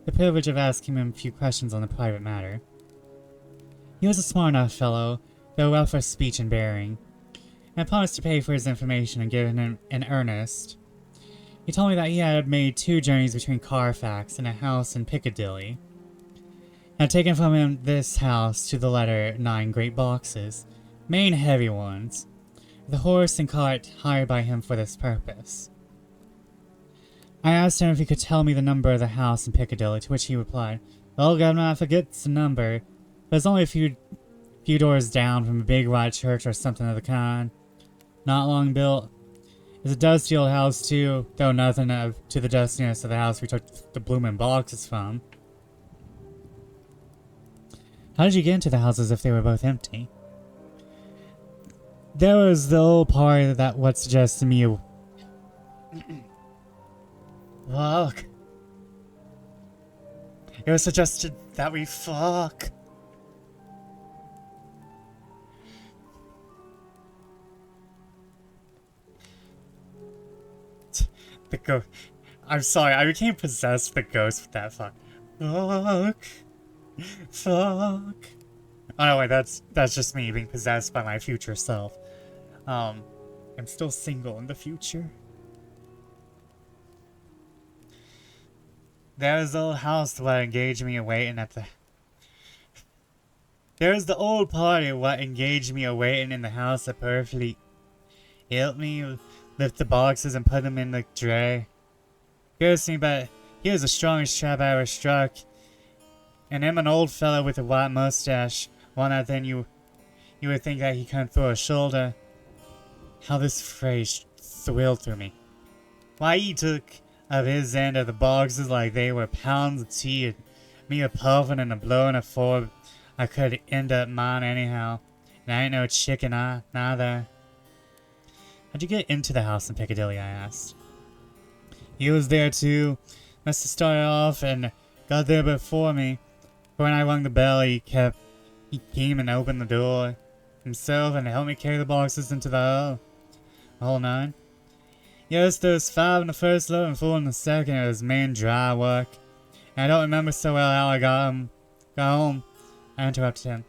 the privilege of asking him a few questions on the private matter. He was a smart enough fellow, though rough of speech and bearing, and I promised to pay for his information and give him an earnest. He told me that he had made 2 journeys between Carfax and a house in Piccadilly, and had taken from him this house to the letter 9 great boxes, main heavy ones, with a horse and cart hired by him for this purpose. I asked him if he could tell me the number of the house in Piccadilly, to which he replied, "Well, Governor, I forget the number, but it's only a few doors down from a big white church or something of the kind. Not long built. It's a dusty old house, too, though nothing to the dustiness of the house we took the bloomin' boxes from." How did you get into the houses if they were both empty? There was the old part that what suggested me a... Fuck. It was suggested that we fuck. The ghost. I'm sorry, I became possessed with the ghost with that fuck. Fuck. Fuck. Oh no, wait, that's just me being possessed by my future self. I'm still single in the future. There's the old house what engaged me awaiting at the... There's the old party what engaged me awaiting in the house that perfectly helped me lift the boxes and put them in the tray. Cursed me, but he was the strongest chap I ever struck. And him an old fellow with a white mustache, one that then you would think that he couldn't throw a shoulder. How this phrase thrilled through me. Why he took of his end of the boxes like they were pounds of tea, and me a puffin' and a blowin' afore I could end up mine anyhow. And I ain't no chicken neither. How'd you get into the house in Piccadilly, I asked. He was there too. Must have started off and got there before me. But when I rung the bell, he came and opened the door himself and helped me carry the boxes into the whole 9. Yes, there was 5 in the first load and 4 in the second. It was main dry work. And I don't remember so well how I got home. I interrupted him.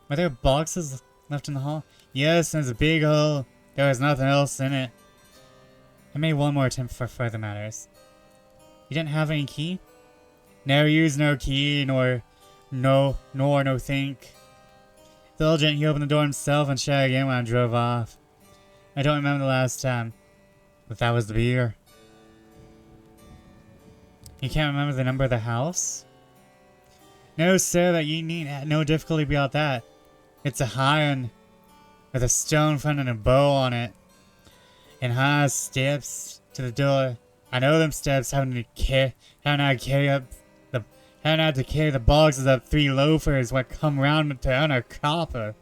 Were there boxes left in the hall? Yes, there's a big hole. There was nothing else in it. I made one more attempt for further matters. You didn't have any key? Never used no key, nor no think. Diligent, he opened the door himself and shut again when I drove off. I don't remember the last time, but that was the beer. You can't remember the number of the house? No, sir, that you need no difficulty about that. It's a high one, with a stone front and a bow on it, and high steps to the door. I know them steps having to carry the boxes up 3 loafers what come round to earn a copper.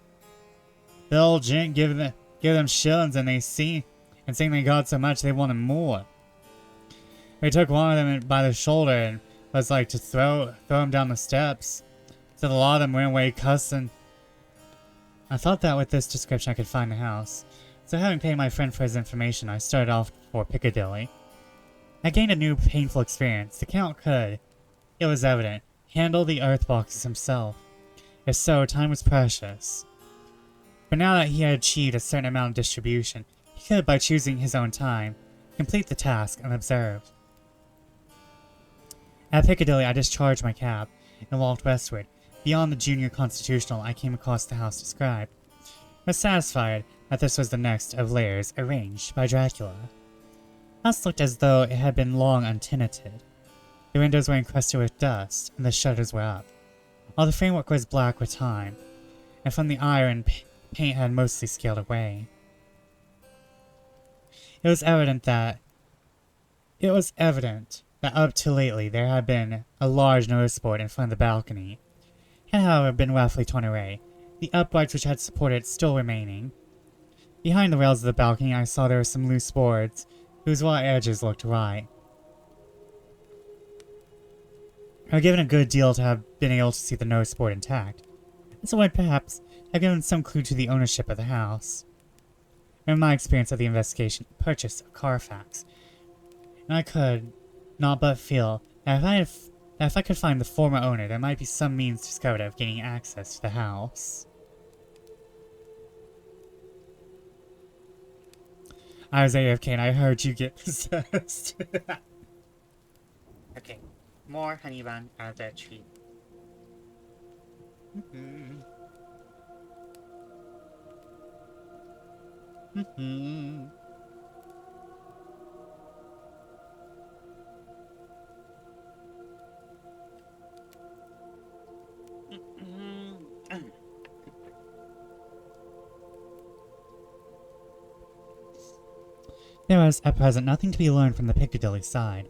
The old gent give them shillings and they saying they got so much they wanted more. We took one of them by the shoulder and was like to throw him down the steps. So the lot of them went away cussing. I thought that with this description I could find the house. So having paid my friend for his information, I started off for Piccadilly. I gained a new painful experience. The Count could, it was evident, handle the earth boxes himself. If so, time was precious. But now that he had achieved a certain amount of distribution, he could, by choosing his own time, complete the task unobserved. At Piccadilly, I discharged my cab and walked westward. Beyond the Junior Constitutional, I came across the house described. I was satisfied that this was the next of layers arranged by Dracula. The house looked as though it had been long untenanted. The windows were encrusted with dust, and the shutters were up. All the framework was black with time, and from the iron, paint had mostly scaled away. It was evident that up to lately there had been a large notice board in front of the balcony. It had, however, been roughly torn away, the uprights which had supported it still remaining. Behind the rails of the balcony I saw there were some loose boards, whose raw edges looked right. I would given a good deal to have been able to see the notice board intact, and so would perhaps have given some clue to the ownership of the house. In my experience of the investigation purchase of Carfax, and I could not but feel that if I could find the former owner, there might be some means discovered of gaining access to the house. I was AFK and I heard you get possessed. Okay, more honey bun out of that tree. There was, at present, nothing to be learned from the Piccadilly side,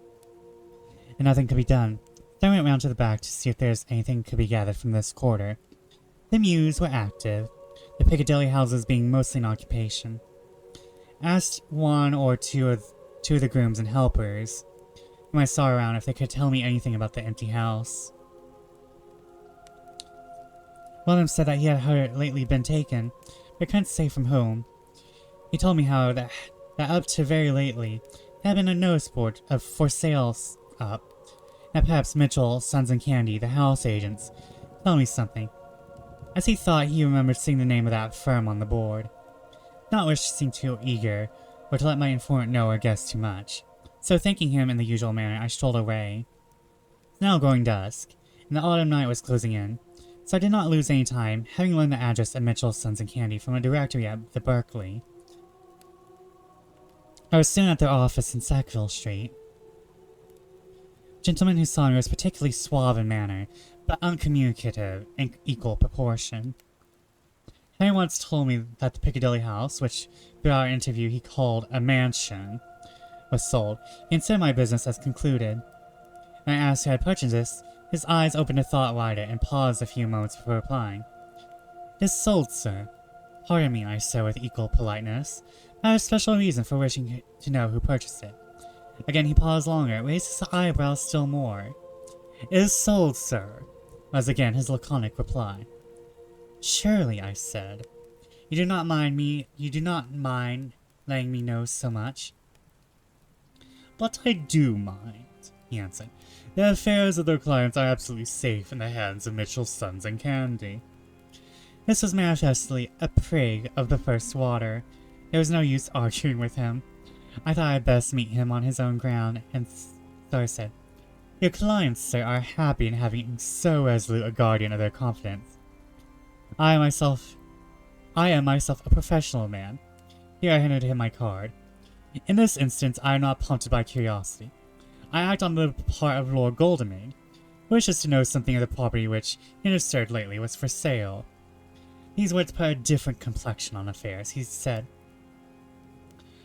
and nothing could be done. Then I went round to the back to see if there's anything could be gathered from this quarter. The mews were active, the Piccadilly houses being mostly in occupation. I asked one or two of the grooms and helpers, whom I saw around, if they could tell me anything about the empty house. One of them said that he had heard it lately been taken, but couldn't say from whom. He told me how that up to very lately, there had been a notice board of for sale up, and perhaps Mitchell, Sons and Candy, the house agents, told me something, as he thought he remembered seeing the name of that firm on the board. Not wish to seem too eager, or to let my informant know or guess too much, so thanking him in the usual manner, I strolled away. It was now growing dusk, and the autumn night was closing in, so I did not lose any time, having learned the address of Mitchell, Sons and Candy from a directory at the Berkeley. I was soon at their office in Sackville Street. The gentleman who saw me was particularly suave in manner, but uncommunicative in equal proportion. Having once told me that the Piccadilly house, which through our interview he called a mansion, was sold, he considered my business as concluded. When I asked who had purchased this, his eyes opened a thought wider and paused a few moments before replying. "It is sold, sir. Pardon me," I said with equal politeness. I have a special reason for wishing to know who purchased it. Again he paused longer, raised his eyebrows still more. "It is sold, sir," was again his laconic reply. "Surely," I said, you do not mind letting me know so much?" "But I do mind," he answered. "The affairs of their clients are absolutely safe in the hands of Mitchell, Sons and Candy." This was manifestly a prig of the first water. There was no use arguing with him. I thought I had best meet him on his own ground, and so I said, "Your clients, sir, are happy in having so resolute a guardian of their confidence. I am myself a professional man." Here I handed him my card. "In this instance, I am not prompted by curiosity. I act on the part of Lord Godalming, who wishes to know something of the property which, he understood lately, was for sale." These words put a different complexion on affairs. He said,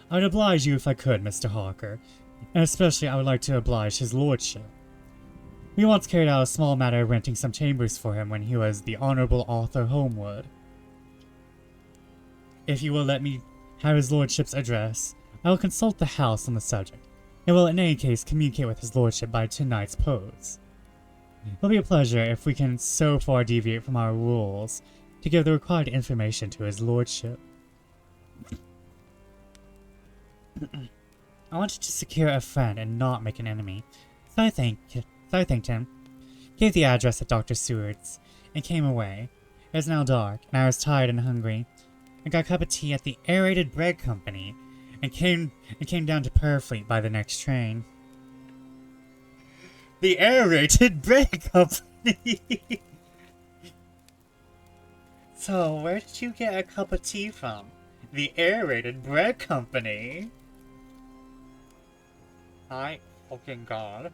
"I would oblige you if I could, Mr. Harker, and especially I would like to oblige his lordship. We once carried out a small matter of renting some chambers for him when he was the Honourable Arthur Homewood. If you will let me have his lordship's address, I will consult the house on the subject, and will in any case communicate with his lordship by tonight's post. It will be a pleasure if we can so far deviate from our rules to give the required information to his lordship." I wanted to secure a friend and not make an enemy, so I thanked him, gave the address at Dr. Seward's, and came away. It was now dark, and I was tired and hungry. I got a cup of tea at the Aerated Bread Company, and came down to Purfleet by the next train. The Aerated Bread Company! So, where did you get a cup of tea from? The Aerated Bread Company? My fucking god.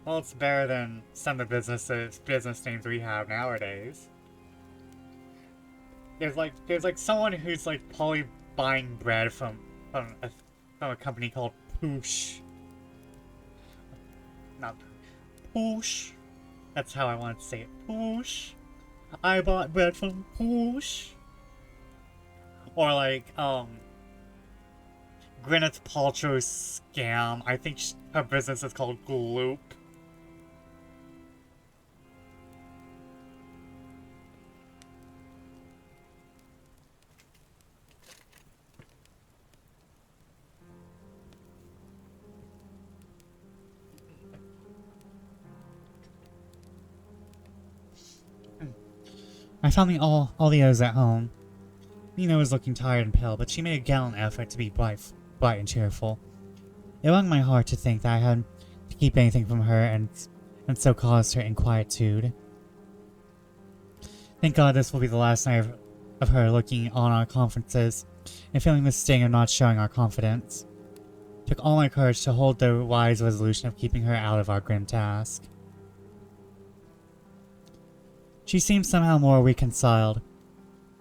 Well, it's better than some of the business names we have nowadays. There's like someone who's like probably buying bread from a company called Poosh. Not Poosh. That's how I want to say it. Poosh. I bought bread from Poosh. Or like Gwyneth Paltrow's scam. I think her business is called Gloop. I found all the others at home. Nina was looking tired and pale, but she made a gallant effort to be bright and cheerful. It wrung my heart to think that I had to keep anything from her and so caused her inquietude. Thank God this will be the last night of her looking on our conferences and feeling the sting of not showing our confidence. It took all my courage to hold the wise resolution of keeping her out of our grim task. She seems somehow more reconciled,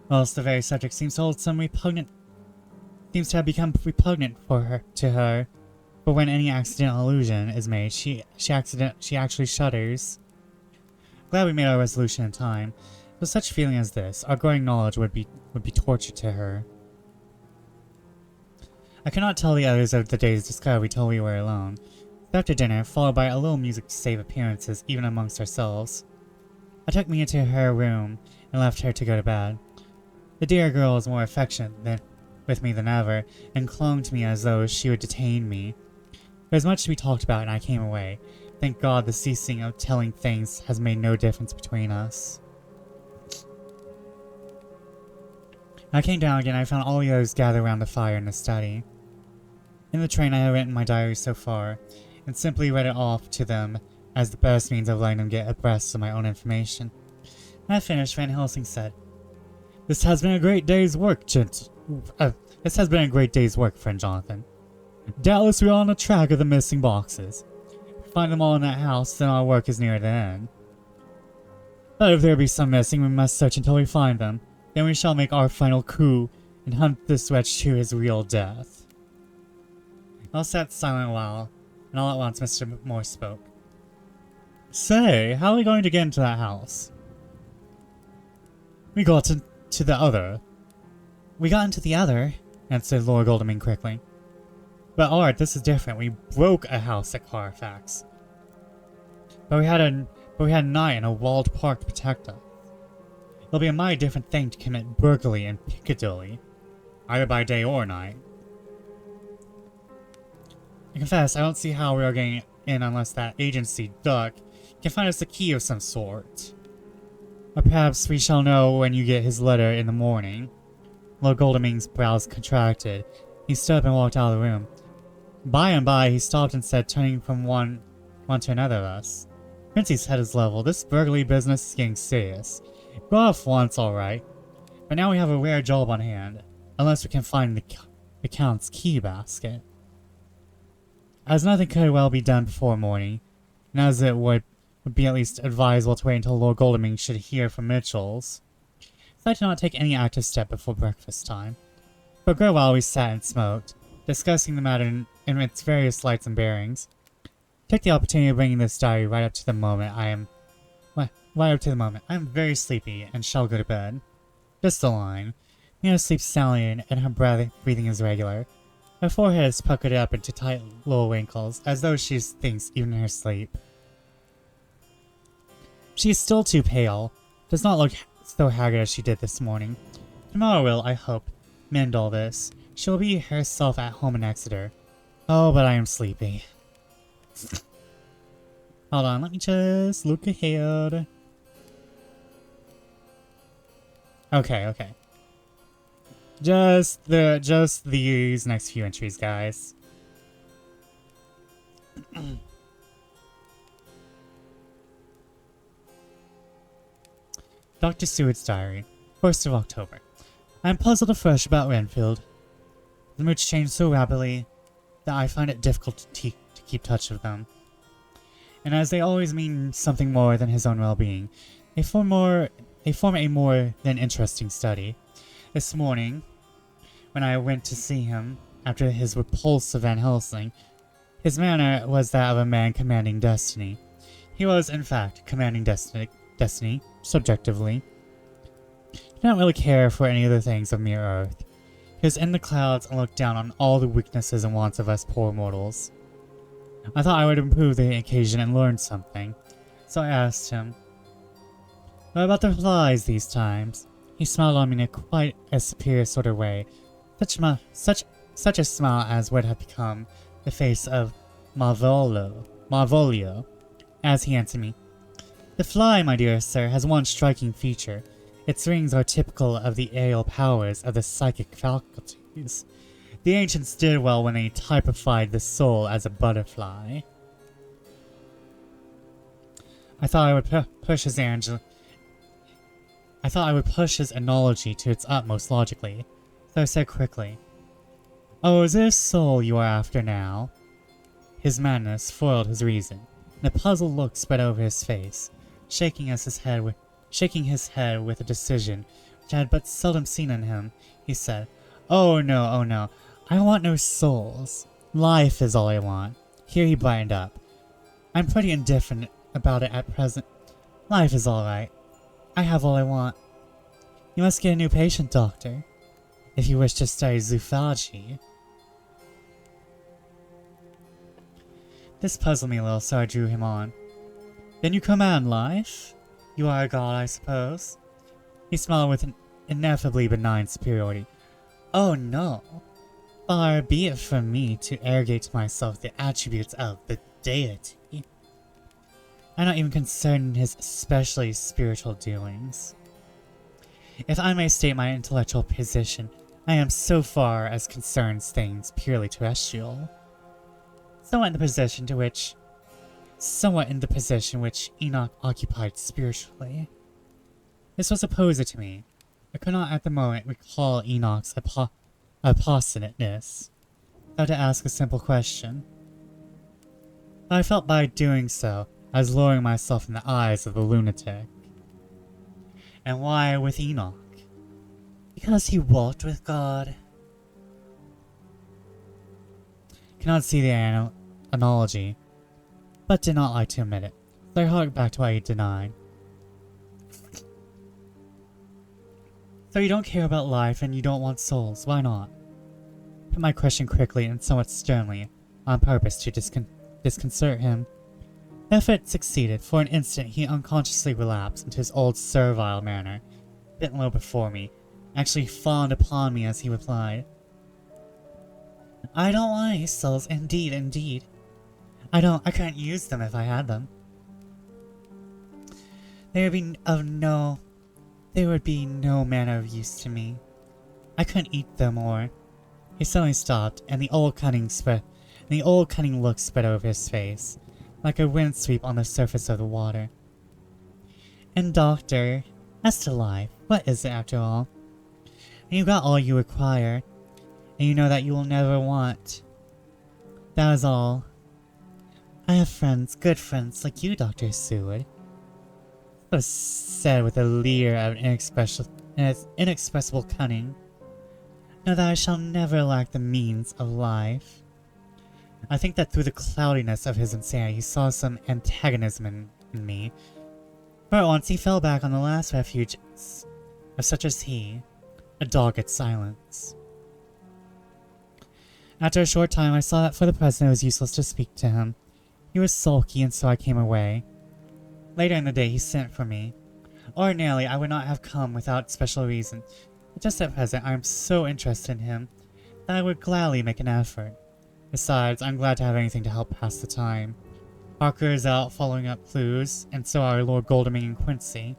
whilst the very subject seems to hold some seems to have become repugnant to her. But when any accidental allusion is made, she actually shudders. Glad we made our resolution in time. With such feeling as this, our growing knowledge would be torture to her. I cannot tell the others of the day's discovery till we were alone. After dinner, followed by a little music to save appearances, even amongst ourselves. I took Mia to her room and left her to go to bed. The dear girl was more affectionate with me than ever, and clung to me as though she would detain me. There was much to be talked about, and I came away. Thank God the ceasing of telling things has made no difference between us. When I came down again, I found all the others gathered around the fire in the study. In the train I had written my diary so far, and simply read it off to them as the best means of letting them get abreast of my own information. When I finished, Van Helsing said, This has been a great day's work, friend Jonathan. Doubtless we are on the track of the missing boxes. If we find them all in that house, then our work is near the end. But if there be some missing, we must search until we find them. Then we shall make our final coup and hunt this wretch to his real death. I sat silent a while, and all at once Mr. Morse spoke. Say, how are we going to get into that house? We got into the other. We got into the other, answered Lord Goldeming quickly. But Art, this is different. We broke a house at Carfax. But we had a night and a walled park to protect us. It'll be a mighty different thing to commit burglary in Piccadilly, either by day or night. I confess, I don't see how we are getting in unless that agency, Duck, can find us a key of some sort. Or perhaps we shall know when you get his letter in the morning. Lord Goldeming's brows contracted. He stood up and walked out of the room. By and by, he stopped and said, turning from one to another of us. Princey's head is level. This burglary business is getting serious. It got off once, alright. But now we have a rare job on hand. Unless we can find the Count's key basket. As nothing could well be done before morning, and as it would be at least advisable to wait until Lord Goldeming should hear from Mitchell's, I did not take any active step before breakfast time. For a great while we sat and smoked, discussing the matter in its various lights and bearings. I took the opportunity of bringing this diary right up to the moment. I am very sleepy and shall go to bed. Just a line. Mina sleeps soundly and her breathing is regular. Her forehead is puckered up into tight little wrinkles, as though she thinks even in her sleep. She is still too pale, does not look so haggard as she did this morning. Tomorrow will, I hope, mend all this. She will be herself at home in Exeter. Oh, but I am sleepy. Hold on, let me just look ahead. Okay. Just these next few entries, guys. Dr. Seward's Diary, 1st of October. I am puzzled afresh about Renfield. The moods change so rapidly that I find it difficult to keep touch of them. and as they always mean something more than his own well-being, they form a more than interesting study. This morning, when I went to see him, after his repulsive Van Helsing, his manner was that of a man commanding destiny. He was, in fact, commanding destiny, subjectively. He did not really care for any of the things of mere earth. He was in the clouds and looked down on all the weaknesses and wants of us poor mortals. I thought I would improve the occasion and learn something, so I asked him, "What about the flies these times?" He smiled on me in quite a superior sort of way, such a smile as would have become the face of Malvolio, as he answered me, "The fly, my dear sir, has one striking feature. Its wings are typical of the aerial powers of the psychic faculties. The ancients did well when they typified the soul as a butterfly." I thought I would push his analogy to its utmost logically, so I said quickly, "Oh, is it a soul you are after now?" His madness foiled his reason, and a puzzled look spread over his face, shaking his head with a decision which I had but seldom seen in him. He said, oh no, I want no souls. Life is all I want." Here he brightened up. "I'm pretty indifferent about it at present. Life is all right. I have all I want. You must get a new patient, doctor, if you wish to study zoophagy." This puzzled me a little, so I drew him on. "Then you command life? You are a god, I suppose?" He smiled with an ineffably benign superiority. "Oh no. Far be it from me to arrogate to myself the attributes of the deity. I'm not even concerned in his especially spiritual doings. If I may state my intellectual position, I am so far as concerns things purely terrestrial. Somewhat in the position which Enoch occupied spiritually. This was a poser to me. I could not at the moment recall Enoch's apostolateness, without to ask a simple question. But I felt by doing so, I was lowering myself in the eyes of the lunatic. And why with Enoch? Because he walked with God. Cannot see the analogy, but did not like to admit it, so I harked back to what he denied. So you don't care about life and you don't want souls, why not? Put my question quickly and somewhat sternly, on purpose to disconcert him. The effort succeeded. For an instant he unconsciously relapsed into his old servile manner, bent low before me, actually fawned upon me as he replied, "I don't want any souls, indeed. I couldn't use them if I had them. They would be no manner of use to me. I couldn't eat them or..." He suddenly stopped, and the old cunning look spread over his face, like a wind sweep on the surface of the water. "And doctor, as to life, what is it after all? And you got all you require, and you know that you will never want. That is all. I have friends, good friends, like you, Dr. Seward." It was said with a leer of inexpressible cunning. "Know that I shall never lack the means of life." I think that through the cloudiness of his insanity he saw some antagonism in me. For at once he fell back on the last refuge of such as he, a dogged silence. After a short time I saw that for the present it was useless to speak to him. He was sulky, and so I came away. Later in the day he sent for me. Ordinarily I would not have come without special reason, but just at present I am so interested in him that I would gladly make an effort. Besides, I'm glad to have anything to help pass the time. Harker is out following up clues, and so are Lord Godalming and Quincy.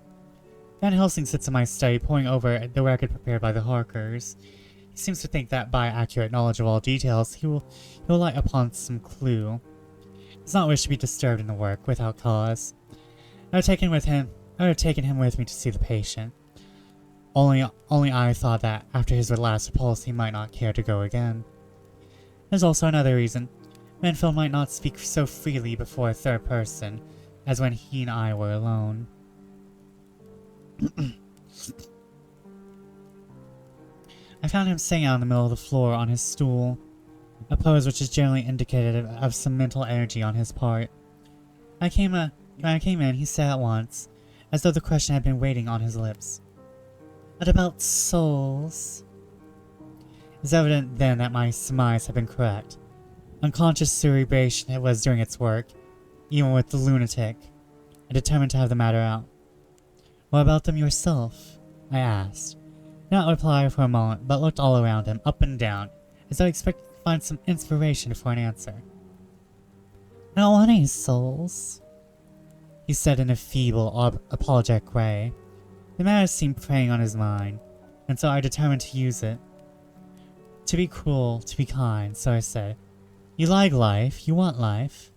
Van Helsing sits in my study poring over the record prepared by the Harkers. He seems to think that by accurate knowledge of all details, he will light upon some clue. He does not wish to be disturbed in the work without cause. I would have taken him with me to see the patient. Only I thought that after his last repulse he might not care to go again. There's also another reason. Renfield might not speak so freely before a third person as when he and I were alone. I found him sitting out in the middle of the floor on his stool, a pose which is generally indicative of some mental energy on his part. When I came in, he said at once, as though the question had been waiting on his lips. What about souls? It was evident then that my surmise had been correct. Unconscious cerebration it was doing its work, even with the lunatic. I determined to have the matter out. What about them yourself? I asked. Not reply for a moment, but looked all around him, up and down, as though I expected to find some inspiration for an answer. I don't want any souls, he said in a feeble, apologetic way. The matter seemed preying on his mind, and so I determined to use it. To be cruel, to be kind, so I said, You like life, you want life.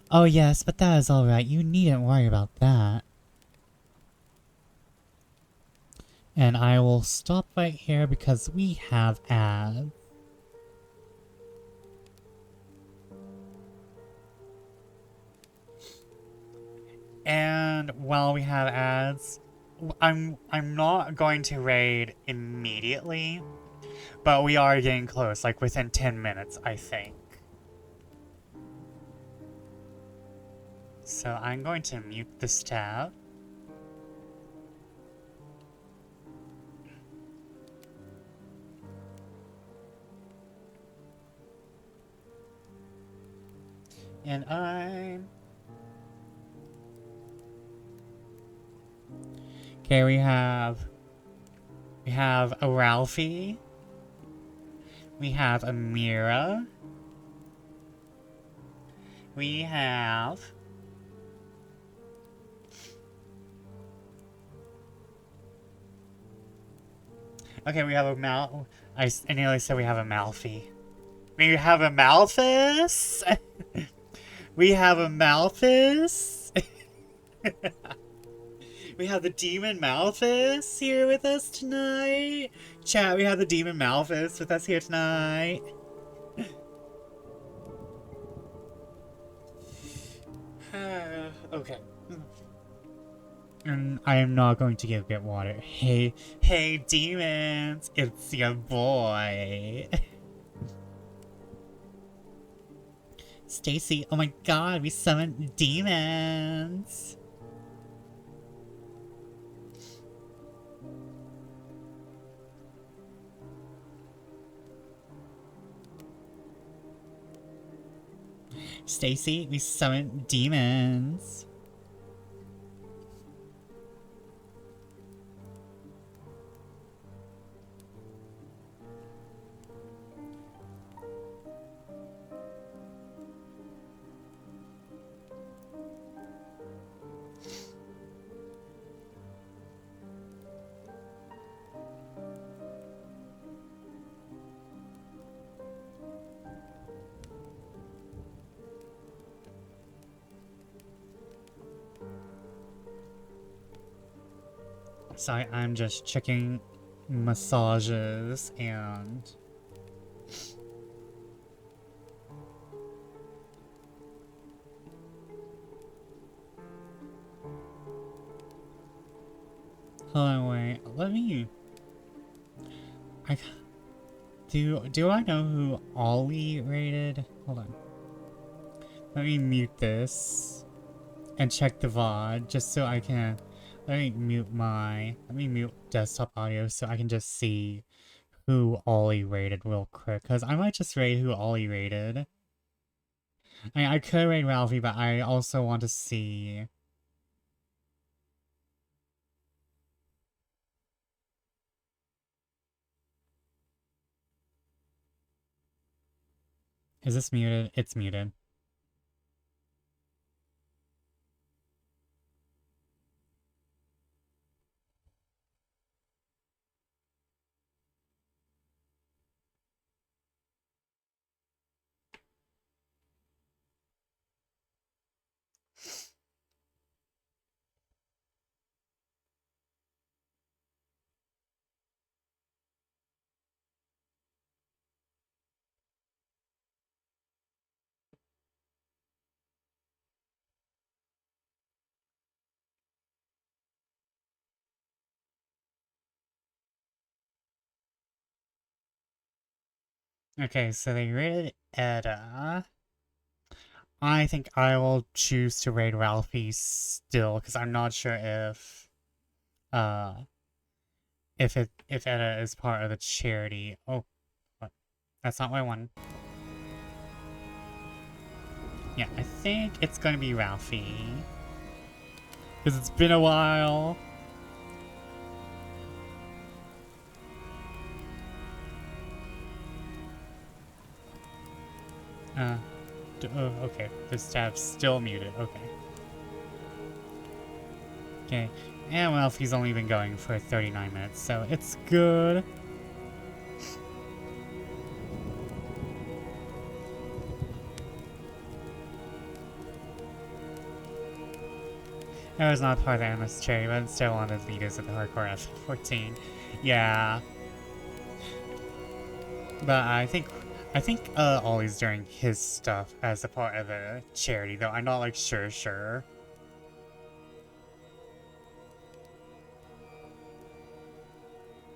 Oh yes, but that is alright, you needn't worry about that. And I will stop right here because we have ads. And while we have ads, I'm not going to raid immediately, but we are getting close, like within 10 minutes, I think. So I'm going to mute this tab. And okay, we have a Ralphie. We have a Mira. We have okay, we have a I nearly said we have a Malphie. We have a Malphus. We have a Malphus. We have the Demon Malphus here with us tonight. Chat, we have the Demon Malphus with us here tonight. Okay. And I am not going to get water. Hey, demons! It's your boy. Stacy, oh my god, we summoned demons! Stacy, we summoned demons! Sorry, I'm just checking massages and... Hold on, wait. Let me... Do I know who Ollie rated? Hold on. Let me mute this and check the VOD just so I can... Let me mute desktop audio so I can just see who Ollie rated real quick. Because I might just rate who Ollie rated. I mean, I could rate Ralphie, but I also want to see... Is this muted? It's muted. Okay, so they raided Edda. I think I will choose to raid Ralphie still, because I'm not sure uh if Edda is part of the charity. Oh, what? That's not what I wanted. Yeah, I think it's gonna be Ralphie. Because it's been a while. Okay. This tab's still muted. Okay. Okay. And Ralphie's only been going for 39 minutes, so it's good. I was not part of the MS Cherry, but I'm still one of the leaders of the Hardcore F14. Yeah. But I think Ollie's doing his stuff as a part of the charity, though I'm not like sure.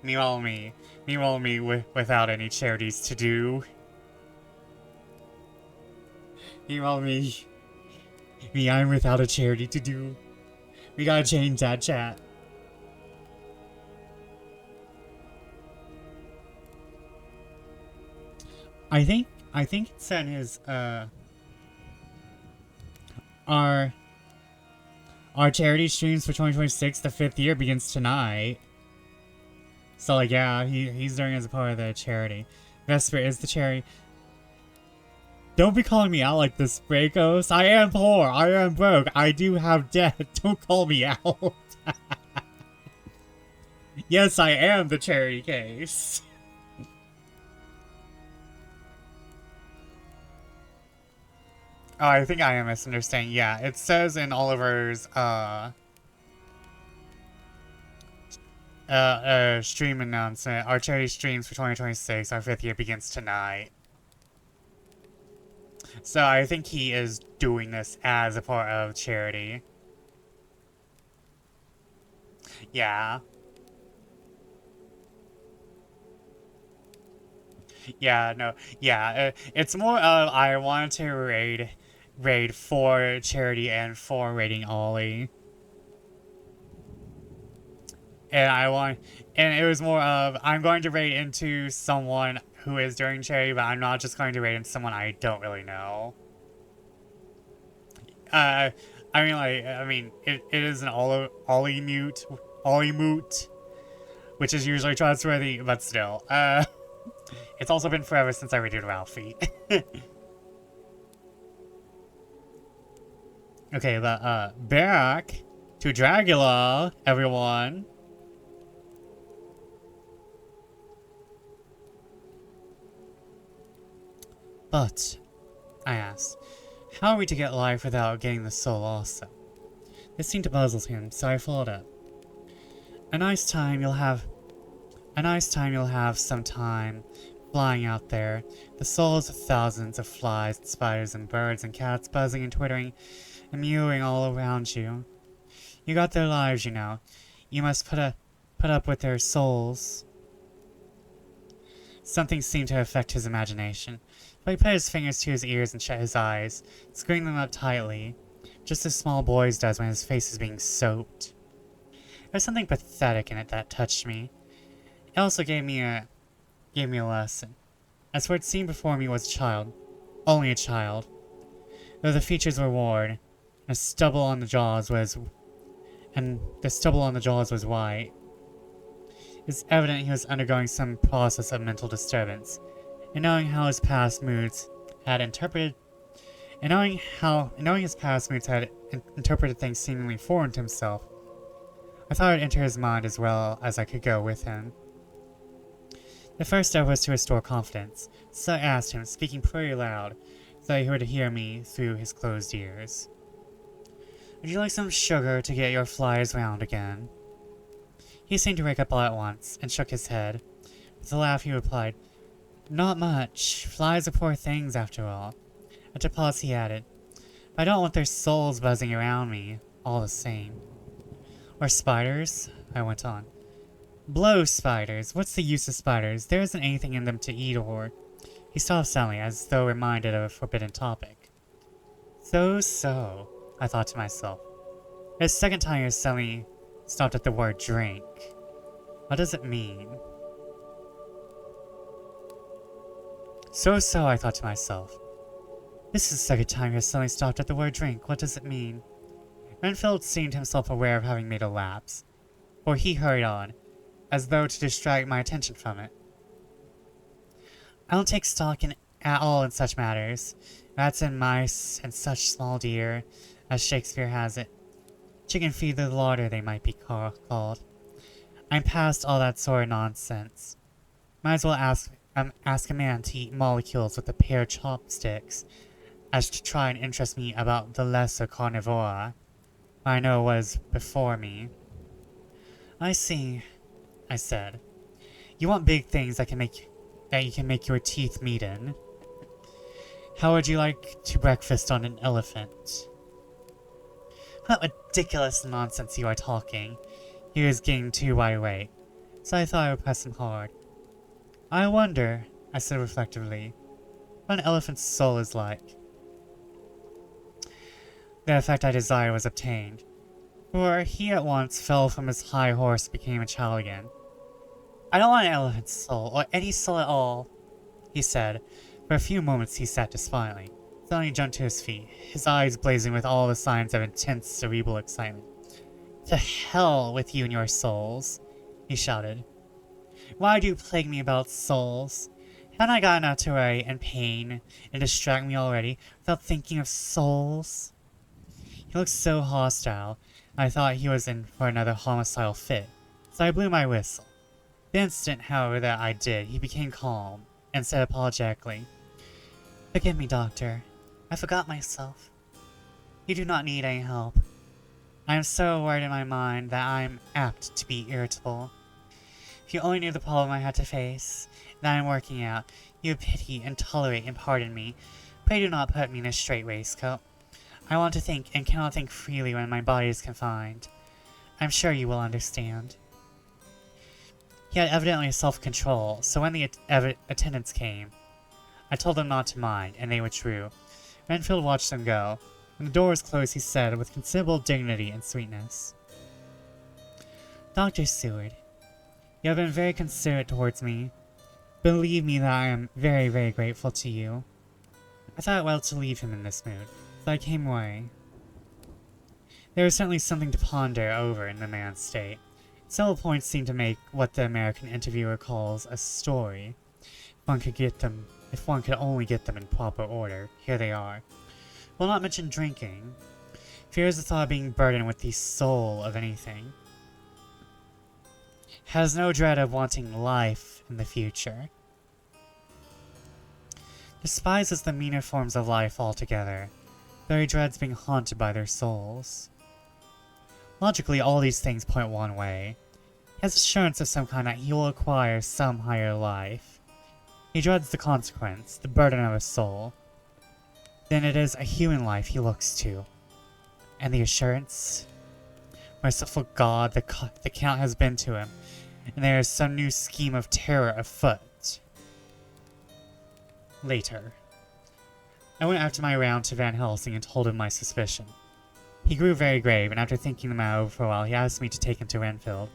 Meanwhile me without any charities to do. Meanwhile me, I'm without a charity to do. We gotta change that, chat. I think it's on his our charity streams for 2026, the 5th year, begins tonight. So like yeah, he's doing it as a part of the charity. Vesper is the charity. Don't be calling me out like this, Bracos. I am poor. I am broke. I do have debt. Don't call me out. Yes, I am the charity case. Oh, I think I am misunderstanding. Yeah, it says in Oliver's stream announcement, our charity streams for 2026, our 5th year begins tonight. So I think he is doing this as a part of charity. Yeah. Yeah, no. Yeah, it's more of I want to raid for charity and for raiding Ollie. And it was more of I'm going to raid into someone who is doing charity, but I'm not just going to raid into someone I don't really know. It is an Ollie moot, which is usually trustworthy, but still. It's also been forever since I raided Ralphie. Okay, but back to Dracula, everyone. But, I asked, how are we to get life without getting the soul also? This seemed to puzzle him, so I followed up. A nice time you'll have some time flying out there. The souls of thousands of flies, and spiders, and birds, and cats buzzing and twittering and mewing all around you. You got their lives, you know. You must put up with their souls. Something seemed to affect his imagination, but he put his fingers to his ears and shut his eyes, screwing them up tightly, just as small boys does when his face is being soaped. There was something pathetic in it that touched me. It also gave me a lesson. As what seemed before me was a child, only a child, though the features were worn, and the stubble on the jaws was white. It's evident he was undergoing some process of mental disturbance, and knowing his past moods had interpreted things seemingly foreign to himself, I thought I'd enter his mind as well as I could go with him. The first step was to restore confidence, so I asked him, speaking pretty loud, so he would hear me through his closed ears. Would you like some sugar to get your flies round again? He seemed to wake up all at once, and shook his head. With a laugh he replied, Not much. Flies are poor things, after all. After a pause he added, I don't want their souls buzzing around me, all the same. Or spiders? I went on. Blow spiders. What's the use of spiders? There isn't anything in them to eat or... He stopped suddenly, as though reminded of a forbidden topic. So, I thought to myself. The second time he suddenly stopped at the word drink. What does it mean? So, I thought to myself. This is the second time he has suddenly stopped at the word drink. What does it mean? Renfield seemed himself aware of having made a lapse, for he hurried on, as though to distract my attention from it. I don't take stock at all in such matters. Rats and mice and such small deer, as Shakespeare has it. Chicken feed the larder, they might be called. I'm past all that sort of nonsense. Might as well ask a man to eat molecules with a pair of chopsticks as to try and interest me about the lesser carnivora. I know was before me. I see, I said. You want big things that you can make your teeth meet in. How would you like to breakfast on an elephant? What ridiculous nonsense you are talking. He was getting too wide awake, so I thought I would press him hard. I wonder, I said reflectively, what an elephant's soul is like. The effect I desired was obtained, for he at once fell from his high horse and became a child again. I don't want an elephant's soul, or any soul at all, he said. For a few moments he sat defiantly. Suddenly he jumped to his feet, his eyes blazing with all the signs of intense cerebral excitement. To hell with you and your souls, he shouted. Why do you plague me about souls? Haven't I got enough to worry and pain and distract me already without thinking of souls? He looked so hostile, I thought he was in for another homicidal fit, so I blew my whistle. The instant, however, that I did, he became calm, and said apologetically, Forgive me, Doctor. I forgot myself. You do not need any help. I am so worried in my mind that I am apt to be irritable. If you only knew the problem I had to face, that I am working out, you would pity and tolerate and pardon me. Pray do not put me in a strait waistcoat. I want to think and cannot think freely when my body is confined. I am sure you will understand. He had evidently self-control, so when the attendants came, I told them not to mind, and they withdrew. Renfield watched them go. When the door was closed, he said, with considerable dignity and sweetness, Dr. Seward, you have been very considerate towards me. Believe me that I am very, very grateful to you. I thought it well to leave him in this mood, so I came away. There was certainly something to ponder over in the man's state. Several points seemed to make what the American interviewer calls a story. If one could only get them in proper order, here they are. Will not mention drinking. Fears the thought of being burdened with the soul of anything. Has no dread of wanting life in the future. Despises the meaner forms of life altogether, though he dreads being haunted by their souls. Logically, all these things point one way. He has assurance of some kind that he will acquire some higher life. He dreads the consequence, the burden of his soul. Then it is a human life he looks to. And the assurance? Merciful God, the Count has been to him, and there is some new scheme of terror afoot. Later. I went after my round to Van Helsing and told him my suspicion. He grew very grave, and after thinking them out over for a while, he asked me to take him to Renfield.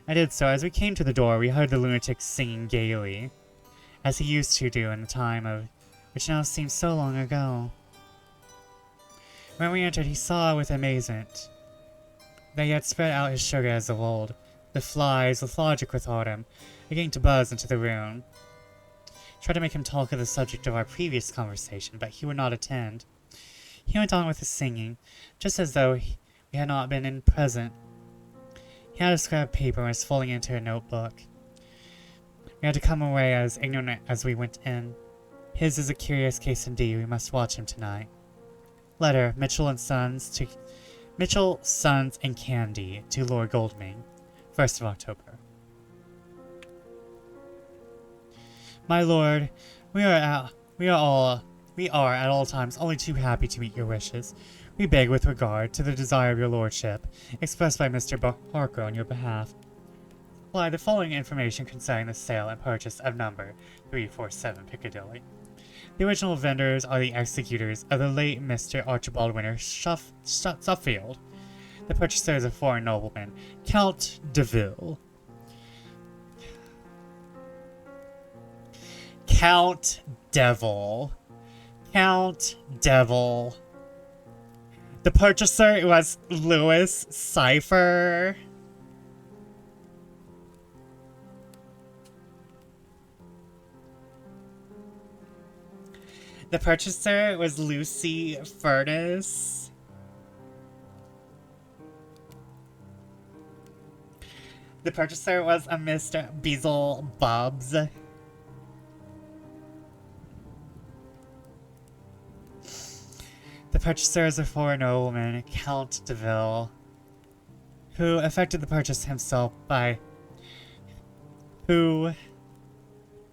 I did so. As we came to the door, we heard the lunatic singing gaily, as he used to do in the time of which now seems so long ago. When we entered, he saw with amazement that he had spread out his sugar as of old. The flies, lethargic with autumn, beginning to buzz into the room. Tried to make him talk of the subject of our previous conversation, but he would not attend. He went on with his singing, just as though we had not been in present. He had a scrap of paper and was folding it into a notebook. We had to come away as ignorant as we went in. His is a curious case indeed. We must watch him tonight. Letter, Mitchell & Sons and Candy to Lord Goldming, 1st of October. My lord, we are at all times only too happy to meet your wishes. We beg with regard to the desire of your lordship, expressed by Mr. Harker on your behalf, supply the following information concerning the sale and purchase of number 347 Piccadilly. The original vendors are the executors of the late Mr. Archibald Winter Suffield. The purchaser is a foreign nobleman, Count de Ville. Count Devil. Count Devil. The purchaser was Louis Cypher. The purchaser was Lucy Furnace. The purchaser was a Mr. Beazle Bubs. The purchaser is a foreign nobleman, Count de Ville, who effected the purchase himself by... Who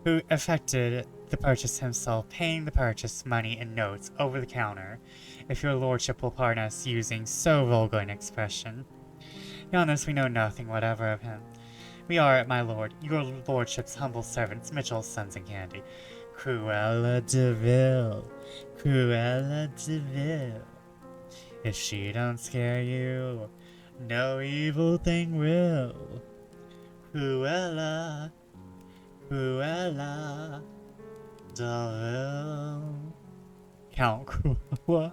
effected the purchase himself, paying the purchase money in notes over the counter, if your lordship will pardon us using so vulgar an expression. Beyond this, we know nothing whatever of him. We are, my lord, your lordship's humble servants, Mitchell, Sons and Candy. Cruella de Vil. Cruella de Vil. If she don't scare you, no evil thing will. Cruella. Cruella de Vil. Count Cruella.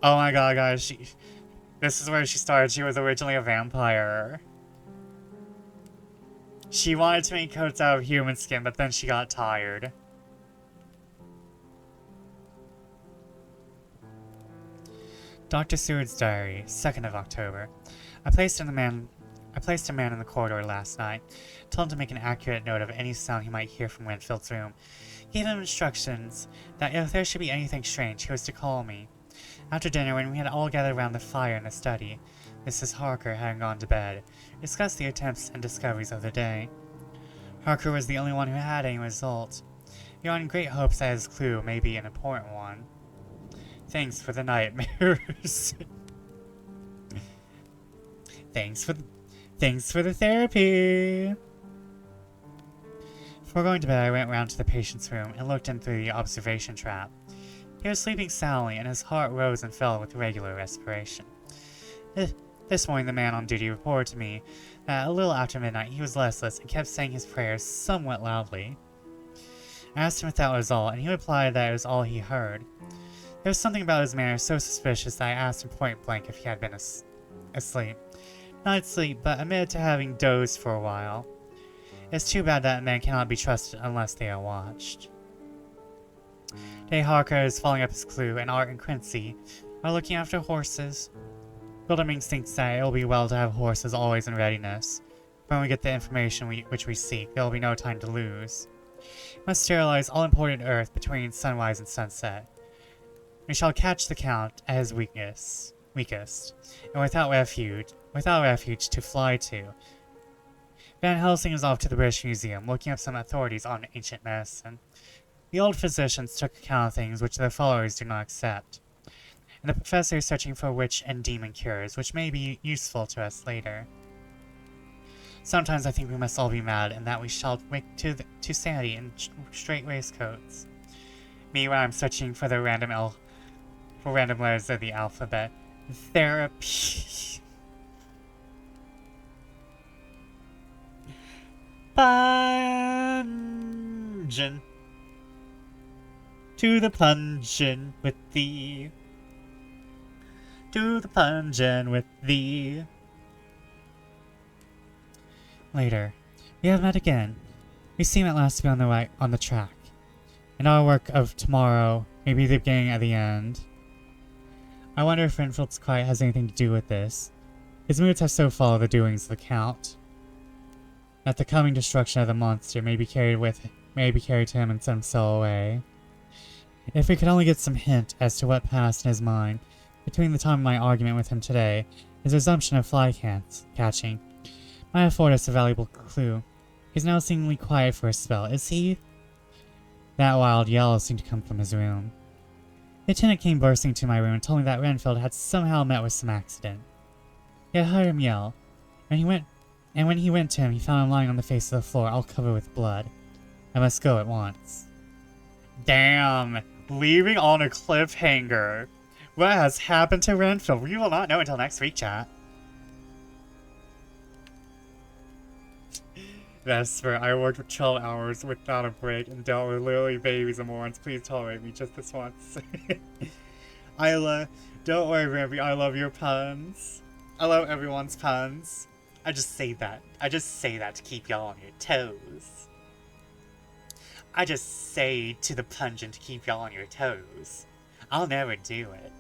Oh my god, guys, this is where she started. She was originally a vampire. She wanted to make coats out of human skin, but then she got tired. Dr. Seward's diary, 2nd of October. I placed a man in the corridor last night, told him to make an accurate note of any sound he might hear from Renfield's room. Gave him instructions that if there should be anything strange, he was to call me. After dinner, when we had all gathered around the fire in the study, Mrs. Harker having gone to bed, discussed the attempts and discoveries of the day. Harker was the only one who had any result. We are in great hopes that his clue may be an important one. Thanks for the nightmares. Thanks for the therapy. Before going to bed, I went round to the patient's room and looked in through the observation trap. He was sleeping soundly, and his heart rose and fell with regular respiration. This morning, the man on duty reported to me that a little after midnight he was restless and kept saying his prayers somewhat loudly. I asked him if that was all, and he replied that it was all he heard. There was something about his manner so suspicious that I asked him point blank if he had been asleep. Not asleep, but admitted to having dozed for a while. It's too bad that men cannot be trusted unless they are watched. Day Harker is following up his clue, and Art and Quincy are looking after horses. Wildermings thinks that it will be well to have horses always in readiness. When we get the information which we seek, there will be no time to lose. We must sterilize all important earth between sunrise and sunset. We shall catch the Count at his weakest, and without refuge to fly to. Van Helsing is off to the British Museum, looking up some authorities on ancient medicine. The old physicians took account of things which their followers do not accept, and the professor is searching for witch and demon cures, which may be useful to us later. Sometimes I think we must all be mad, and that we shall wake to sanity in straight waistcoats. Me, when I'm searching for the random letters of the alphabet. Therapy. Plungin' to the plungin' with thee. To the plungin' with thee. Later, we have met again. We seem at last to be on the track. And our work of tomorrow may be the beginning of the end. I wonder if Renfield's quiet has anything to do with this. His moods have so followed the doings of the Count, that the coming destruction of the monster may be carried to him in some subtle way. If we could only get some hint as to what passed in his mind between the time of my argument with him today, his resumption of fly catching, might afford us a valuable clue. He's now seemingly quiet for a spell, is he? That wild yell seemed to come from his room. The attendant came bursting to my room and told me that Renfield had somehow met with some accident. He had heard him yell, and he went And when he went to him, he found him lying on the face of the floor, all covered with blood. I must go at once. Damn! Leaving on a cliffhanger. What has happened to Renfield? We will not know until next week, chat. Vesper, I worked for 12 hours without a break and dealt with literally babies and morons. Please tolerate me just this once. Don't worry, Rampy, I love your puns. I love everyone's puns. I just say that. I just say that to keep y'all on your toes. I just say to the pungent to keep y'all on your toes. I'll never do it.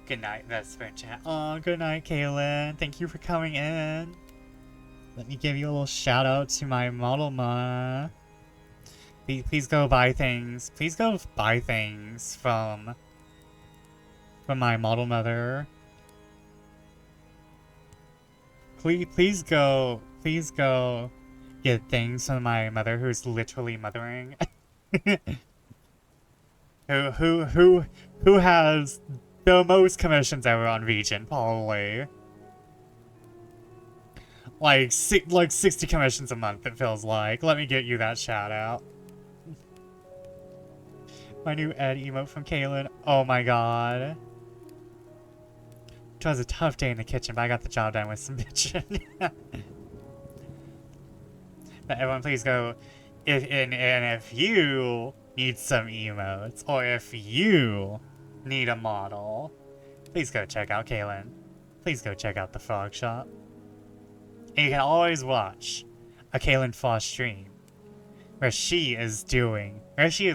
Good night, Vesper chat. Aw, good night, Kaylin. Thank you for coming in. Let me give you a little shout out to my model ma. Please go buy things. Please go buy things from my model mother. Please go get things from my mother who's literally mothering. who has the most commissions ever on Region, probably. Like 60 commissions a month, it feels like. Let me get you that shout out. My new Ed emote from Kaylin. Oh my god. It was a tough day in the kitchen, but I got the job done with some bitchin'. But everyone please go, if you need some emotes, or if you need a model, please go check out Kaylin. Please go check out the Frog Shop. And you can always watch a Kaylin Foss stream where she is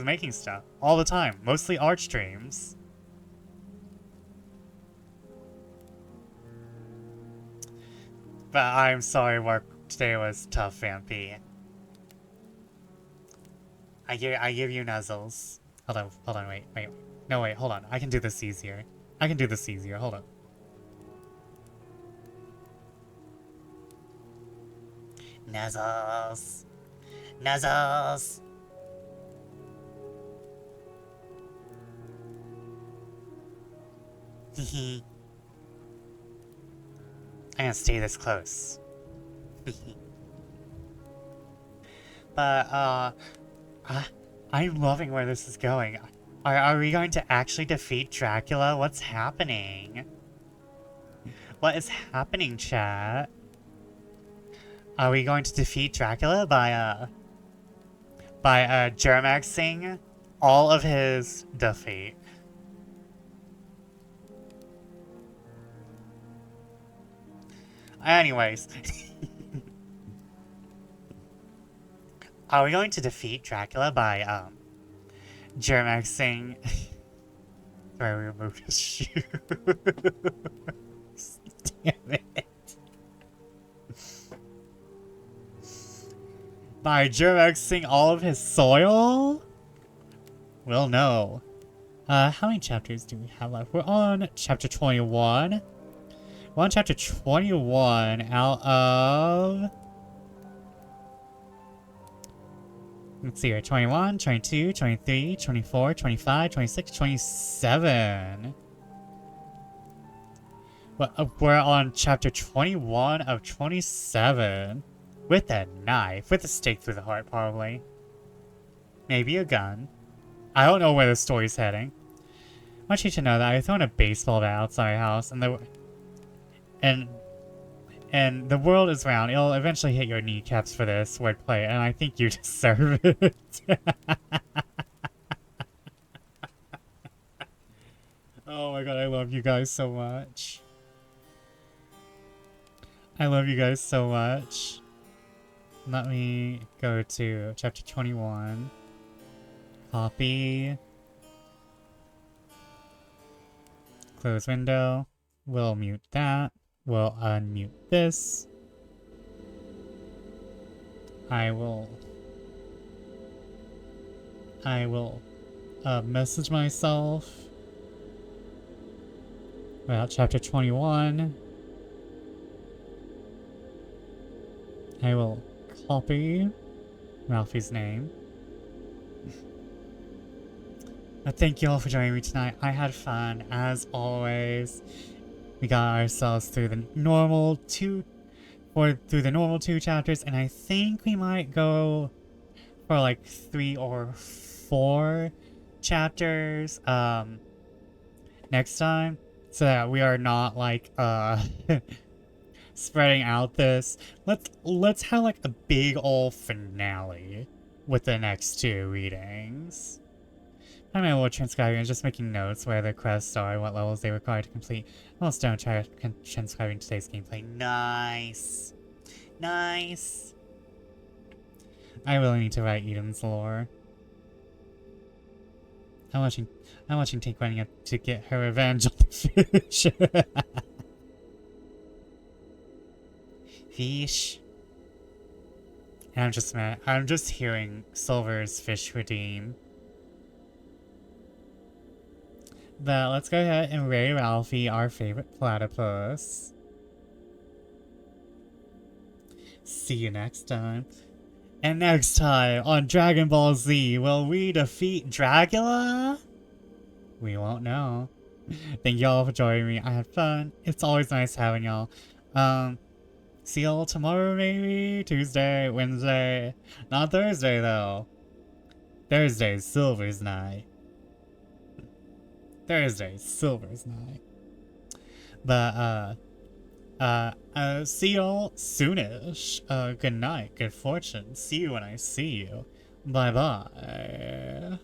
making stuff all the time, mostly art streams. But I'm sorry work today was tough, Vampy. I give you nuzzles. Hold on, wait. No, wait, hold on. I can do this easier. Hold on. Nuzzles. Nuzzles. Hehe. I'm gonna stay this close. But, I'm loving where this is going. Are we going to actually defeat Dracula? What's happening? What is happening, chat? Are we going to defeat Dracula by Germaxing all of his defeat? Anyways. Are we going to defeat Dracula by, Germaxing... Sorry, we removed his shoes. Damn it. By Germaxing all of his soil? We'll know. How many chapters do we have left? We're on chapter 21. We're on chapter 21 out of... Let's see here. 21, 22, 23, 24, 25, 26, 27. Well, we're on chapter 21 of 27. With a knife. With a stake through the heart, probably. Maybe a gun. I don't know where the story's heading. I want you to know that I thrown a baseball bat outside my house, and the world is round. It'll eventually hit your kneecaps for this wordplay, and I think you deserve it. Oh my god, I love you guys so much. I love you guys so much. Let me go to chapter 21. Copy. Close window. We'll mute that. We'll unmute this. I will message myself about chapter 21. I will copy Ralphie's name. Thank you all for joining me tonight. I had fun, as always. We got ourselves through the normal 2 through the normal 2 chapters, and I think we might go for like 3 or 4 chapters next time, so that we are not like spreading out this. Let's have like a big old finale with the next 2 readings. I'm able to transcribe and just making notes where the quests are, what levels they require to complete. Almost done transcribing today's gameplay. Nice. Nice. I really need to write Eden's lore. I'm watching Tink running up to get her revenge on the fish. Fish. And I'm just mad. I'm just hearing Silver's fish redeem. But let's go ahead and raid Ralphie, our favorite platypus. See you next time. And next time on Dragon Ball Z, will we defeat Dracula? We won't know. Thank y'all for joining me. I had fun. It's always nice having y'all. See y'all tomorrow maybe? Tuesday, Wednesday. Not Thursday though. Thursday's Silver's night. Thursday's Silver's night. But, see y'all soonish. Good night, good fortune. See you when I see you. Bye-bye.